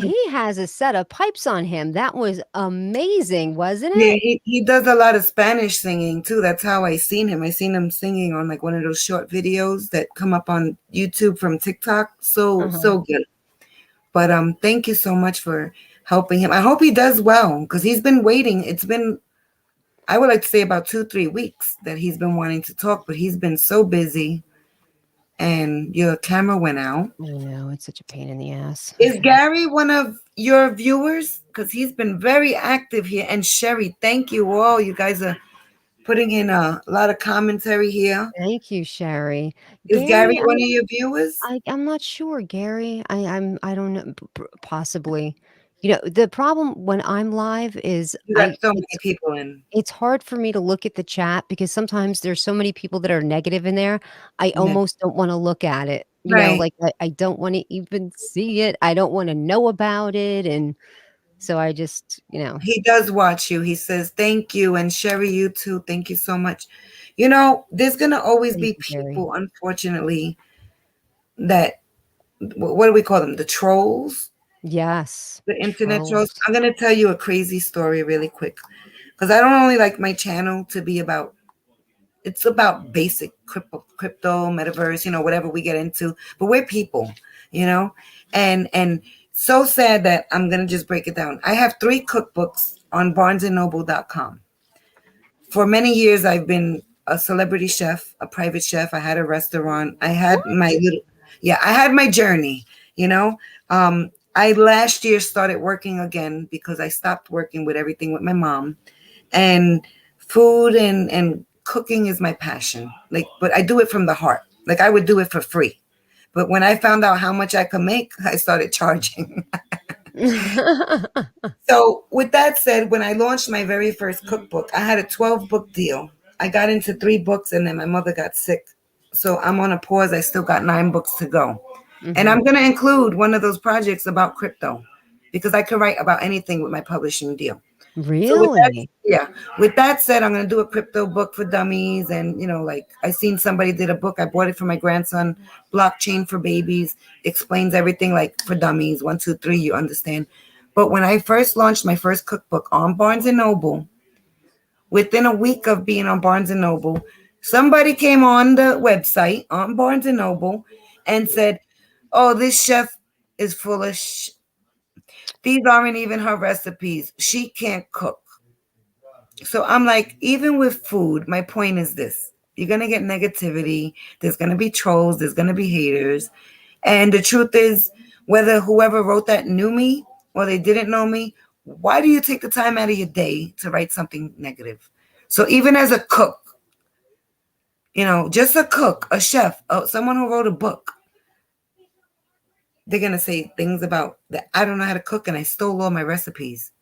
He has a set of pipes on him. That was amazing, wasn't Yeah, it? he does a lot of Spanish singing too. That's how I seen him. I seen him singing on like one of those short videos that come up on YouTube from TikTok. So Uh-huh. good. But thank you so much for helping him. I hope he does well because he's been waiting. It's been, I would like to say, about 2-3 weeks that he's been wanting to talk, but he's been so busy. And your camera went out. I know, it's such a pain in the ass. Is Gary one of your viewers? Because he's been very active here. And Sherry, thank you all. You guys are putting in a lot of commentary here. Thank you, Sherry. Is Gary, Gary one of your viewers? I'm not sure, Gary. I don't know, possibly. The problem when I'm live is You got so many people in. it's hard for me to look at the chat because sometimes there's so many people that are negative in there. I Yeah. almost don't want to look at it. Right. Like I don't want to even see it. I don't want to know about it. And so I just, He does watch you. He says, thank you. And Sherry, you too. Thank you so much. There's going to always thank be you, Gary. people, unfortunately, that, what do we call them? The trolls, Yes. the internet trolls. Trolls. I'm going to tell you a crazy story really quick because I don't only like my channel to be about, it's about basic crypto, metaverse, whatever we get into, but we're people, and so sad that I'm going to just break it down. I have 3 cookbooks on barnesandnoble.com. For many years, I've been a celebrity chef, a private chef. I had a restaurant. I had I had my journey, you know. I last year started working again because I stopped working with everything with my mom, and food and cooking is my passion. Like, but I do it from the heart. Like I would do it for free. But when I found out how much I could make, I started charging. So, with that said, when I launched my very first cookbook, I had a 12-book deal. I got into 3 books and then my mother got sick. So, I'm on a pause. I still got 9 books to go. And Mhm. I'm going to include one of those projects about crypto because I could write about anything with my publishing deal. So Really? with that said, I'm going to do a crypto book for dummies. And, like I seen somebody did a book. I bought it for my grandson, Blockchain for Babies, explains everything like for dummies, 1, 2, 3, you understand. But when I first launched my first cookbook on Barnes and Noble, within a week of being on Barnes and Noble, somebody came on the website on Barnes and Noble and said, "Oh, this chef is full of these aren't even her recipes. She can't cook." So I'm like, even with food, my point is this: you're gonna get negativity. There's gonna be trolls. There's gonna be haters. And the truth is, whether whoever wrote that knew me or they didn't know me, why do you take the time out of your day to write something negative? So even as a cook, just a cook, a chef, someone who wrote a book, they're gonna say things about that I don't know how to cook and I stole all my recipes.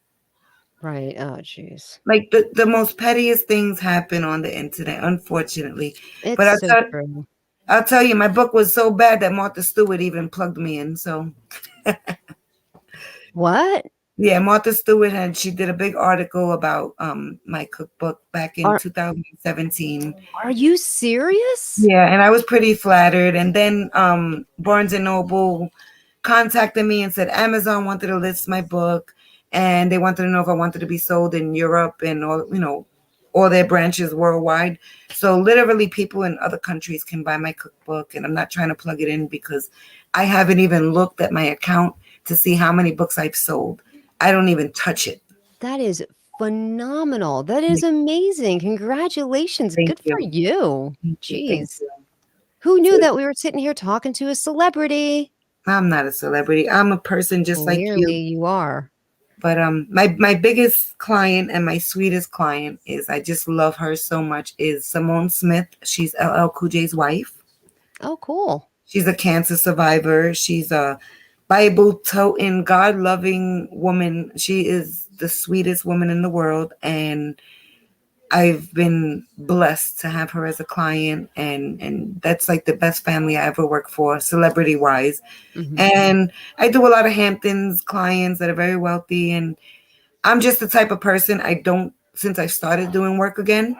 Right. Oh, jeez. Like the most pettiest things happen on the internet, unfortunately. It's But so true. I'll tell you, my book was so bad that Martha Stewart even plugged me in. So What? yeah, Martha Stewart she did a big article about my cookbook back in Are 2017. are you serious? Yeah, and I was pretty flattered. And then Barnes and Noble contacted me and said Amazon wanted to list my book, and they wanted to know if I wanted to be sold in Europe and all their branches worldwide. So literally people in other countries can buy my cookbook, and I'm not trying to plug it in because I haven't even looked at my account to see how many books I've sold. I don't even touch it. That is phenomenal. That is amazing. Congratulations. Thank Good for you. you. Thank you. Thank Jeez. you. Who knew So that we were sitting here talking to a celebrity? I'm not a celebrity. I'm a person just like Clearly you. you are. But my biggest client and my sweetest client is I just love her so much is Simone Smith. She's LL Cool J's wife. Oh, cool. She's a cancer survivor. She's a Bible toting, God loving woman. She is the sweetest woman in the world, and I've been blessed to have her as a client, and that's like the best family I ever worked for, celebrity wise. Mhm. And I do a lot of Hamptons clients that are very wealthy, and I'm just the type of person since I started doing work again,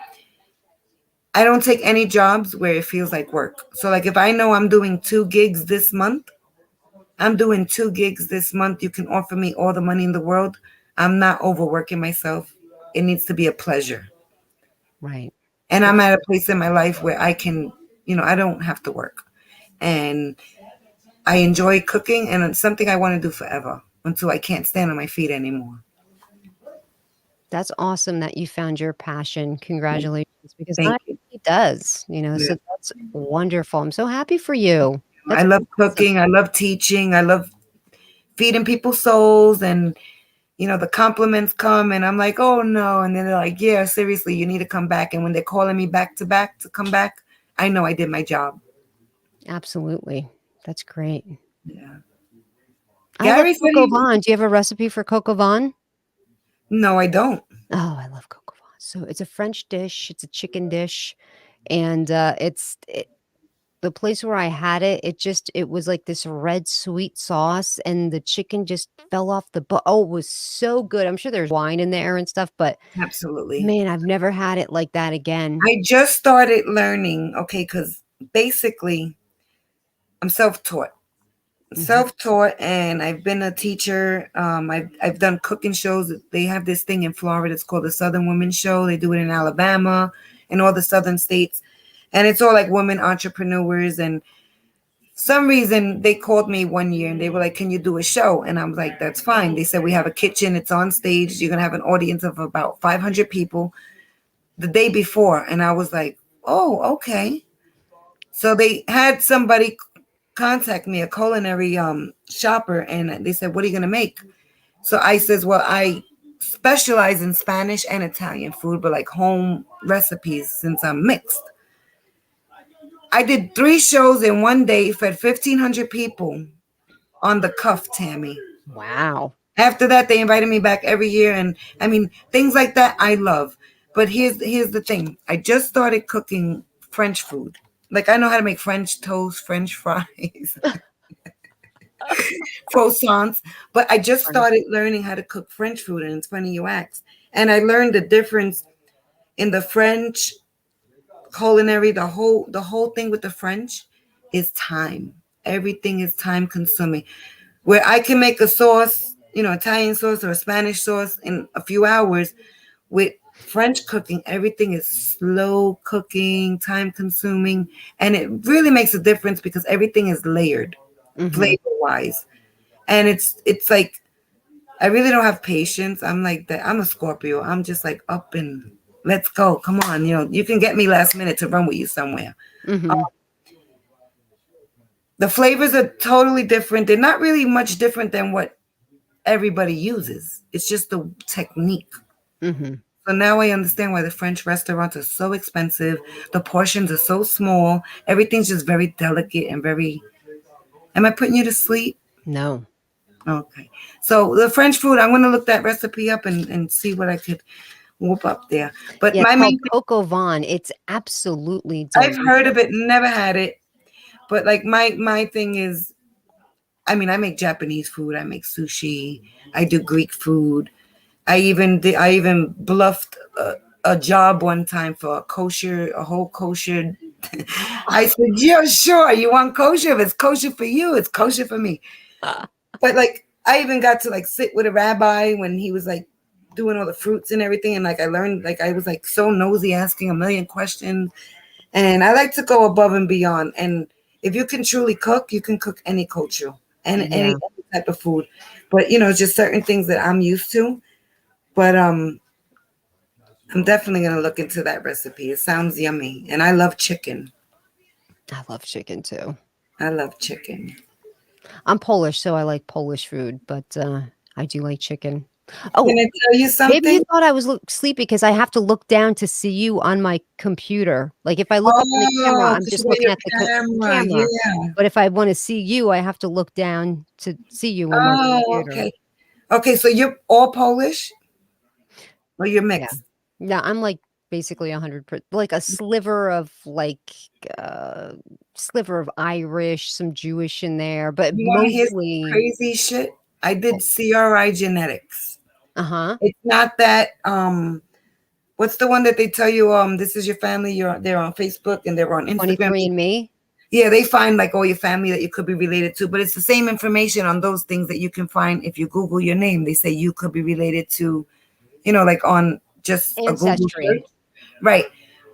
I don't take any jobs where it feels like work. So, like, if I know I'm doing 2 gigs this month, I'm doing 2 gigs this month. You can offer me all the money in the world. I'm not overworking myself. It needs to be a pleasure. Right. And I'm That's at a place in my life where I can, I don't have to work. And I enjoy cooking, and it's something I want to do forever until I can't stand on my feet anymore. That's awesome that you found your passion. Congratulations, because Thank not you. everybody does, you know, Yeah. so that's wonderful. I'm so happy for you. I That's love awesome. cooking. I love teaching. I love feeding people's souls. And, the compliments come, and I'm like, oh no. And then they're like, yeah, seriously, you need to come back. And when they're calling me back to back to come back, I know I did my job. Absolutely. That's great. Yeah. I love Gary said coq au vin. Do you have a recipe for coq au vin? no, I don't. Oh, I love coq au vin. So it's a French dish. It's a chicken dish, and the place where I had it, it was like this red sweet sauce, and the chicken just fell off the oh, it was so good. I'm sure there's wine in there and stuff, but Absolutely. man, I've never had it like that again. I just started learning, okay, because basically I'm self-taught. Mhm. Self-taught, and I've been a teacher. I've done cooking shows. They have this thing in Florida. It's called the Southern Women Show. They do it in Alabama and all the southern states, and it's all like women entrepreneurs. And some reason they called me one year and they were like, "Can you do a show?" And I'm like, "That's fine." They said, "We have a kitchen. It's on stage. You're gonna have an audience of about 500 people." The day before, and I was like, "Oh, okay." So they had somebody contact me, a culinary shopper, and they said, "What are you gonna make?" So I says, "Well, I specialize in Spanish and Italian food, but like home recipes since I'm mixed." I did 3 shows in one day, fed 1,500 people on the cuff, Tammy. Wow. After that, they invited me back every year, and I mean things like that I love. But here's the thing: I just started cooking French food. Like, I know how to make French toast, French fries, croissants, but I just Right. started learning how to cook French food, and it's funny you asked. And I learned the difference in the French culinary. The whole thing with the French is time. Everything is time consuming. Where I can make a sauce, Italian sauce or a Spanish sauce in a few hours, with French cooking, everything is slow cooking, time consuming, and it really makes a difference because everything is layered, Mhm. flavor wise. And it's like I really don't have patience. I'm like that. I'm a Scorpio. I'm just like up and let's go. Come on, you can get me last minute to run with you somewhere. Mhm. The flavors are totally different. They're not really much different than what everybody uses. It's just the technique. Mhm. So now I understand why the French restaurants are so expensive. The portions are so small. Everything's just very delicate and very. Am I putting you to sleep? No. Okay. So the French food, I'm going to look that recipe up and see what I could whoop up there. But Yeah, my it's called main thing, coq au vin. It's absolutely I've heard of delicious. it, never had it. But like my thing is, I mean, I make Japanese food. I make sushi. I do Greek food. I even bluffed a job one time for a whole kosher. I said, "Yeah, sure. You want kosher? If it's kosher for you, it's kosher for me." But like, I even got to like sit with a rabbi when he was like doing all the fruits and everything, and like I learned, like I was like so nosy, asking a million questions, and I like to go above and beyond. And if you can truly cook, you can cook any culture and any Yeah. type of food. But just certain things that I'm used to. But I'm definitely gonna look into that recipe. It sounds yummy, and I love chicken. I love chicken too. I love chicken. I'm Polish, so I like Polish food, but, I do like chicken. Oh, Can I tell you maybe you something? thought I was sleepy because I have to look down to see you on my computer. Like, if I look up in the camera, Oh, I'm because you just got looking your at the camera. camera. Yeah. But if I wanna see you, I have to look down to see you on my Oh, computer. okay. Okay, so you're all Polish or you're Yeah. mixed? Yeah, I'm, like, basically 100 like, a uh, sliver of Irish, some Jewish in there, but You want to hear some mostly crazy shit? I did CRI genetics. Uh-huh. It's not that what's the one that they tell you this is your family, they're on Facebook and they're on Instagram. 23andMe? Yeah, they find like all your family that you could be related to, but it's the same information on those things that you can find if you Google your name. They say you could be related to, like on just a Google Ancestry. search. Right.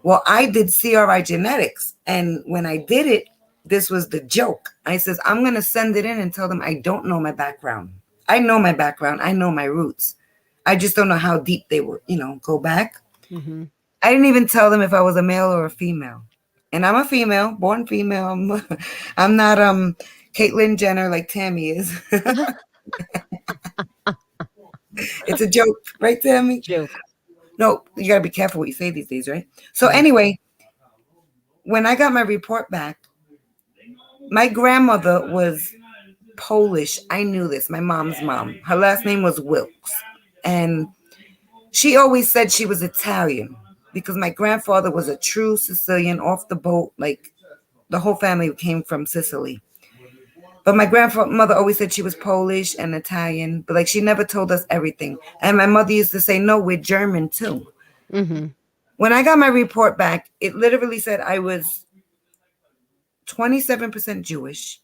Well, I did CRI genetics, and when I did it, this was the joke. I says, I'm going to send it in and tell them I don't know my background. I know my background. I know my roots. I just don't know how deep they will, go back. Mm-hmm. I didn't even tell them if I was a male or a female. And I'm a female, born female. I'm not Caitlyn Jenner like Tammy is. It's a joke, right, Tammy? Joke. No, you gotta be careful what you say these days, right? So Right. anyway, when I got my report back, my grandmother was Polish. I knew this. My mom's mom. Her last name was Wilkes, and she always said she was Italian because my grandfather was a true Sicilian off the boat. Like the whole family came from Sicily. But my grandmother always said she was Polish and Italian, but like she never told us everything. And my mother used to say, no, we're German too. Mm-hmm. When I got my report back, it literally said I was 27% Jewish.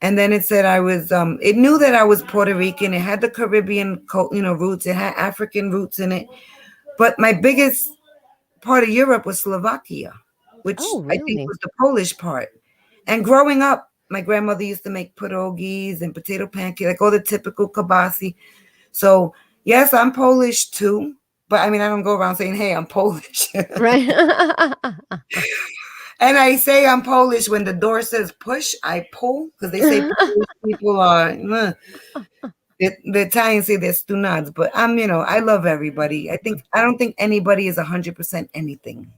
And then it said I was, it knew that I was Puerto Rican. It had the Caribbean, roots. It had African roots in it. But my biggest part of Europe was Slovakia, which Oh, I think really? was the Polish part. And growing up, my grandmother used to make pierogies and potato pancakes, like all the typical kibasi. So, yes, I'm Polish too. But I mean, I don't go around saying, hey, I'm Polish. Right. And I say I'm Polish when the door says push, I pull because they say Polish people are, the Italians say they're stunads. But I love everybody. I don't think anybody is 100% anything.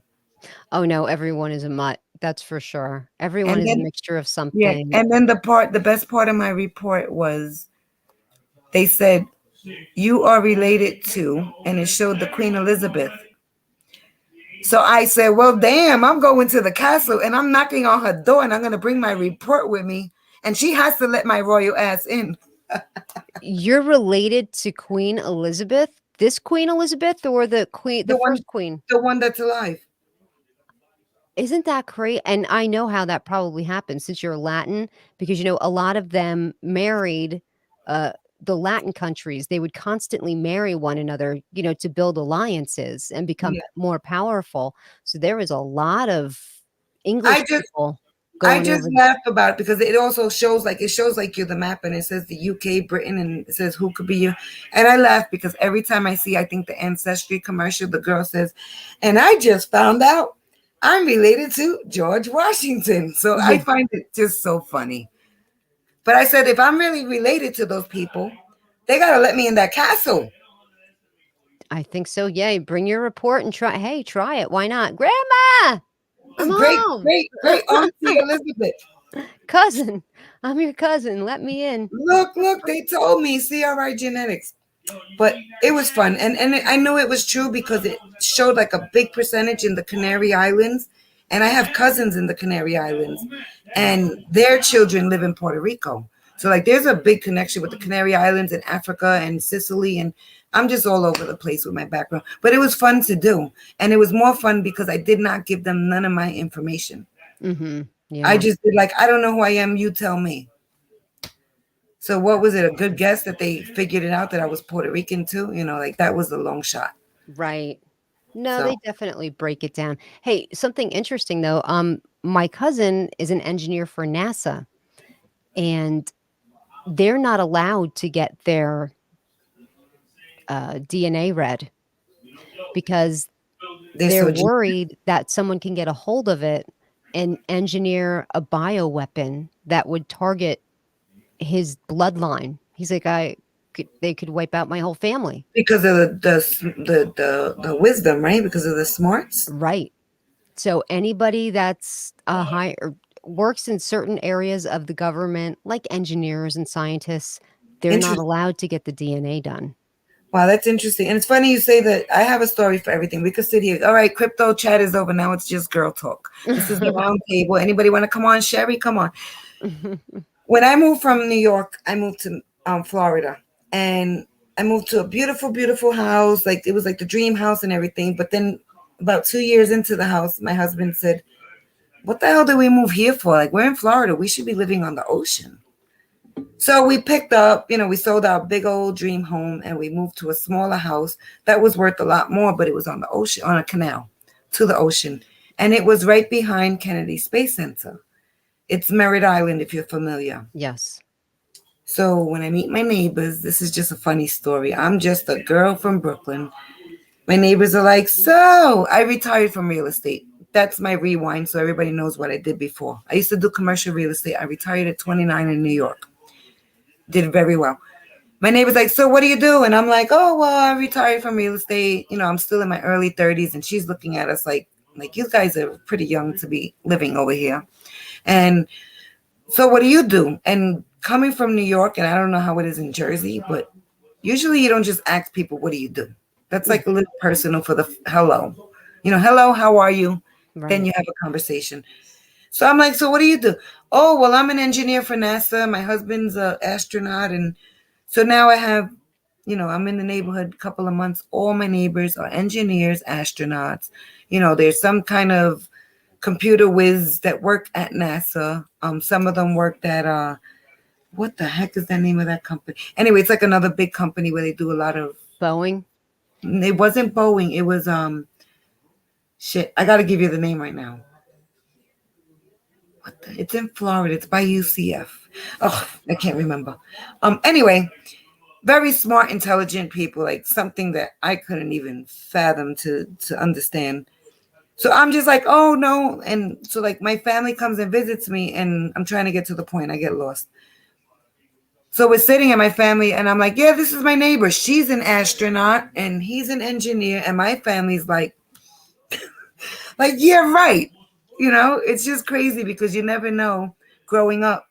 Oh, no, everyone is a mutt. That's for sure. Everyone And is a then, mixture of yeah. something. And then the best part of my report was they said, you are related to, and it showed the Queen Elizabeth. So I said, well, damn, I'm going to the castle and I'm knocking on her door and I'm going to bring my report with me. And she has to let my royal ass in. You're related to Queen Elizabeth? This Queen Elizabeth or the The one, first queen? the one that's alive. Isn't that great? And I know how that probably happened since you're Latin, because a lot of them married uh the Latin countries. They would constantly marry one another, to build alliances and become Yeah. more powerful. So there was a lot of I English just people I going just over. laugh about it because it also shows like you're the map and it says the UK, Britain, and it says who could be you. And I laugh because every time I think the Ancestry commercial, the girl says, and I just found out I'm related to George Washington. So I Yeah, find it just so funny. But I said, if I'm really related to those people, they got to let me in that castle. I think so. Yeah, bring your report and try it. Why not? Grandma, I'm Great, home. great, great Auntie Elizabeth. Cousin, I'm your cousin. Let me in. Look, they told me CRI genetics. But it was fun. And I know it was true because it showed like a big percentage in the Canary Islands. And I have cousins in the Canary Islands and their children live in Puerto Rico. So like there's a big connection with the Canary Islands and Africa and Sicily. And I'm just all over the place with my background. But it was fun to do. And it was more fun because I did not give them none of my information. Mm-hmm. I Yeah. just did like, I don't know who I am. You tell me. So what was it? A good guess that they figured it out that I was Puerto Rican too? Like that was the long shot. Right. No, So they definitely break it down. Hey, something interesting though. My cousin is an engineer for NASA, and they're not allowed to get their DNA read because they're they're so worried that someone can get a hold of it and engineer a bioweapon that would target his bloodline. He's like, they could wipe out my whole family. because of the wisdom, right? Because of the smarts. Right. So anybody that's a high or works in certain areas of the government, like engineers and scientists, they're not Interesting. allowed to get the DNA done. Wow, that's interesting. And it's funny you say that. I have a story for everything. We could sit here. All right, crypto chat is over. Now it's just girl talk. This is the round table. Anybody want to come on? Sherry, come on. When I moved from New York, I moved to Florida. And I moved to a beautiful, beautiful house. Like it was like the dream house and everything. But then about 2 years into the house, my husband said, "What the hell did we move here for? Like we're in Florida. We should be living on the ocean." So we picked up, we sold our big old dream home and we moved to a smaller house that was worth a lot more, but it was on the ocean, on a canal to the ocean. And it was right behind Kennedy Space Center. It's Merritt Island, if you're familiar. Yes. So when I meet my neighbors, this is just a funny story. I'm just a girl from Brooklyn. My neighbors are like, "So I retired from real estate." That's my rewind so everybody knows what I did before. I used to do commercial real estate. I retired at 29 in New York. Did very well. My neighbor's like, "So what do you do?" And I'm like, "Oh, well, I retired from real estate. I'm still in my early 30s." And she's looking at us like you guys are pretty young to be living over here. And so what do you do? And coming from New York, and I don't know how it is in Jersey, but usually you don't just ask people, "What do you do?" That's like a little personal for the hello. Hello, how are you? Then Right. you have a conversation. So I'm like, "So what do you do?" "Oh, well, I'm an engineer for NASA. My husband's an astronaut." And so now I have, I'm in the neighborhood a couple of months. All my neighbors are engineers, astronauts. There's some kind of computer whiz that work at NASA. Some of them worked at what the heck is the name of that company? Anyway, it's like another big company where they do a lot of. Boeing. It wasn't Boeing. It was shit. I got to give you the name right now. It's in Florida. It's by UCF. Oh, I can't remember. Anyway, very smart, intelligent people, like something that I couldn't even fathom to understand. So I'm just like, "Oh no." And so like my family comes and visits me and I'm trying to get to the point. I get lost. So we're sitting at my family and I'm like, "Yeah, this is my neighbor. She's an astronaut and he's an engineer." And my family's like, "Yeah, right." It's just crazy because you never know growing up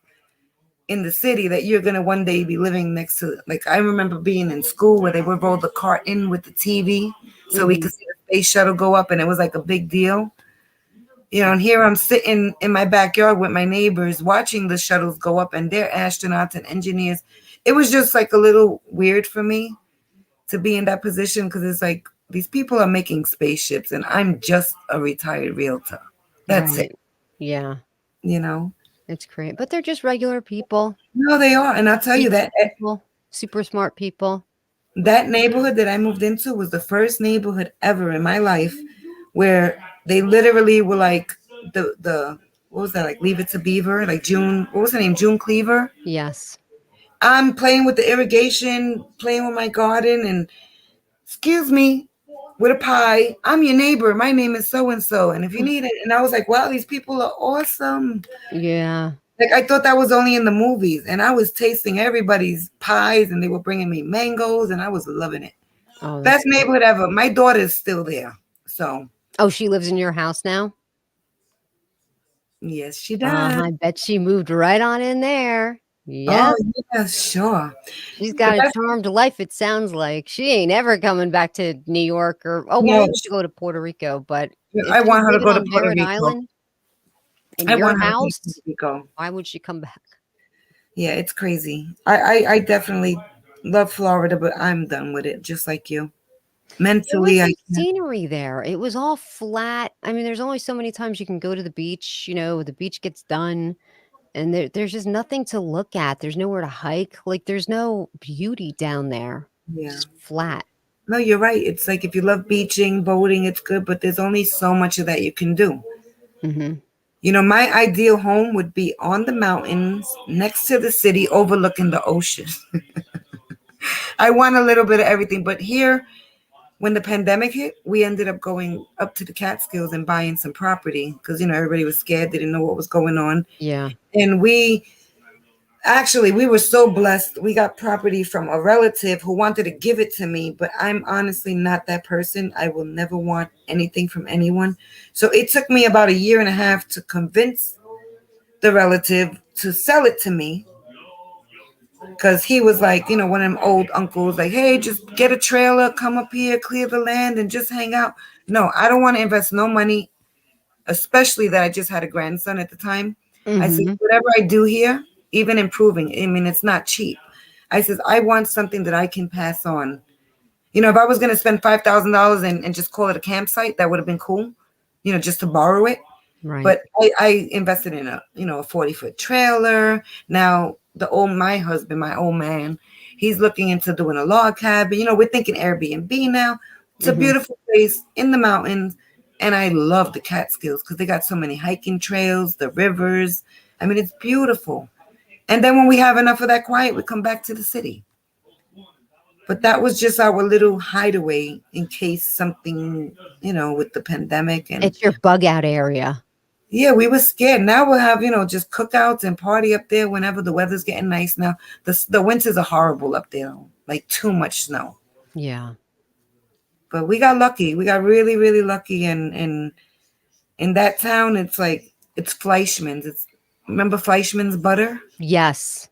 in the city that you're going to one day be living next to. Like I remember being in school where they would roll the cart in with the TV so we Hmm. could see the space shuttle go up and it was like a big deal. And here I'm sitting in my backyard with my neighbors watching the shuttles go up and they're astronauts and engineers. It was just like a little weird for me to be in that position because it's like these people are making spaceships and I'm just a retired realtor. That's it, Right. Yeah. you know. It's great. But they're just regular people, No, they are. And I'll tell you decent that people, super smart people. that neighborhood that I moved into was the first neighborhood ever in my life where they literally were like the what was that, like Leave It to Beaver, like June, what was her name, June Cleaver. Yes. I'm playing with the irrigation, playing with my garden, and "Excuse me," with a pie, "I'm your neighbor. My name is so and so, and if you need it." And I was like, "Wow, these people are awesome." Yeah. Like I thought that was only in the movies, and I was tasting everybody's pies, and they were bringing me mangoes, and I was loving it. Oh, Best that's great. neighborhood ever. My daughter's still there, so Oh, she lives in your house now? yes, she does. I bet she moved right on in there. Oh Yep. yeah, sure. She's But got a that's charmed life, it sounds like. She ain't ever coming back to New York well, no. maybe she'll go to Puerto Rico, but if I she's want her to living go to on Puerto Merritt Rico. Island in I your want her to go to house, Puerto Rico. why would she come back? Yeah, it's crazy. I definitely love Florida, but I'm done with it, just like you. There was Mentally, I some can't. scenery there. It was all flat. I mean, there's only so many times you can go to the beach, the beach gets done and there's just nothing to look at. There's nowhere to hike. Like there's no beauty down there. It's Yeah. just flat. No, you're right. It's like if you love beaching, boating, it's good, but there's only so much of that you can do. Hmm. My ideal home would be on the mountains, next to the city, overlooking the ocean. I want a little bit of everything, but here, when the pandemic hit, we ended up going up to the Catskills and buying some property because everybody was scared, they didn't know what was going on, Yeah. and we were so blessed. We got property from a relative who wanted to give it to me, but I'm honestly not that person. I will never want anything from anyone. So it took me about a year and a half to convince the relative to sell it to me because he was like, one of them old uncles, like, "Hey, just get a trailer, come up here, clear the land, and just hang out." No, I don't want to invest no money, especially that I just had a grandson at the time. I said, Hmm. whatever I do here, even improving, I mean, it's not cheap. I says, I want something that I can pass on. You know, if I was going to spend $5,000 and just call it a campsite, that would have been cool, you know, just to borrow it. Right. But I invested in a, you know, a 40-foot trailer. Now, my husband, my old man, he's looking into doing a log cabin. You know, we're thinking Airbnb now. It's a Mhm. beautiful place in the mountains. And I love the Catskills because they got so many hiking trails, the rivers. I mean, it's beautiful. And then when we have enough of that quiet, we come back to the city. But that was just our little hideaway in case something, you know, with the pandemic. And It's your bug out area. yeah, we were scared. Now we'll have, you know, just cookouts and party up there whenever the weather's getting nice. Now the winters are horrible up there, like too much snow. Yeah. But we got lucky. We got really, really lucky. And in that town, it's like it's Fleischmann's. It's remember Fleischmann's butter? Yes.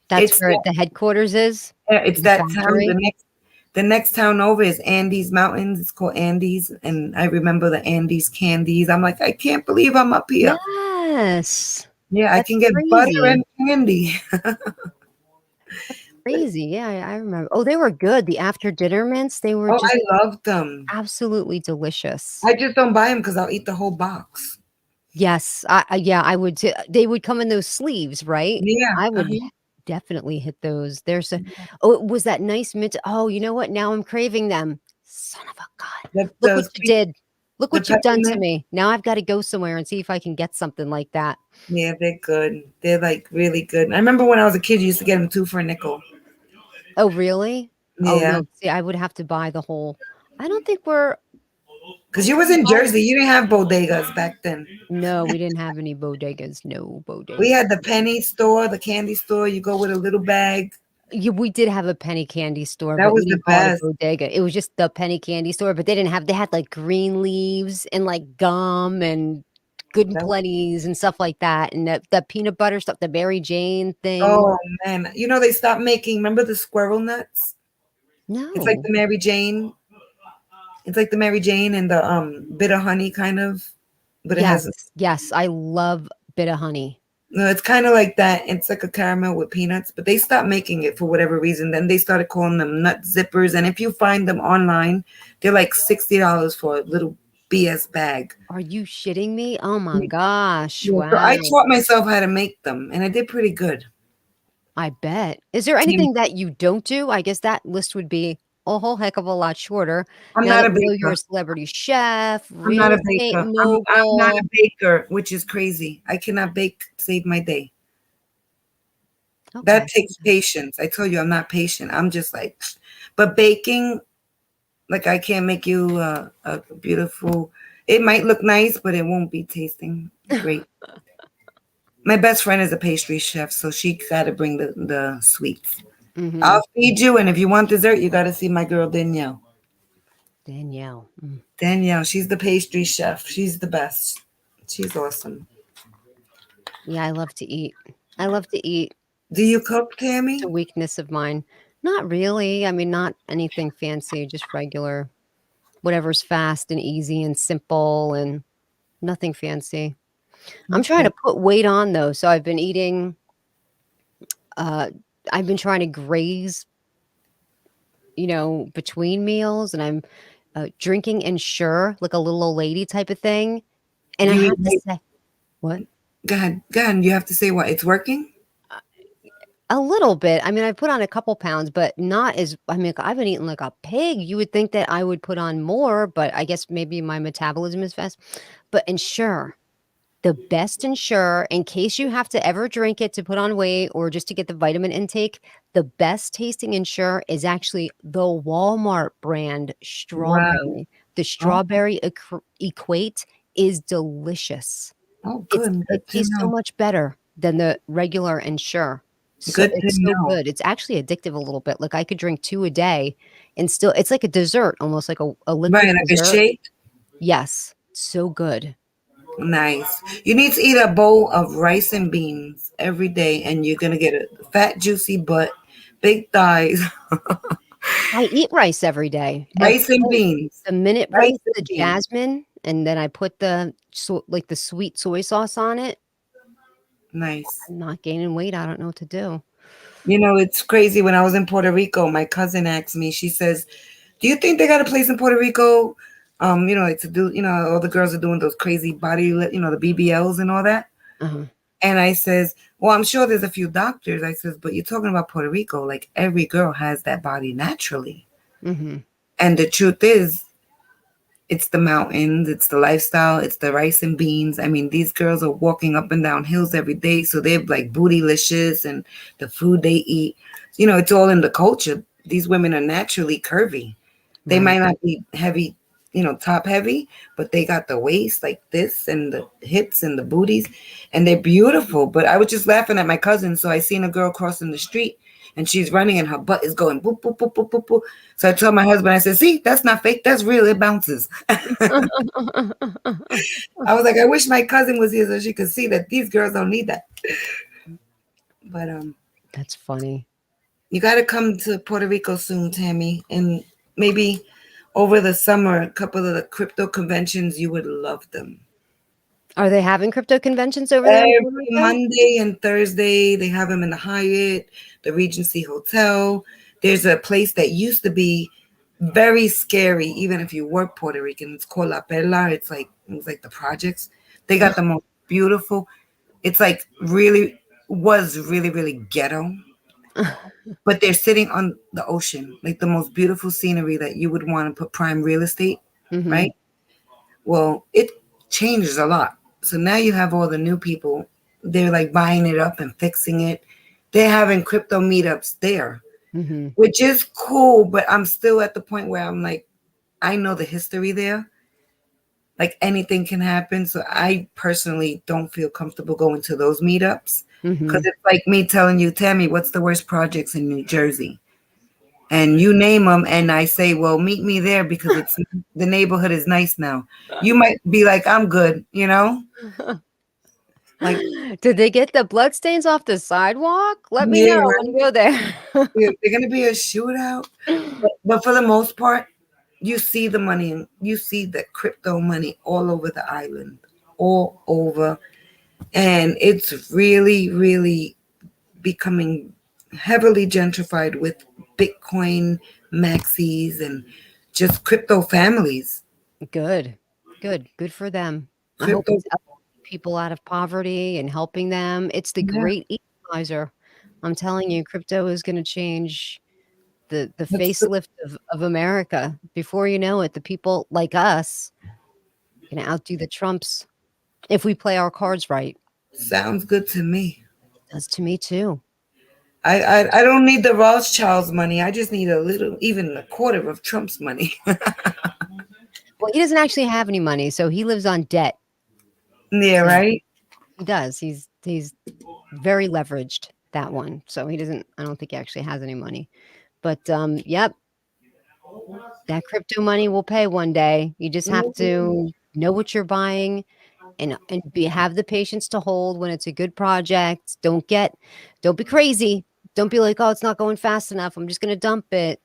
That's It's where the headquarters is, it's the that town. factory. The next town over is Andes Mountains. It's called Andes, and I remember the Andes candies. I'm like, I can't believe I'm up here. Yes. Yeah, I That's can get butter crazy. and candy. Crazy. Yeah, I remember. Oh, they were good. The after dinner mints, they were Oh, just I love them. absolutely delicious. I just don't buy them because I'll eat the whole box. Yes, yeah, I would t they would come in those sleeves, right? Yeah. I would Uh-huh. definitely hit those. There's a oh, it was that nice mint oh, you know what? Now I'm craving them. Son of a god. Look what you did. Look The what you've done to peppermint. me. Now I've gotta go somewhere and see if I can get something like that. Yeah, they're good. They're like really good. I remember when I was a kid, you used to get them two for a nickel. Oh, really? Oh, Yeah, no, see, I would have to buy the whole I don't think we're because you was in Jersey. You didn't have bodegas back then. no, we didn't have any bodegas, no We bodegas. had the penny store, the candy store. You go with a little bag. Yeah, we did have a penny candy store, That but we was the didn't call it a best. bodega. It was just the penny candy store, but they had, like, green leaves and, like, gum and Good and That Plenties and stuff like that, and the peanut butter stuff, the Mary Jane thing. Oh man, you know they stopped making. Remember the squirrel nuts? It's like No. the Mary Jane. It's like the Mary Jane and the bitter honey kind of, but it Yes, has yes, I love Bit of Honey. no. It's kind of like that. It's like a caramel with peanuts, but they stopped making it for whatever reason. Then they started calling them nut zippers, and if you find them online, they're like $60 for a little BS bag. Are you shitting me? Oh my gosh, Yeah, so I wow. taught myself how to make them, and I did pretty good. I bet. Is there Yeah. anything that you don't do? I guess that list would be a whole heck of a lot shorter I'm now not that a we know you're a baker. celebrity chef, I'm real not a estate baker. I'm not a mogul. baker, which is crazy. I cannot bake to save my day. That Okay. takes patience. I told you I'm not patient. I'm just like, but baking, like I can't make you a beautiful. It might look nice, but it won't be tasting great. My best friend is a pastry chef, so she got to bring the sweets. Mhm. I'll feed you, and if you want dessert, you got to see my girl Danielle. Danielle. Mm. Danielle, she's the pastry chef. She's the best. She's awesome. Yeah, I love to eat. I love to eat. Do you cook, It's a Tammy? weakness of mine. Not really. I mean, not anything fancy, just regular, whatever's fast and easy and simple and nothing fancy. I'm trying Okay. to put weight on though, so I've been eating uh I've been trying to graze, between meals and I'm drinking Ensure like a little old lady type of thing. And I You eat have to say, what? Go ahead. Go ahead. You have to say what? It's working? A little bit. I mean, I put on a couple pounds, but not as I mean, I've been eating like a pig. You would think that I would put on more, but I guess maybe my metabolism is fast. But Ensure, the best Ensure, in case you have to ever drink it to put on weight or just to get the vitamin intake, the best tasting Ensure is actually the Walmart brand Wow. strawberry. The Oh, strawberry equate is delicious. oh, good. It Good to tastes so know. much better than the regular Ensure. So Good to it's so know. good. It's actually addictive a little bit. Like, I could drink 2 a day and still it's like a dessert, almost like a Right, liquid like a dessert. shake. Yes, so good. Nice. You need to eat a bowl of rice and beans every day, and you're gonna get a fat, juicy butt, big thighs. I eat rice every day. Rice and Oh, beans. the minute Rice rice, the and beans. jasmine, and then I put the sweet soy sauce on it, Nice. I'm not gaining weight, I don't know what to do. You know, it's crazy. When I was in Puerto Rico, my cousin asked me, she says, do you think they got a place in Puerto Rico? Like to do, all the girls are doing those crazy body, the BBLs and all that. Uh-huh. And I says, well, I'm sure there's a few doctors. I says, but you're talking about Puerto Rico. Like every girl has that body naturally. Mm-hmm. And the truth is, it's the mountains, it's the lifestyle, it's the rice and beans. I mean, these girls are walking up and down hills every day, so they're like bootylicious, and the food they eat, it's all in the culture. These women are naturally curvy. They might Right. not be heavy, top heavy, but they got the waist like this and the hips and the booties, and they're beautiful. But I was just laughing at my cousin. So I seen a girl crossing the street and she's running and her butt is going boop, boop, boop, boop, boop, boop. So I told my husband, I said, see, that's not fake. That's real. It bounces. I was like, I wish my cousin was here so she could see that these girls don't need that. But That's funny. you got to come to Puerto Rico soon, Tammy, and maybe over the summer, a couple of the crypto conventions. You would love them. Are they having crypto conventions over there in Every Puerto Rico? Monday and Thursday, they have them in the Hyatt, the Regency Hotel. There's a place that used to be very scary, even if you were Puerto Rican. It's called La Perla. It's like the projects. They got the most beautiful. It's like was really, really ghetto. But they're sitting on the ocean, like the most beautiful scenery that you would want to put prime real estate, Mm-hmm. right? Well, it changes a lot. So now you have all the new people. They're like buying it up and fixing it. They're having crypto meetups there, Mm-hmm. which is cool. But I'm still at the point where I'm like, I know the history there. Like anything can happen. So I personally don't feel comfortable going to those meetups Mm-hmm. because it's like me telling you, Tammy, what's the worst projects in New Jersey? And you name them, and I say, well, meet me there because the neighborhood is nice now. You might be like, I'm good, like Did they get the bloodstains off the sidewalk? Let me yeah, know when right. you go there. They're gonna be a shootout, but for the most part, you see the money and you see the crypto money all over the island, all over, and it's really, really becoming heavily gentrified with Bitcoin maxis and just crypto families. Good. Good. Good for them. I hope Crypto, it's helping people out of poverty and helping them. It's the yeah. great equalizer. I'm telling you, crypto is gonna change the That's facelift of America. Before you know it, the people like us gonna outdo the Trumps if we play our cards right. sounds good to me. Does to me too. I don't need the Rothschilds money. I just need a little, even a quarter of Trump's money. Well, he doesn't actually have any money, so he lives on debt. Yeah, So right. he does. He's very leveraged, that one. So he doesn't I don't think he actually has any money. But yep, that crypto money will pay one day. You just have to know what you're buying and have the patience to hold when it's a good project. Don't be crazy. Don't be like, "Oh, it's not going fast enough. I'm just going to dump it."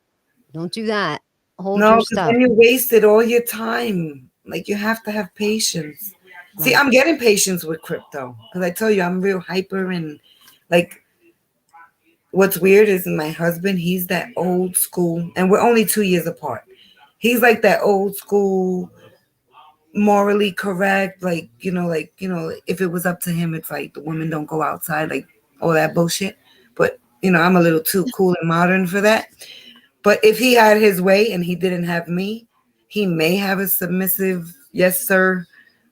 Don't do that. Hold No, your because stuff. then you wasted all your time. Like you have to have patience. See, Right. I'm getting patience with crypto because I tell you, I'm real hyper and like. What's weird is my husband. He's that old school, and we're only 2 years apart. He's like that old school, morally correct. If it was up to him, it's like the women don't go outside, like all that bullshit. But I'm a little too cool and modern for that. But if he had his way and he didn't have me, he may have a submissive, yes, sir.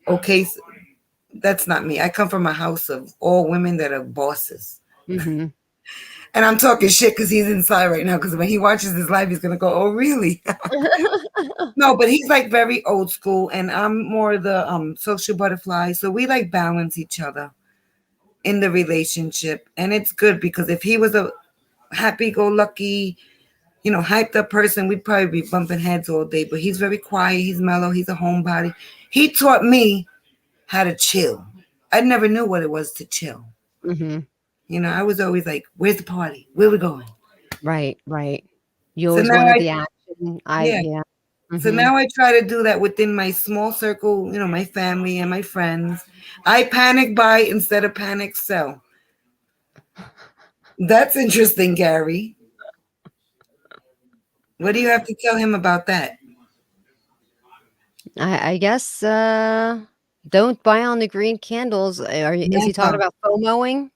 Okay, that's not me. I come from a house of all women that are bosses. Mhm. And I'm talking shit because he's inside right now. Because when he watches this live, he's going to go, oh, really? No, but he's like very old school. And I'm more the social butterfly. So we like balance each other in the relationship. And it's good because if he was a happy-go-lucky, hyped up person, we'd probably be bumping heads all day. But he's very quiet. He's mellow. He's a homebody. He taught me how to chill. I never knew what it was to chill. Mhm. I was always like, where's the party? Where we going? Right, right. You So always now wanted the action. yeah. Yeah. So Mhm. now I try to do that within my small circle, my family and my friends. I panic buy instead of panic sell. That's interesting, Gary. What do you have to tell him about that? I guess don't buy on the green candles. Is he talking Never. about FOMOing?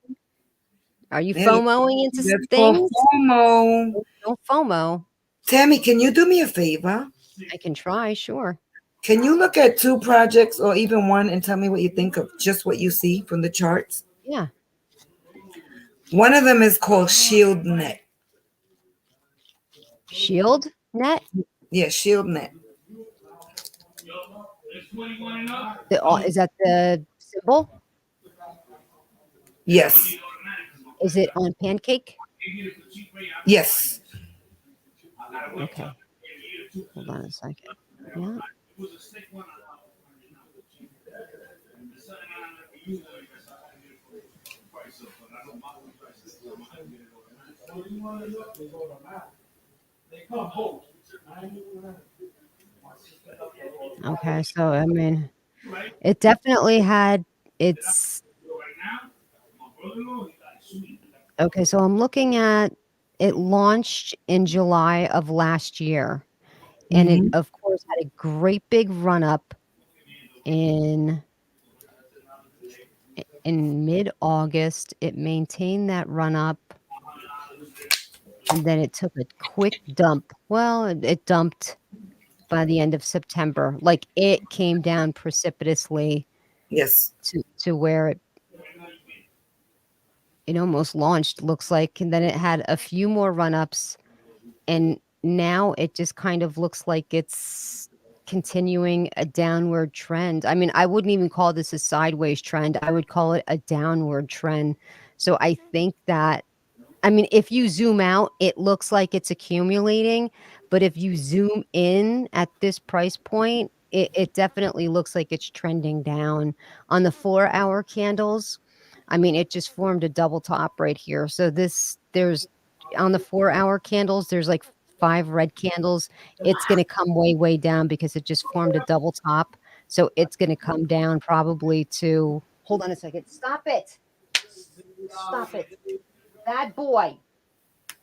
Are you Yeah, FOMOing into that's called things? FOMO. Don't FOMO. Tammy, can you do me a favor? I can try, sure. Can you look at two projects or even one and tell me what you think of just what you see from the charts? Yeah. One of them is called Shield Net. Shield net? Yeah, Shield Net. Is that the symbol? Yes. Is it on pancake? Yes. Okay. Hold on a second. Yeah. Okay. So, I mean, it definitely had its. Okay. So I'm looking at it launched in July of last year. And it, Mm-hmm. of course, had a great big run up in in mid-August. It maintained that run up, and then it took a quick dump. Well, it dumped by the end of September. Like, it came down precipitously Yes. to where it almost launched, looks like, and then it had a few more run-ups, and now it just kind of looks like it's continuing a downward trend. I mean, I wouldn't even call this a sideways trend. I would call it a downward trend. So I think that, I mean, if you zoom out, it looks like it's accumulating, but if you zoom in at this price point, it definitely looks like it's trending down. On the 4-hour candles, I mean, it just formed a double top right here. So there's on the 4-hour candles, there's like 5 red candles. It's going to come way, way down because it just formed a double top. So it's going to come down probably to, hold on a second. Stop it. Stop it. Bad boy.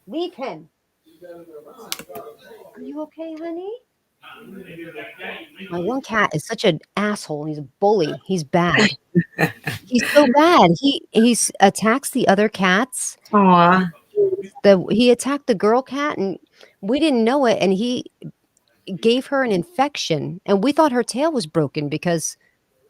Leave him. Are you okay, honey? My one cat is such an asshole. He's a bully. He's bad. He's so bad. He's attacks the other cats. Aw. He attacked the girl cat, and we didn't know it, and he gave her an infection, and we thought her tail was broken because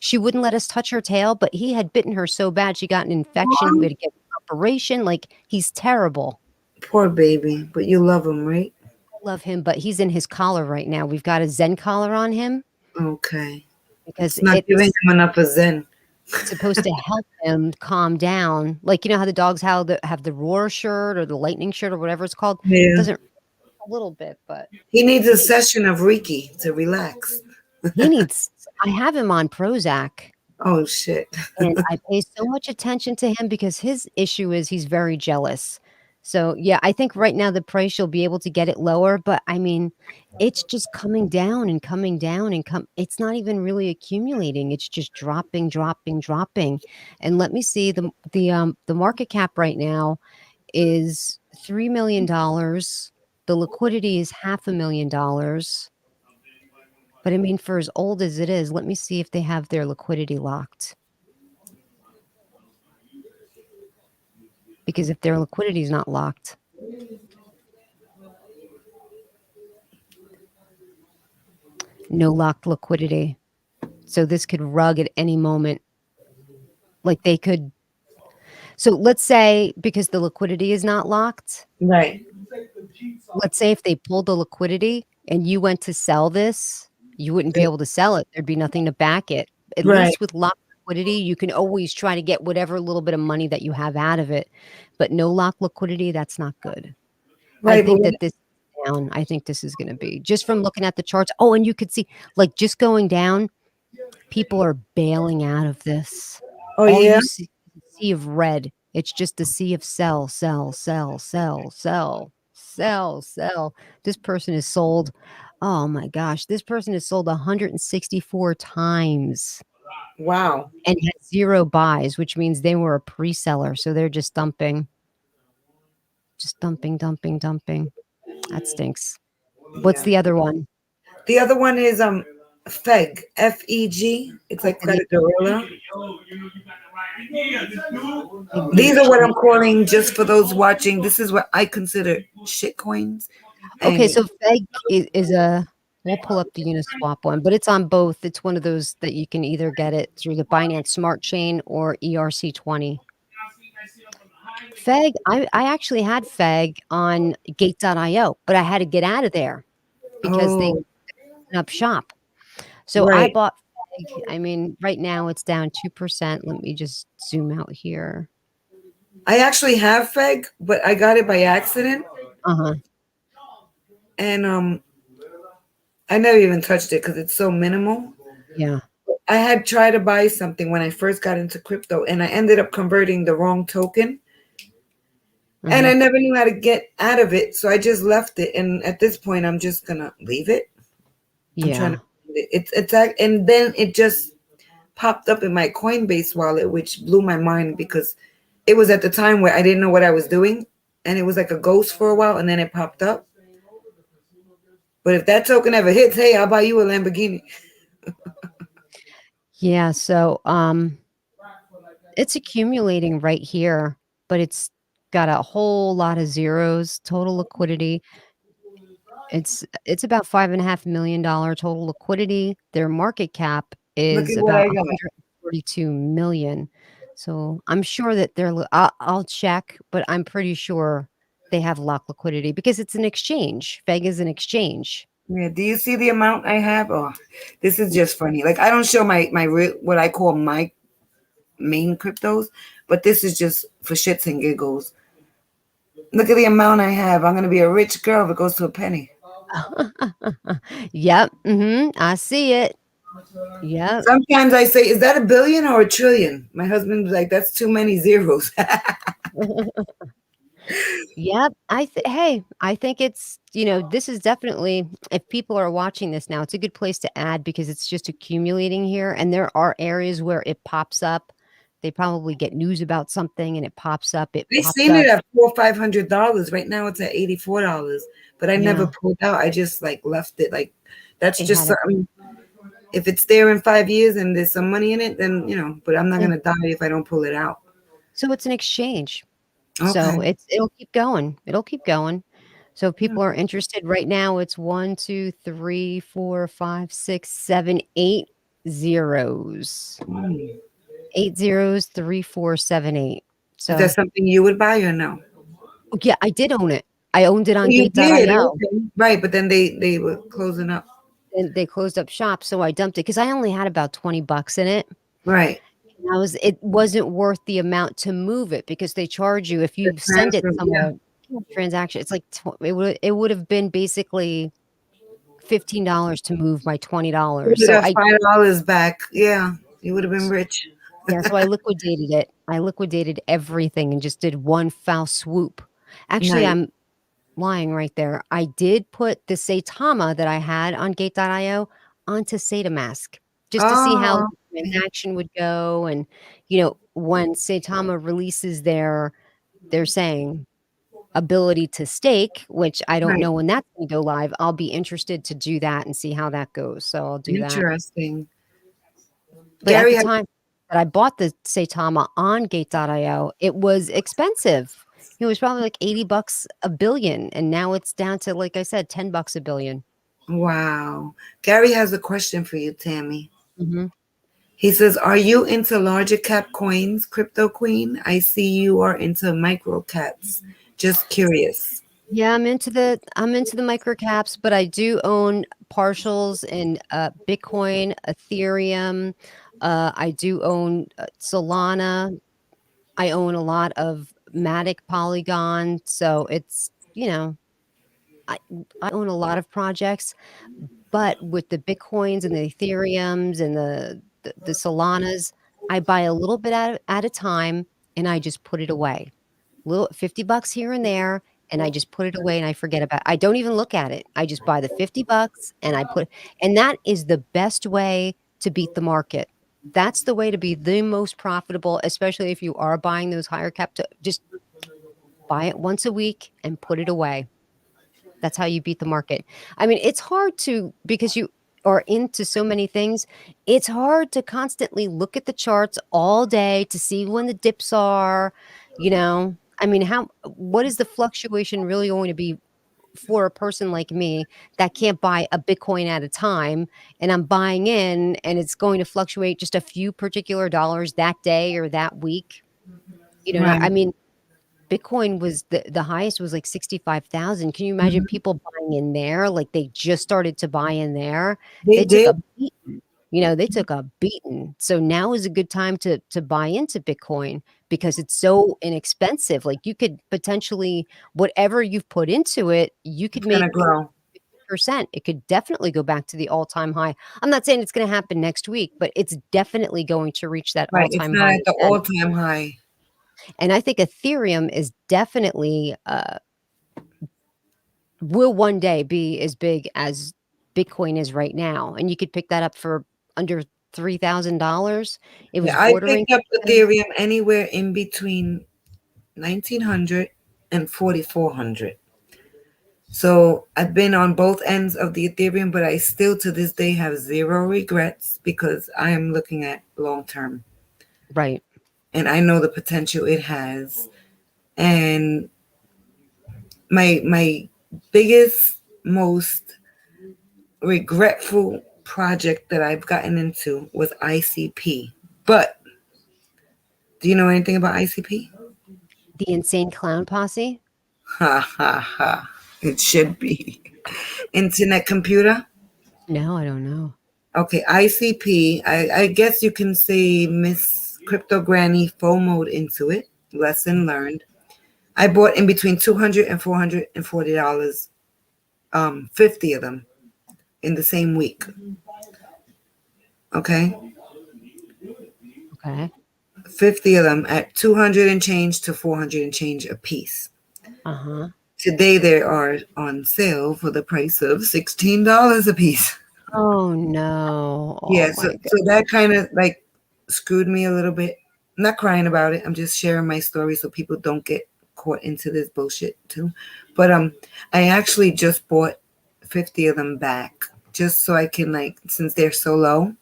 she wouldn't let us touch her tail, but he had bitten her so bad she got an infection. We had to get an operation. Like, he's terrible. Poor baby. But you love him, right? I love him, but he's in his collar right now. We've got a Zen collar on him Okay. because It's not giving it's him enough of Zen. supposed to help him calm down. Like, you know how the dogs have the roar shirt or the lightning shirt or whatever it's called? It Yeah. doesn't a little bit, but He needs a session of Reiki to relax. he needs I have him on Prozac. Oh, shit. And I pay so much attention to him because his issue is he's very jealous. So, yeah, I think right now the price you'll be able to get it lower, but I mean, it's just coming down and coming down and it's not even really accumulating. It's just dropping, dropping, dropping. And let me see the market cap right now is $3 million. The liquidity is $500,000. But I mean, for as old as it is, let me see if they have their liquidity locked. Because if their liquidity is not locked, no locked liquidity. So this could rug at any moment. Like, they could. So let's say, because the liquidity is not locked, Right. let's say if they pulled the liquidity and you went to sell this, you wouldn't be able to sell it. There'd be nothing to back it. At Right. least with locked liquidity, you can always try to get whatever little bit of money that you have out of it. But no locked liquidity, that's not good. I Right. think But that this is down. I think this is going to be just from looking at the charts. Oh, and you could see, like, just going down, people are bailing out of this. oh, All yeah. you see is a sea of red. It's just a sea of sell, sell, sell, sell, sell, sell, sell. This person is sold. Oh my gosh, this person is sold 164 times Wow. and had 0 buys, which means they were a pre-seller. So they're just dumping. just dumping, dumping, dumping. That stinks. What's Yeah. the other one? The other one is FEG, FEG. It's like Okay, Credit Gorilla. These are the what I'm calling, just for those watching. This is what I consider shit coins. Okay, And so Feg is a we'll pull up the Uniswap one, but it's on both. It's one of those that you can either get it through the Binance Smart Chain or ERC20. Feg, I actually had Feg on Gate.io, but I had to get out of there because they oh, opened up shop. So I right. bought Feg. I mean, right now it's down 2%. Let me just zoom out here. I actually have FEG, but I got it by accident. Uh-huh. And I never even touched it because it's so minimal. Yeah. I had tried to buy something when I first got into crypto, and I ended up converting the wrong token. And Uh-huh. I never knew how to get out of it, so I just left it. And at this point, I'm just gonna leave it. I'm trying to Yeah. find it. And then it just popped up in my Coinbase wallet, which blew my mind because it was at the time where I didn't know what I was doing, and it was like a ghost for a while, and then it popped up. But if that token ever hits, hey, I'll buy you a Lamborghini. Yeah, so it's accumulating right here, but it's got a whole lot of zeros, total liquidity. It's about $5.5 million total liquidity. Their market cap Look is at what about I got. 142 million. So I'm sure that I'll check, but I'm pretty sure they have lock liquidity because it's an exchange. Feg is an exchange. Yeah, do you see the amount I have? Oh, this is just funny. Like, I don't show my real, what I call my main cryptos, but this is just for shits and giggles. Look at the amount I have. I'm gonna be a rich girl if it goes to a penny. Yep. I see it. Yep. Sometimes I say, is that a billion or a trillion? My husband's like, that's too many zeros. Yep. Hey, I think this is definitely, if people are watching this now, it's a good place to add because it's just accumulating here. And there are areas where it pops up. They probably get news about something and it pops up. It I popped seen it up. at $400-500. Right now it's at $84. But I never Yeah. pulled out. I just like left it. Like, that's It just had a, something. If it's there in 5 years and there's some money in it, then but I'm not yeah. gonna die if I don't pull it out. So it's an exchange. Okay. So it'll keep going. It'll keep going. So if people are interested right now, it's 1, 2, 3, 4, 5, 6, 7, 8 zeros. Mm. 8 zeros, 3, 4, 7, 8. Is that So something you would buy or no? yeah, I did own it. I owned it on You did, Gate.io, okay. Right, but then they were closing up. and they closed up shop, so I dumped it because I only had about 20 bucks in it. Right. And it wasn't worth the amount to move it because they charge you if The you send it transfer, yeah. somewhere, transaction, it's like it would have been basically $15 to move my You $20. would So have $5 back. Yeah. You would have been rich. so I liquidated it. I liquidated everything and just did one foul swoop. Actually, Nice. I'm lying right there. I did put the Saitama that I had on Gate.io onto SataMask just to see how Oh, the okay. transaction would go. And, when Saitama releases they're saying ability to stake, which I don't Right. know when that's going to go live. I'll be interested to do that and see how that goes. So I'll do that. Interesting. But at Gary the has time that I bought the Saitama on Gate.io, it was expensive. It was probably like 80 bucks a billion. And now it's down to, like I said, 10 bucks a billion. wow. Gary has a question for you, Tammy. Hmm. He says, are you into larger cap coins, Crypto Queen? I see you are into micro caps. Just curious. Yeah, I'm into the micro caps, but I do own partials in Bitcoin, Ethereum. I do own Solana. I own a lot of Matic Polygon. So I, I own a lot of projects, but with the Bitcoins and the Ethereums and the Solanas, I buy a little bit at a time and I just put it away. Little 50 bucks here and there, and I just put it away and I forget about it. I don't even look at it. I just buy the 50 bucks and and that is the best way to beat the market. That's the way to be the most profitable, especially if you are buying those higher cap. Just buy it once a week and put it away. That's how you beat the market. I mean, it's hard to, because you are into so many things, it's hard to constantly look at the charts all day to see when the dips are, you know. I mean, what is the fluctuation really going to be for a person like me that can't buy a Bitcoin at a time, and I'm buying in and it's going to fluctuate just a few particular dollars that day or that week? You know, Right. I mean, Bitcoin was the highest was like 65,000. Can you imagine Mhm. people buying in there? Like they just started to buy in there. They They took did. a beating. You know, they took a beating. So now is a good time to buy into Bitcoin because it's so inexpensive. Like you could potentially, whatever you've put into it, you could It's gonna make grow. 50%. It could definitely go back to the all-time high. I'm not saying it's going to happen next week, but it's definitely going to reach that Right. It's all-time not high at the again. all-time high. And I think Ethereum is definitely will one day be as big as Bitcoin is right now, and you could pick that up for under $3,000. It was Yeah, I bordering picked up 3,000. Ethereum anywhere in between 1900 and 4400. So I've been on both ends of the Ethereum, but I still to this day have zero regrets because I am looking at long term Right. and I know the potential it has. And my biggest, most regretful project that I've gotten into was ICP. But do you know anything about ICP? The Insane Clown Posse? Ha ha ha. It should be. Internet computer? No, I don't know. Okay, ICP. I guess you can say Miss Crypto Granny FOMO'd into it. Lesson learned. I bought in between $200 and $440, 50 of them in the same week. Okay, Okay. 50 of them at 200 and change to 400 and change a piece. Uh-huh. Today they are on sale for the price of $16 a piece. Oh, no. Oh, Yeah, so my so that goodness. kind of like screwed me a little bit. I'm not crying about it. I'm just sharing my story so people don't get caught into this bullshit too. But I actually just bought 50 of them back just so I can, like, since they're so low,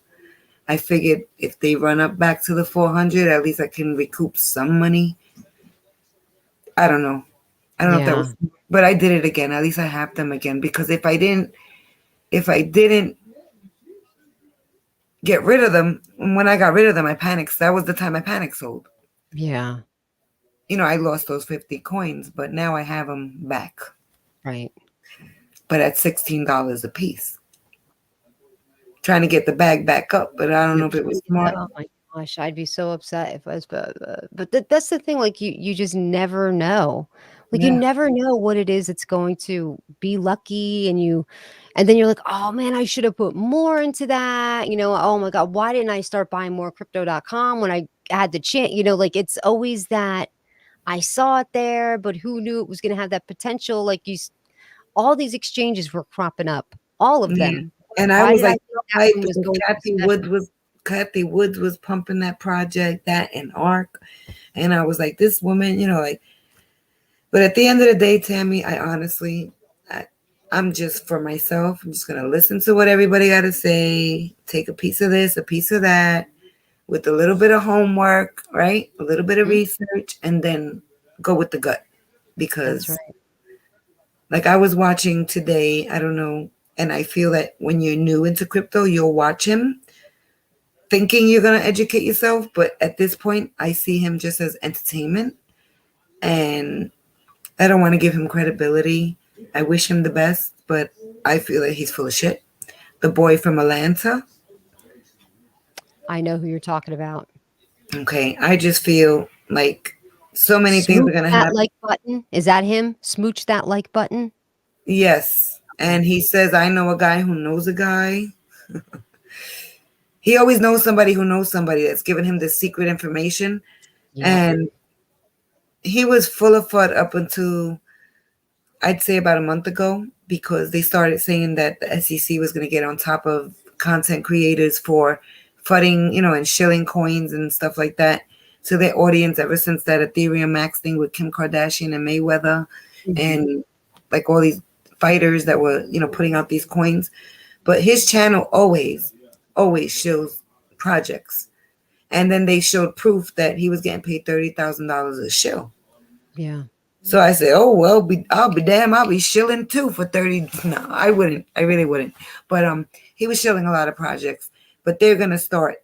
I figured if they run up back to the 400, at least I can recoup some money. I don't know. I don't know if that Yeah. was, but I did it again. At least I have them again because if I didn't get rid of them, when I got rid of them, I panicked. That was the time I panic sold. Yeah. I lost those 50 coins, but now I have them back, Right. but at $16 a piece. Trying to get the bag back up, but I don't You're know if it was trying smart. to, oh my gosh, I'd be so upset if I was, but that's the thing, like you just never know. Like you Yeah. never know what it is that's going to be lucky, and then you're like, oh man, I should have put more into that. Oh my God, why didn't I start buying more crypto.com when I had the chance? Like it's always that I saw it there, but who knew it was going to have that potential? Like all these exchanges were cropping up, all of Yeah. them. And I Why was did I like think so that hyped one was because going to be special? Kathy Woods was pumping that project, that and ARC. And I was like, this woman, like, but at the end of the day, Tammy, I honestly, I'm just for myself. I'm just going to listen to what everybody got to say, take a piece of this, a piece of that, with a little bit of homework, right? A little bit of Mhm. research, and then go with the gut. That's Because, right. like, I was watching today, I don't know, and I feel that when you're new into crypto, you'll watch him thinking you're going to educate yourself. But at this point, I see him just as entertainment. And I don't want to give him credibility. I wish him the best, but I feel that he's full of shit. The boy from Atlanta. I know who you're talking about. Okay. I just feel like so many things are Smooch going to that happen. like button. Is that him? Smooch that like button? Yes. Okay. And he says, I know a guy who knows a guy. He always knows somebody that's given him this secret information. Yep. And he was full of FUD up until I'd say about a month ago because they started saying that the SEC was going to get on top of content creators for fudding, and shilling coins and stuff like that. to their audience ever since that Ethereum Max thing with Kim Kardashian and Mayweather, and like all these fighters that were, putting out these coins. But his channel always shows projects. And then they showed proof that he was getting paid $30,000 a shill. Yeah. So I said, oh, well, I'll be damn, I'll be shilling too for 30. No, I wouldn't. I really wouldn't. But he was shilling a lot of projects. But they're going to start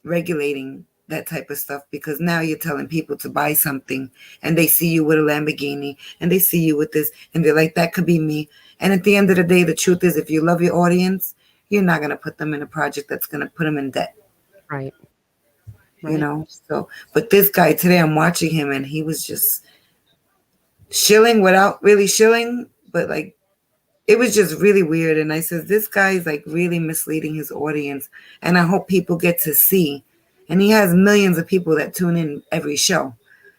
regulating that type of stuff, because now you're telling people to buy something and they see you with a Lamborghini and they see you with this and they're like, that could be me. And at the end of the day, the truth is, if you love your audience, you're not going to put them in a project that's going to put them in debt. Right. So, but this guy today, I'm watching him and he was just shilling without really shilling, but like, it was just really weird. And I said, this guy is like really misleading his audience. And I hope people get to see. And he has millions of people that tune in every show.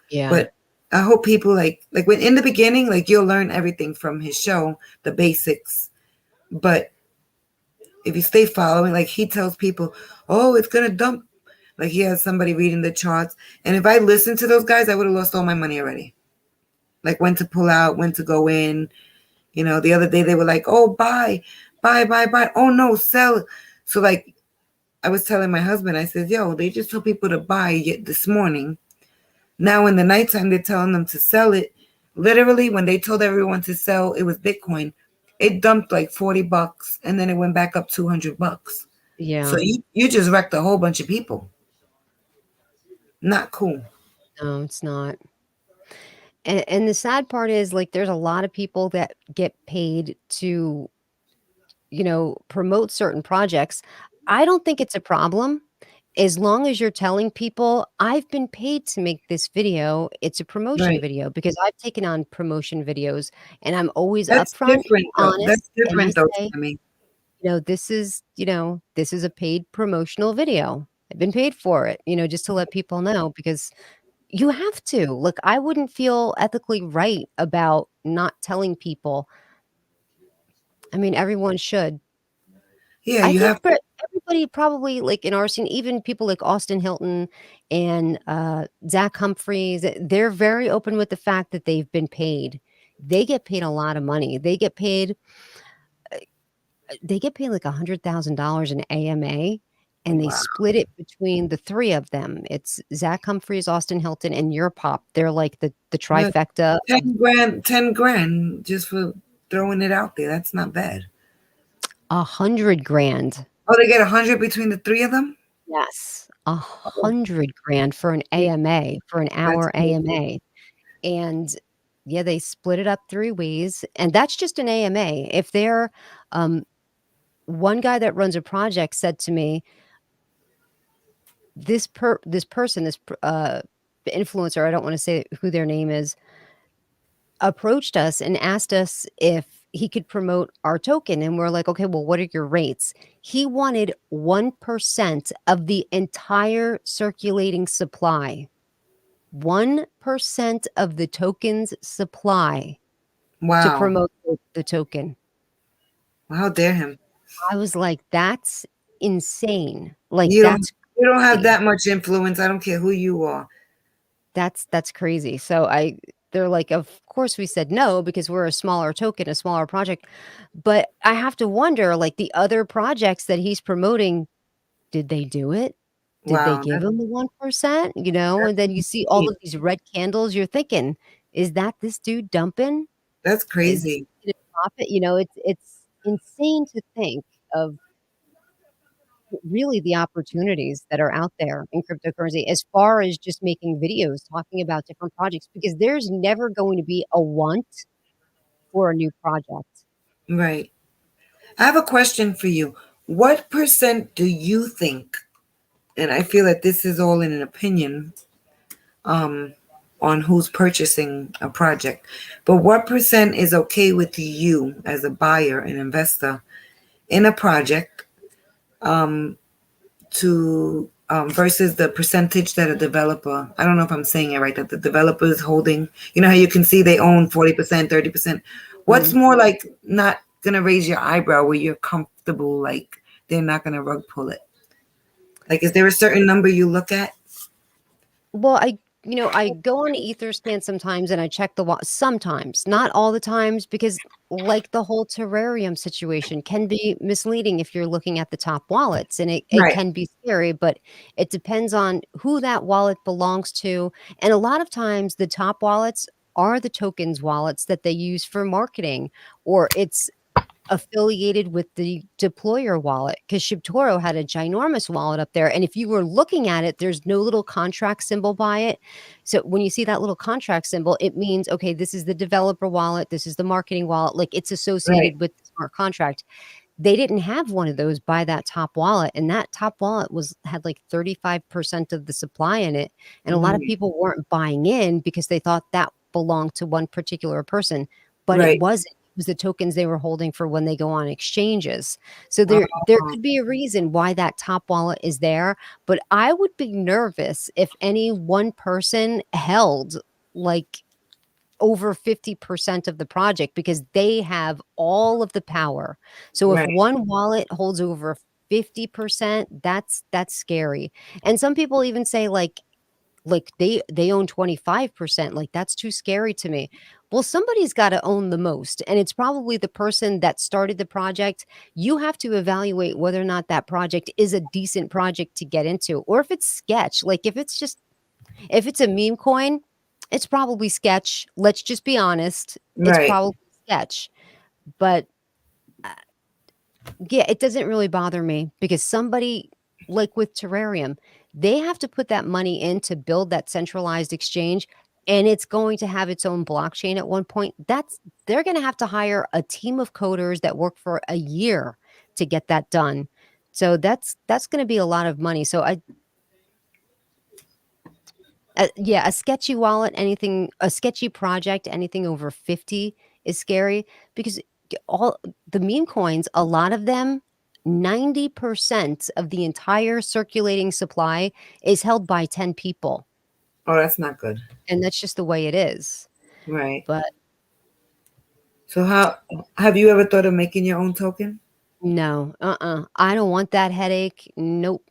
Yeah. But I hope people like when in the beginning, like you'll learn everything from his show, the basics. But if you stay following, like he tells people, oh, it's going to dump. Like he has somebody reading the charts. And if I listened to those guys, I would have lost all my money already. Like when to pull out, when to go in. The other day they were like, oh, buy. Oh, no, sell. So like I was telling my husband, I said, yo, they just told people to buy this morning. Now in the nighttime, they're telling them to sell it. Literally, when they told everyone to sell, it was Bitcoin. It dumped like $40 and then it went back up $200. Yeah. So you just wrecked a whole bunch of people. Not cool. No, it's not. And the sad part is, like, there's a lot of people that get paid to, promote certain projects. I don't think it's a problem as long as you're telling people, I've been paid to make this video. It's a promotion Right. video, because I've taken on promotion videos and I'm always That's upfront and different, though. honest. That's And I different, though, say, Tammy. this is a paid promotional video. I've been paid for it, just to let people know, because you have to. Look, I wouldn't feel ethically right about not telling people. I mean, everyone should. Yeah, I you think have to. everybody probably, like in our scene, even people like Austin Hilton and Zach Humphreys, they're very open with the fact that they've been paid. They get paid a lot of money. They get paid like $100,000 in AMA, and they Wow. split it between the three of them. It's Zach Humphreys, Austin Hilton, and Your Pop. They're like the Yeah, trifecta. 10 grand just for throwing it out there. That's not bad. $100,000. Oh, they get 100 between the three of them? Yes, Oh, $100,000 for an AMA, for an that's hour crazy. AMA. And yeah, they split it up 3 ways, and that's just an AMA. If they're one guy that runs a project said to me, this person, this influencer, I don't want to say who their name is, approached us and asked us if he could promote our token. And we're like, okay, well, what are your rates? He wanted 1% of the entire circulating supply. 1% of the token's supply to Wow. promote the token. Well, how dare him? I was like, that's insane. Like, You that's don't have crazy. that much influence. I don't care who you are. That's crazy. So they're like, of course we said no, because we're a smaller token, a smaller project. But I have to wonder, like, the other projects that he's promoting, did they do it? Did they Wow. give him the 1%? And then you see all That's of these red candles. You're thinking, is that this dude dumping? Is crazy. it a profit? It's insane to think of really the opportunities that are out there in cryptocurrency, as far as just making videos talking about different projects, because there's never going to be a want for a new project. Right. I have a question for you. What percent do you think, and I feel that this is all in an opinion, on who's purchasing a project, but what percent is okay with you as a buyer and investor in a project, to versus the percentage that a developer, I don't know if I'm saying it right, that the developer is holding? You know how you can see they own 40%, 30%. What's more like not gonna raise your eyebrow where you're comfortable, like they're not gonna rug pull it? Like, is there a certain number you look at? Well, I go on Etherscan sometimes and I check the wallet sometimes, not all the times, because like the whole terrarium situation can be misleading if you're looking at the top wallets, and it Right. can be scary, but it depends on who that wallet belongs to. And a lot of times the top wallets are the tokens wallets that they use for marketing, or it's affiliated with the deployer wallet, because Shibtoro had a ginormous wallet up there, and if you were looking at it, there's no little contract symbol by it. So when you see that little contract symbol, it means, okay, this is the developer wallet, this is the marketing wallet, like it's Right. associated with the smart contract. They didn't have one of those by that top wallet, and that top wallet had like 35% of the supply in it, and a lot of Mm, people weren't buying in because they thought that belonged to one particular person, but it right. wasn't. It was the tokens they were holding for when they go on exchanges. So there Oh, could be a reason why that top wallet is there, but I would be nervous if any one person held, like, over 50% of the project, because they have all of the power. So if right. one wallet holds over 50%, that's scary. And some people even say, like they own 25%, like that's too scary to me. Well, somebody's got to own the most, and it's probably the person that started the project. You have to evaluate whether or not that project is a decent project to get into, or if it's sketch. Like if it's a meme coin, it's probably sketch. Let's just be honest. It's Right. probably sketch. But uh, yeah, it doesn't really bother me, because somebody, like with Terrarium, they have to put that money in to build that centralized exchange, and it's going to have its own blockchain at one point. They're going to have to hire a team of coders that work for a year to get that done. So that's going to be a lot of money. So yeah, a sketchy wallet, a sketchy project, anything over 50 is scary, because all the meme coins, a lot of them, 90% of the entire circulating supply is held by 10 people. Oh, that's not good. And that's just the way it is. Right. But So how have you ever thought of making your own token? no, I don't want that headache. Nope.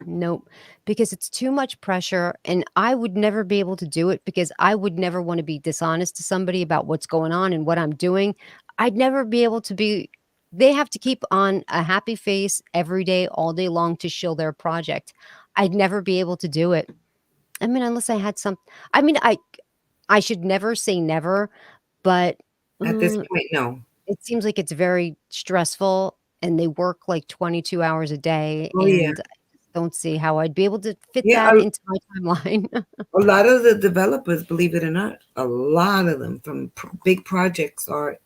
Nope. Because it's too much pressure, and I would never be able to do it, because I would never want to be dishonest to somebody about what's going on and what I'm doing. I'd never be able to be They have to keep on a happy face every day, all day long, to show their project. I'd never be able to do it. I mean, unless I had some I mean, I should never say never, but At this mm, point, no. it seems like it's very stressful, and they work like 22 hours a day, Oh yeah. and I just don't see how I'd be able to fit Yeah, that into my timeline. a lot of the developers, believe it or not, a lot of them from big projects or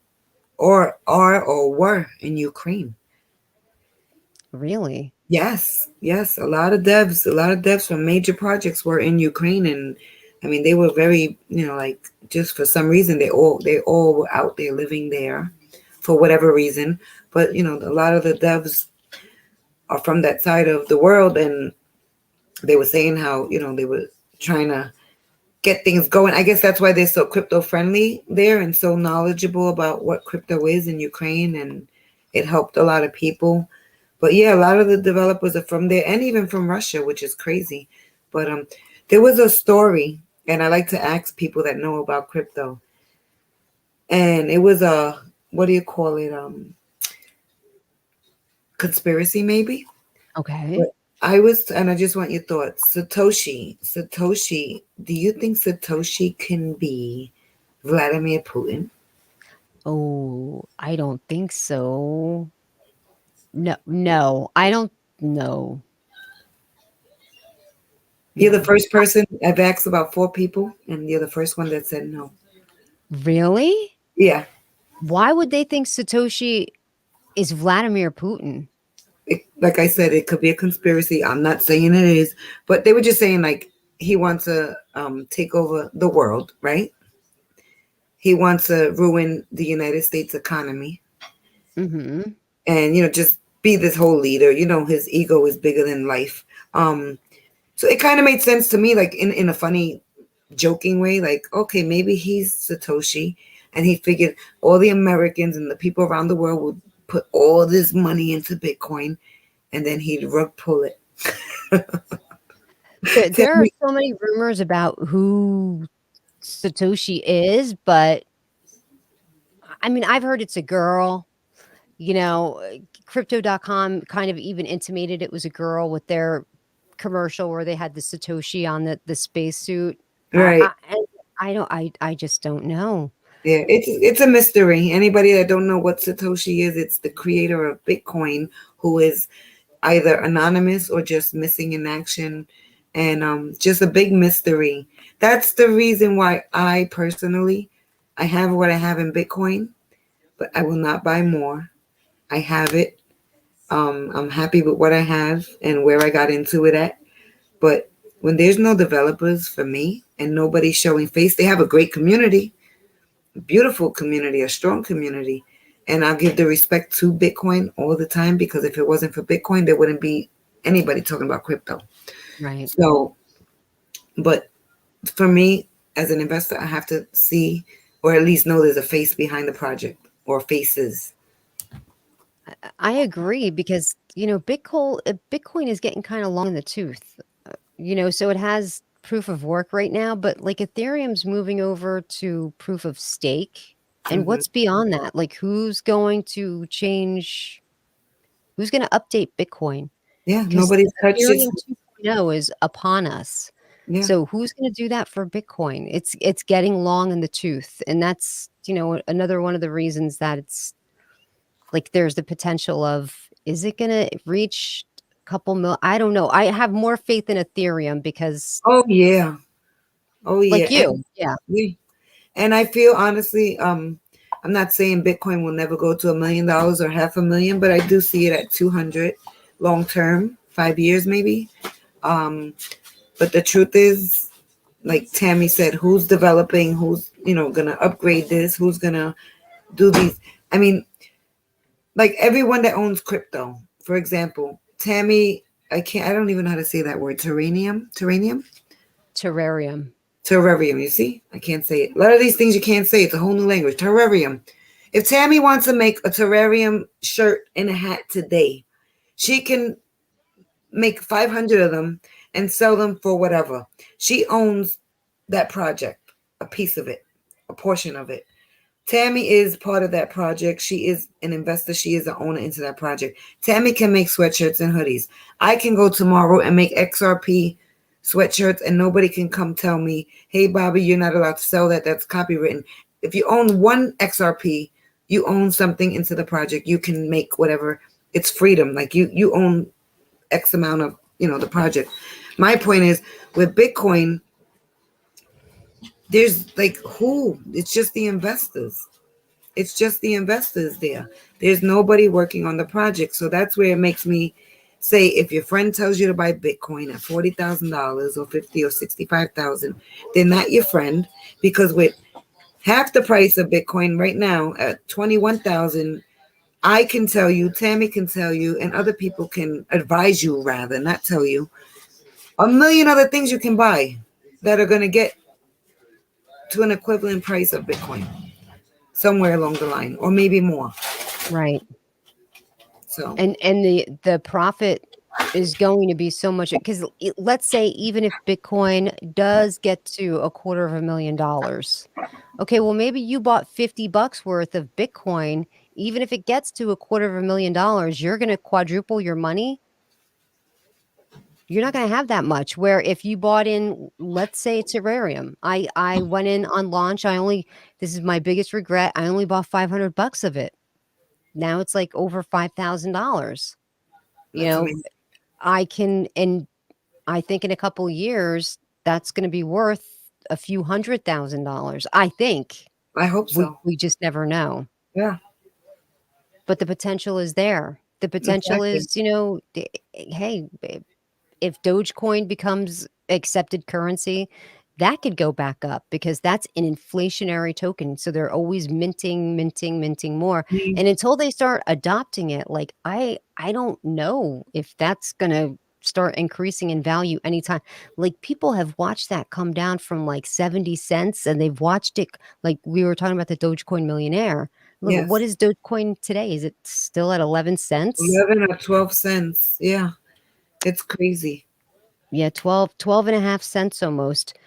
were in Ukraine. Really? Yes, yes, a lot of devs from major projects were in Ukraine, and I mean they were very, like just for some reason they all were out there living there for whatever reason. But a lot of the devs are from that side of the world, and they were saying how they were trying to get things going. I guess that's why they're so crypto friendly there and so knowledgeable about what crypto is in Ukraine, and it helped a lot of people. But yeah, a lot of the developers are from there and even from Russia, which is crazy. But there was a story, and I like to ask people that know about crypto. And it was a, what do you call it? Conspiracy maybe. Okay. But and I just want your thoughts. Satoshi, do you think Satoshi can be Vladimir Putin? Oh, I don't think so. No, no, I don't know. You're the No. first person. I've asked about four people, and you're the first one that said no. Really? Yeah, Why would they think Satoshi is Vladimir Putin? like I said, it could be a conspiracy. I'm not saying it is, but they were just saying like he wants to take over the world, right? He wants to ruin the United States economy, Mhm. and just be this whole leader. His ego is bigger than life. So it kind of made sense to me, like in a funny, joking way. Like, okay, maybe he's Satoshi, and he figured all the Americans and the people around the world would put all this money into Bitcoin, and then he'd rug pull it. There are so many rumors about who Satoshi is, but I mean, I've heard it's a girl. You know, crypto.com kind of even intimated it was a girl with their commercial where they had the Satoshi on the spacesuit. Right. I just don't know. Yeah, it's a mystery. Anybody that don't know what Satoshi is, it's the creator of Bitcoin who is either anonymous or just missing in action, and just a big mystery. That's the reason why I personally I have what I have in Bitcoin, but I will not buy more. I have it. I'm happy with what I have and where I got into it at. But when there's no developers for me and nobody showing face, they have a great community, beautiful community, a strong community. And I'll give the respect to Bitcoin all the time, because if it wasn't for Bitcoin, there wouldn't be anybody talking about crypto. Right. So, but for me, as an investor, I have to see or at least know there's a face behind the project or faces. I agree because, Bitcoin is getting kind of long in the tooth. So it has proof of work right now, but like Ethereum's moving over to proof of stake. And Hmm. what's beyond that? Like who's going to change, who's going to update Bitcoin? Yeah, Because nobody's touched it. Ethereum 2.0 is upon us. Yeah. So who's going to do that for Bitcoin? It's getting long in the tooth, and that's another one of the reasons that it's like there's the potential of, is it going to reach a couple mil? I don't know. I have more faith in Ethereum because, Oh yeah. Oh yeah. like you, yeah, Yeah. And I feel honestly, I'm not saying Bitcoin will never go to $1 million or half a million, but I do see it at 200 long term, 5 years maybe. Um, but the truth is, like Tammy said, who's developing, who's gonna upgrade this, who's gonna do these. I mean, like everyone that owns crypto, for example, Tammy. I don't even know how to say that word. Terranium. terrarium. Terrarium, you see? I can't say it. A lot of these things you can't say. It's a whole new language. Terrarium. If Tammy wants to make a terrarium shirt and a hat today, she can make 500 of them and sell them for whatever. She owns that project, a piece of it, a portion of it. Tammy is part of that project. She is an investor. She is the owner into that project. Tammy can make sweatshirts and hoodies. I can go tomorrow and make XRP sweatshirts, and nobody can come tell me, hey, Bobby, you're not allowed to sell that. That's copywritten. If you own one XRP, you own something into the project. You can make whatever. It's freedom. Like you own X amount of, the project. My point is with Bitcoin, there's like who? It's just the investors. It's just the investors there. There's nobody working on the project. So that's where it makes me say, if your friend tells you to buy Bitcoin at $40,000 or 50 or 65,000, they're not your friend, because with half the price of Bitcoin right now at 21,000, I can tell you, Tammy can tell you, and other people can advise you, rather not tell you, a million other things you can buy that are going to get to an equivalent price of Bitcoin somewhere along the line, or maybe more. Right. So And the profit is going to be so much, because let's say even if Bitcoin does get to $250,000, okay, well maybe you bought $50 worth of Bitcoin. Even if it gets to $250,000, you're going to quadruple your money. You're not going to have that much. Where if you bought in, let's say Terrarium, I went in on launch. This is my biggest regret. I only bought $500 of it. Now it's like over $5,000. You that's know, amazing. and I think in a couple years that's going to be worth a few $100,000. I think I hope so. we just never know. Yeah, But the potential is there. The potential exactly. is, hey, if Dogecoin becomes accepted currency, that could go back up because that's an inflationary token. So they're always minting, minting, minting more. Mm. And until they start adopting it, like I don't know if that's gonna start increasing in value anytime. Like people have watched that come down from like 70 cents and they've watched it, like we were talking about the Dogecoin millionaire. Look, what Yes, is Dogecoin today? Is it still at 11 cents? 11 or 12 cents. Yeah, it's crazy. Yeah, 12 and a half cents almost.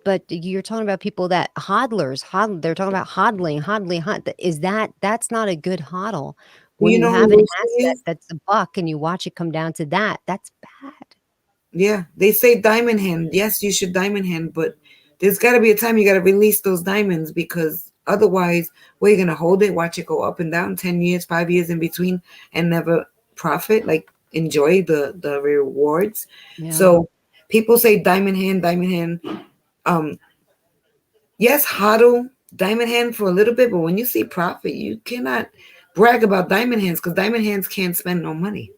But you're talking about people that they're talking about hodling, that's not a good hodl. Do When you you know have who an Lucy asset is? that's a buck and you watch it come down to that, that's bad. Yeah, they say diamond hand. Yes, you should diamond hand, but there's got to be a time you got to release those diamonds because otherwise, we're going to hold it, watch it go up and down 10 years, 5 years in between, and never profit, like enjoy the rewards. Yeah. So people say diamond hand, diamond hand. Um, yes, hodl, diamond hand for a little bit, but when you see profit, you cannot brag about diamond hands because diamond hands can't spend no money.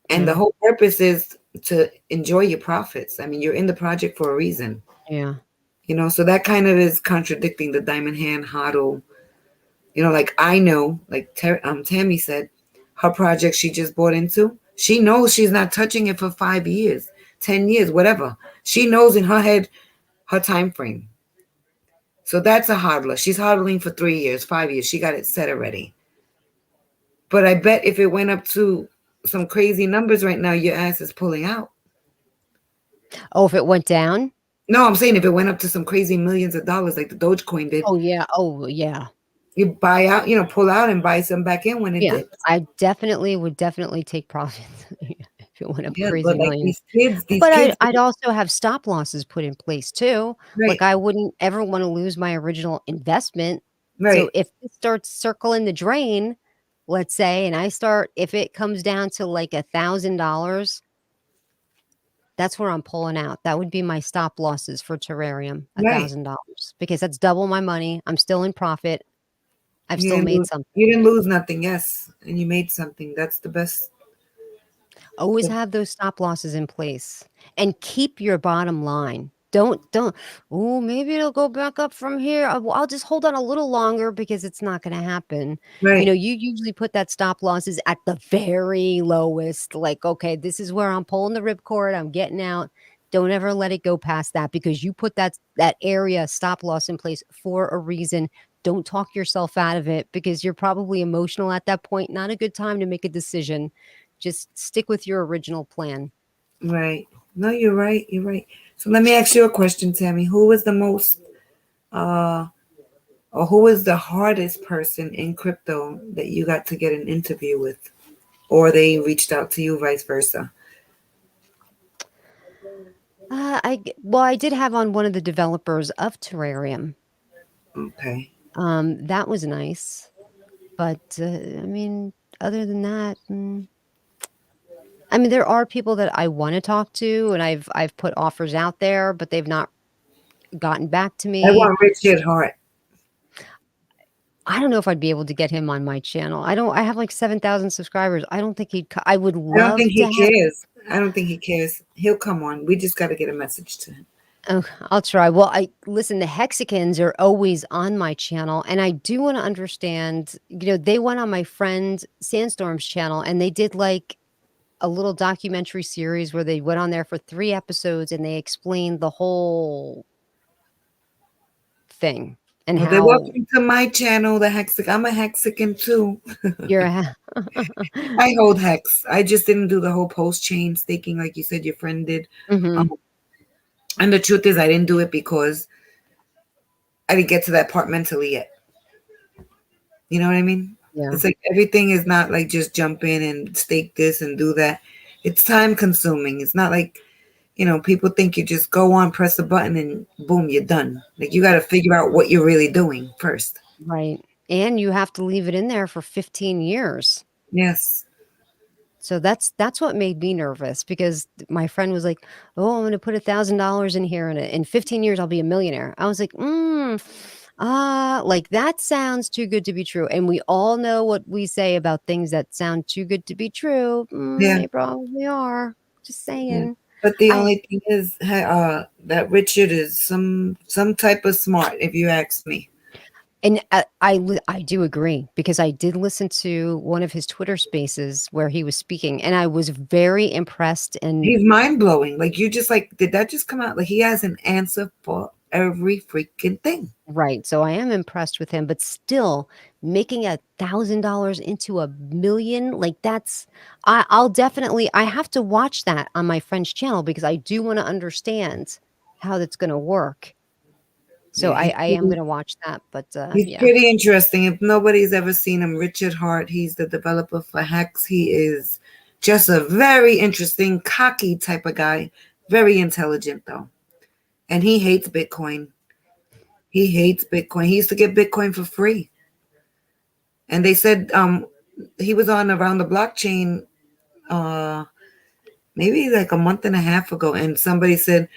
And the Yeah. whole purpose is to enjoy your profits. I mean, you're in the project for a reason, Yeah. so that kind of is contradicting the diamond hand hodl. Like I know, like Tammy said, her project she just bought into, she knows she's not touching it for 5 years, 10 years, whatever. She knows in her head her time frame. So that's a hodler. She's hodling for 3 years, 5 years. She got it set already. But I bet if it went up to some crazy numbers right now, your ass is pulling out. Oh, if it went down? No, I'm saying if it went up to some crazy millions of dollars like the Dogecoin did, Oh, yeah. Oh, yeah. you buy out, pull out and buy some back in when it Yeah. dips. I definitely would definitely take profits if it went up Yeah, crazy but like millions. these But kids, I'd also have stop losses put in place too. Like, right, I wouldn't ever wanna lose my original investment. So right, if it starts circling the drain, let's say, and if it comes down to like $1,000, that's where I'm pulling out. That would be my stop losses for terrarium, right. $1,000, because that's double my money. I'm still in profit. I've You still didn't made lose, something. you didn't lose nothing, yes, and you made something. That's the best. Always have those stop losses in place and keep your bottom line. Don't, "Oh, maybe it'll go back up from here. I'll just hold on a little longer because it's not gonna happen." Right, You usually put that stop losses at the very lowest, like, "Okay, this is where I'm pulling the ripcord, I'm getting out." Don't ever let it go past that because you put that area stop loss in place for a reason. Don't talk yourself out of it because you're probably emotional at that point, not a good time to make a decision. Just stick with your original plan. right. No, you're right. You're right. So let me ask you a question, Tammy. Who was the most, uh, or who was the hardest person in crypto that you got to get an interview with, or they reached out to you, vice versa? I did have on one of the developers of Terrarium. Okay. That was nice, but, I mean, other than that, I mean, there are people that I wanna talk to, and I've put offers out there, but they've not gotten back to I me. want Richard Hart. I don't know if I'd be able to get him on my channel. I have, like, 7,000 subscribers. I don't think he'd co I would I don't think love to he have. cares. I don't think he cares. He'll come on. We just got to get a message to him. Oh, I'll try. Well, I listen, the Hexicans are always on my channel, and I do wanna understand, they went on my friend Sandstorm's channel, and they did, like, a little documentary series where they went on there for 3 episodes, and they explained the whole thing and Well, they're how welcome to my channel, the Hexic. I'm a Hexican too. you're a I hold Hex. I just didn't do the whole post chain staking like you said your friend did. Mhm. Um, and the truth is, I didn't do it because I didn't get to that part mentally yet. You know what I mean? Yeah, It's like everything is not like just jump in and stake this and do that. It's time consuming. It's not like, people think you just go on, press a button, and boom, you're done. Like you got to figure out what you're really doing first. right, and you have to leave it in there for 15 years. Yes. So that's what made me nervous because my friend was like, "Oh, I'm gonna put $1,000 in here, and in 15 years I'll be a millionaire." I was like, like that sounds too good to be true." And we all know what we say about things that sound too good to be true. Yeah. They probably are. Just Yeah. saying. But the I only thing is, that Richard is some type of smart, if you ask me. and I do agree because I did listen to one of his Twitter Spaces where he was speaking, and I was very impressed. And He's mind blowing. Like you just like, did that just come out? Like he has an answer for every freaking thing. Right. So I am impressed with him, but still making $1,000 into 1 million, like that's I'll definitely I have to watch that on my friend's channel because I do want to understand how that's gonna work. So Yeah, I am gonna watch that, but he's yeah. pretty interesting. If nobody's ever seen him, Richard Hart, he's the developer for Hex. He is just a very interesting, cocky type of guy. Very intelligent though. And he hates Bitcoin. He hates Bitcoin. He used to get Bitcoin for free. And they said he was on Around the Blockchain uh maybe like a month and a half ago, and somebody said,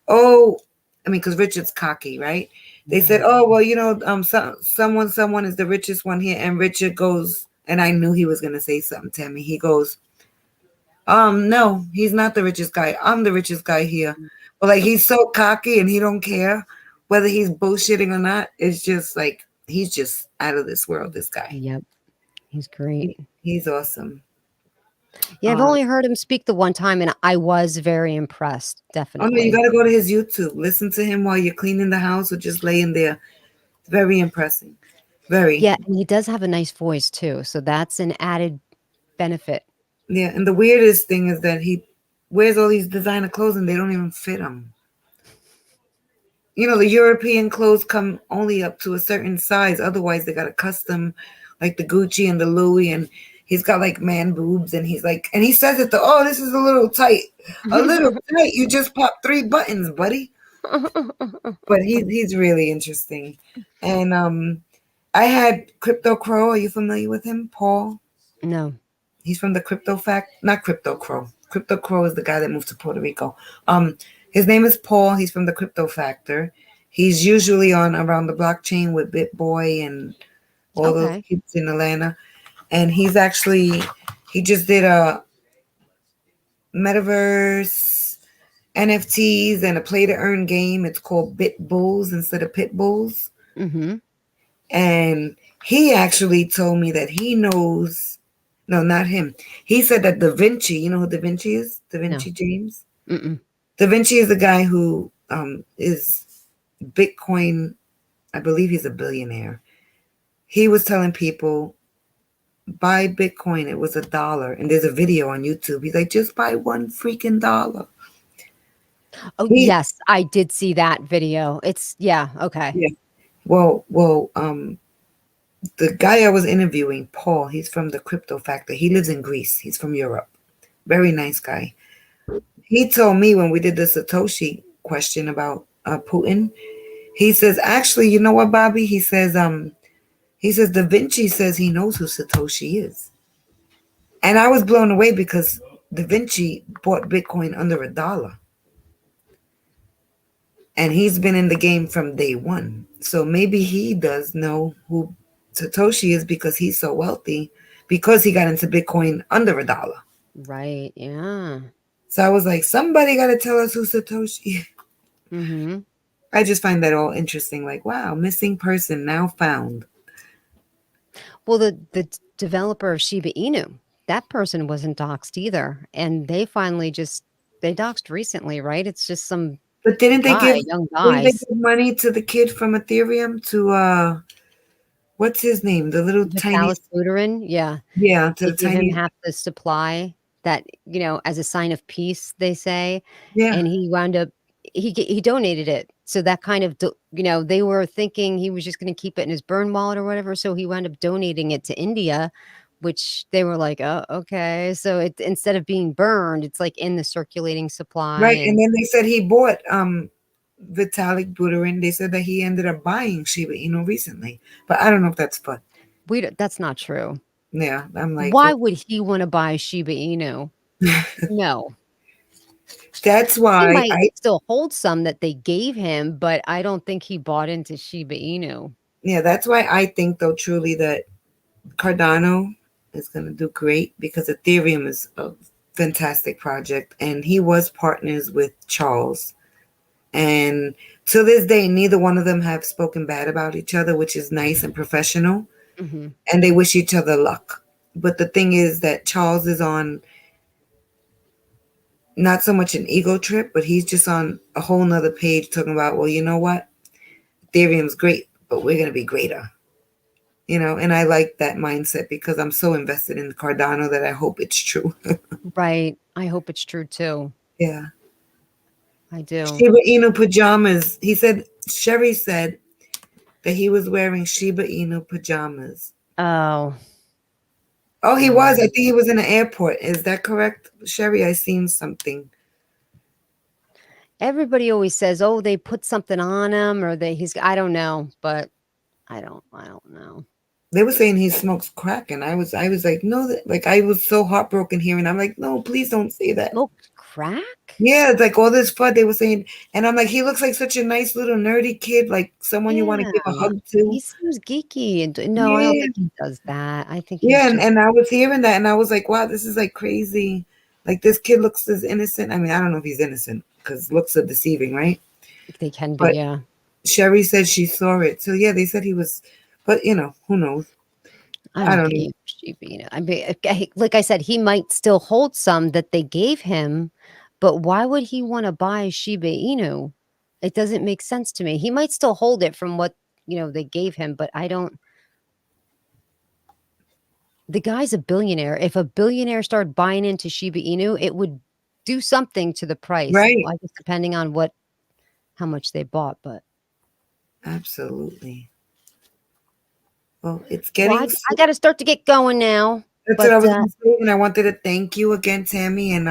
"Oh, I mean, because Richard's cocky, right?" They said, "Oh, well, someone is the richest one here," and Richard goes, and I knew he was gonna say something to me. He goes, no, he's not the richest guy. I'm the richest guy here." But like he's so cocky and he don't care whether he's bullshitting or not. It's just like he's just out of this world. This guy, Yep. He's great. he's awesome. Yeah, I've only heard him speak the one time and I was very impressed, Oh no, you definitely. got to go to his YouTube. Listen to him while you're cleaning the house or just laying there. It's very impressive. Very. Yeah, and he does have a nice voice too, so that's an added benefit. Yeah, and the weirdest thing is that he wears all these designer clothes and they don't even fit him. You know, the European clothes come only up to a certain size. Otherwise, they got a custom, like the Gucci and the Louis, and he's got like man boobs, and he's like, and he says it, oh, this is a little tight, a little tight. You just pop 3 buttons, buddy. But he's really interesting, and I had Crypto Crow. Are you familiar with him, Paul? No. He's from the Crypto Fact, not Crypto Crow. Crypto Crow is the guy that moved to Puerto Rico. His name is Paul. He's from the Crypto Factor. He's usually on Around the Blockchain with BitBoy and all those Okay. kids in Atlanta. And he just did a metaverse NFTs and a play to earn game. It's called Bit Bulls instead of Pit Bulls. Mhm. And he actually told me that he knows, no, not him. He said that Da Vinci, you know who Da Vinci is? Da No. Vinci James? Mm-mm. Da Vinci is the guy who is Bitcoin. I believe he's a billionaire. He was telling people, buy Bitcoin. It was $1. And there's a video on YouTube. He's like, just buy one freaking dollar. Oh, He, yes, I did see that video. It's yeah, okay. yeah. Well, the guy I was interviewing, Paul, he's from the Crypto Factor. He lives in Greece. He's from Europe. Very nice guy. He told me when we did the Satoshi question about Putin, he says, actually, you know what, Bobby? He says Da Vinci says he knows who Satoshi is. And I was blown away because Da Vinci bought Bitcoin under $1. And he's been in the game from day one. So maybe he does know who Satoshi is because he's so wealthy, because he got into Bitcoin under $1. Right, yeah. So I was like, somebody got to tell us who Satoshi is. Mhm. I just find that all interesting. Like, wow, missing person now found. Well, the developer of Shiba Inu, that person wasn't doxxed either, and they finally just they doxed recently, right? It's just some But young didn't they guys. give money to the kid from Ethereum to what's his name? The little tiny, Vitalis Buterin, yeah. yeah, to They the gave him tiny, half the supply that, as a sign of peace, they say, yeah. and he wound up he donated it. So that kind of they were thinking he was just gonna keep it in his burn wallet or whatever, so he wound up donating it to India, which they were like, "Oh, okay." So it instead of being burned, it's, like, in the circulating supply Right. And and then they said he bought Vitalik Buterin. They said that he ended up buying Shiba Inu recently. But I don't know if that's fun. that's not true. Yeah. I'm like, Why would he wanna buy Shiba Inu? No. that's He why might I still hold some that they gave him, but I don't think he bought into Shiba Inu. yeah, that's why I think though truly that Cardano is gonna do great because Ethereum is a fantastic project and he was partners with Charles. And to this day, neither one of them have spoken bad about each other, which is nice and professional. Mhm. And they wish each other luck. But the thing is that Charles is on not so much an ego trip, but he's just on a whole nother page talking about, well, you know what? Ethereum's great, but we're going to be greater. And I like that mindset because I'm so invested in Cardano that I hope it's true. Right. I hope it's true too. Yeah. I do. Shiba Inu pajamas. He said, Sherry said that he was wearing Shiba Inu pajamas. Oh, Oh, he was. I um, think he was in the airport. Is that correct, Sherry? I seen something. everybody always says, "Oh, they put something on him," or he's. I don't know, but I don't know. They were saying he smokes crack, and I was like, no, like I was so heartbroken hearing. I'm like, no, please don't say that. Smoked crack? Yeah, it's like all this fun they were saying, and I'm like, he looks like such a nice little nerdy kid, like someone you want to Yeah, give a hug to. he seems geeky, and no, I don't Yeah, think he does that. I think he's yeah, and, just and I was hearing that, and I was like, wow, this is like crazy. Like this kid looks as innocent. I mean, I don't know if he's innocent because looks are deceiving, right? they can be, But yeah. Sherry said she saw it, so yeah, they said he was, but who knows? I I don't don't think know. he should be. I mean, like I said, he might still hold some that they gave him, but why would he want to buy Shiba Inu? It doesn't make sense to me. He might still hold it from what they gave him, but I don't. The guy's a billionaire. If a billionaire started buying into Shiba Inu, it would do something to the price. Right? I guess depending on how much they bought, but Absolutely. Well, it's well, getting. I got to start to get going now. That's what But I was going to say, and I wanted to thank you again, Tammy. And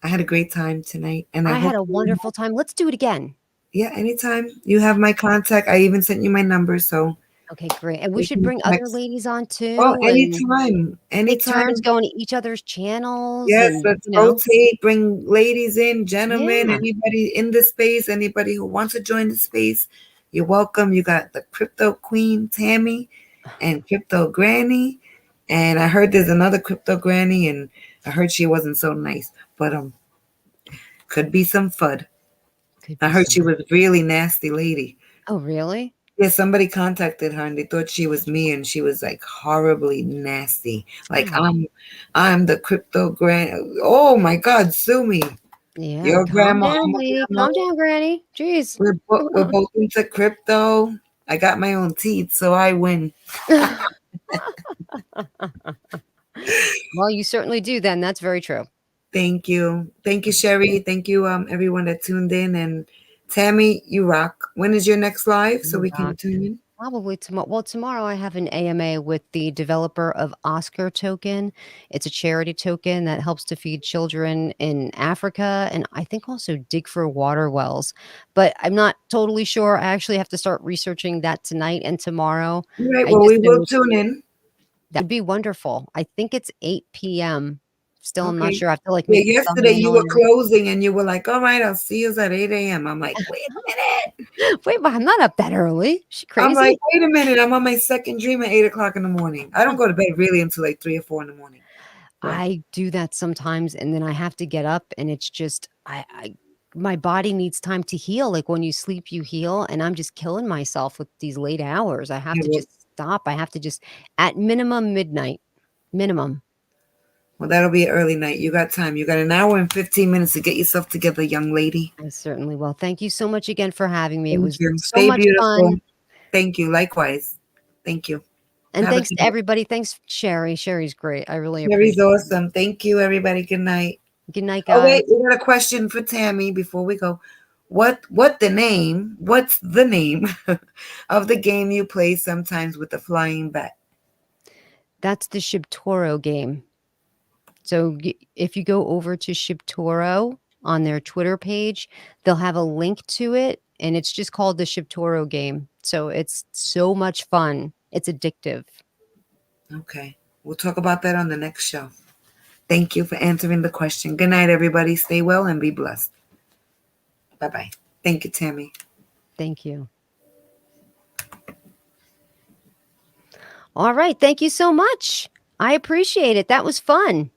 I had a great time tonight, and I I had hope a wonderful time. Let's do it again. yeah, anytime you have my contact. I even sent you my number, so Okay, great. And we we should can bring other text. ladies on Oh, too and anytime, take turns anytime. going to each other's channels Yes, and, let's rotate. Bring ladies in, gentlemen, yeah. anybody in the space, anybody who wants to join the space. You're welcome. You got the Crypto Queen Tammy and Crypto Granny, and I heard there's another Crypto Granny, and I heard she wasn't so nice, but could be some FUD. Could I be heard she some. was really nasty lady. Oh, really? Yeah, somebody contacted her and they thought she was me, and she was like horribly nasty. Like Oh, I'm the crypto grand. Oh my God, sue me. yeah. Your Calm grandma, down, I'm a lady. grandma. Calm down, Granny. Jeez. We're both into crypto. I got my own teeth, so I win. Well, you certainly do then. That's very true. Thank you, Sherry. Thank you, everyone that tuned in. And Tammy, you rock. When is your next live so You we rock. can tune in? Probably tomorrow. Well, tomorrow I have an AMA with the developer of Oscar Token. It's a charity token that helps to feed children in Africa and I think also dig for water wells. But I'm not totally sure. I actually have to start researching that tonight and tomorrow. All right. I Well, just we know will tune in. that'd be wonderful. I think it's 8 p.m. Still, I'm not Okay. sure. I have to like Yeah, make the yesterday you thumbnail were and everything. closing and you were like, all right, I'll see you at 8 a.m. I'm like, wait a minute. Wait, but I'm not up that early. She I'm like, crazy? wait a minute. I'm on my second dream at 8 o'clock in the morning. I don't go to bed really until like 3 or 4 in the morning. So I do that sometimes, and then I have to get up, and it's just I my body needs time to heal. Like when you sleep, you heal, and I'm just killing myself with these late hours. I have yeah, to just stop. I have to just at minimum midnight, minimum. well, that'll be an early night. You got time. You got an hour and 15 minutes to get yourself together, young lady. I certainly will. Thank you so much again for having me. It Thank was you. so Stay much beautiful. fun, Thank you. Likewise. Thank you. and Have a thanks good to night. everybody. Thanks, Sherry. Sherry's great. I really Sherry's appreciate it. awesome. Thank you, everybody. Good night. Good night, Oh guys. wait, we got a question for Tammy before we go. What's the name of the game you play sometimes with the flying bat? That's the Shibtoro game. So if you go over to Shibtoro on their Twitter page, they'll have a link to it, and it's just called the Shibtoro game. So it's so much fun. It's addictive. Okay. We'll talk about that on the next show. Thank you for answering the question. Good night, everybody. Stay well and be blessed. Bye bye. Thank you, Tammy. Thank you. All right. Thank you so much. I appreciate it. That was fun.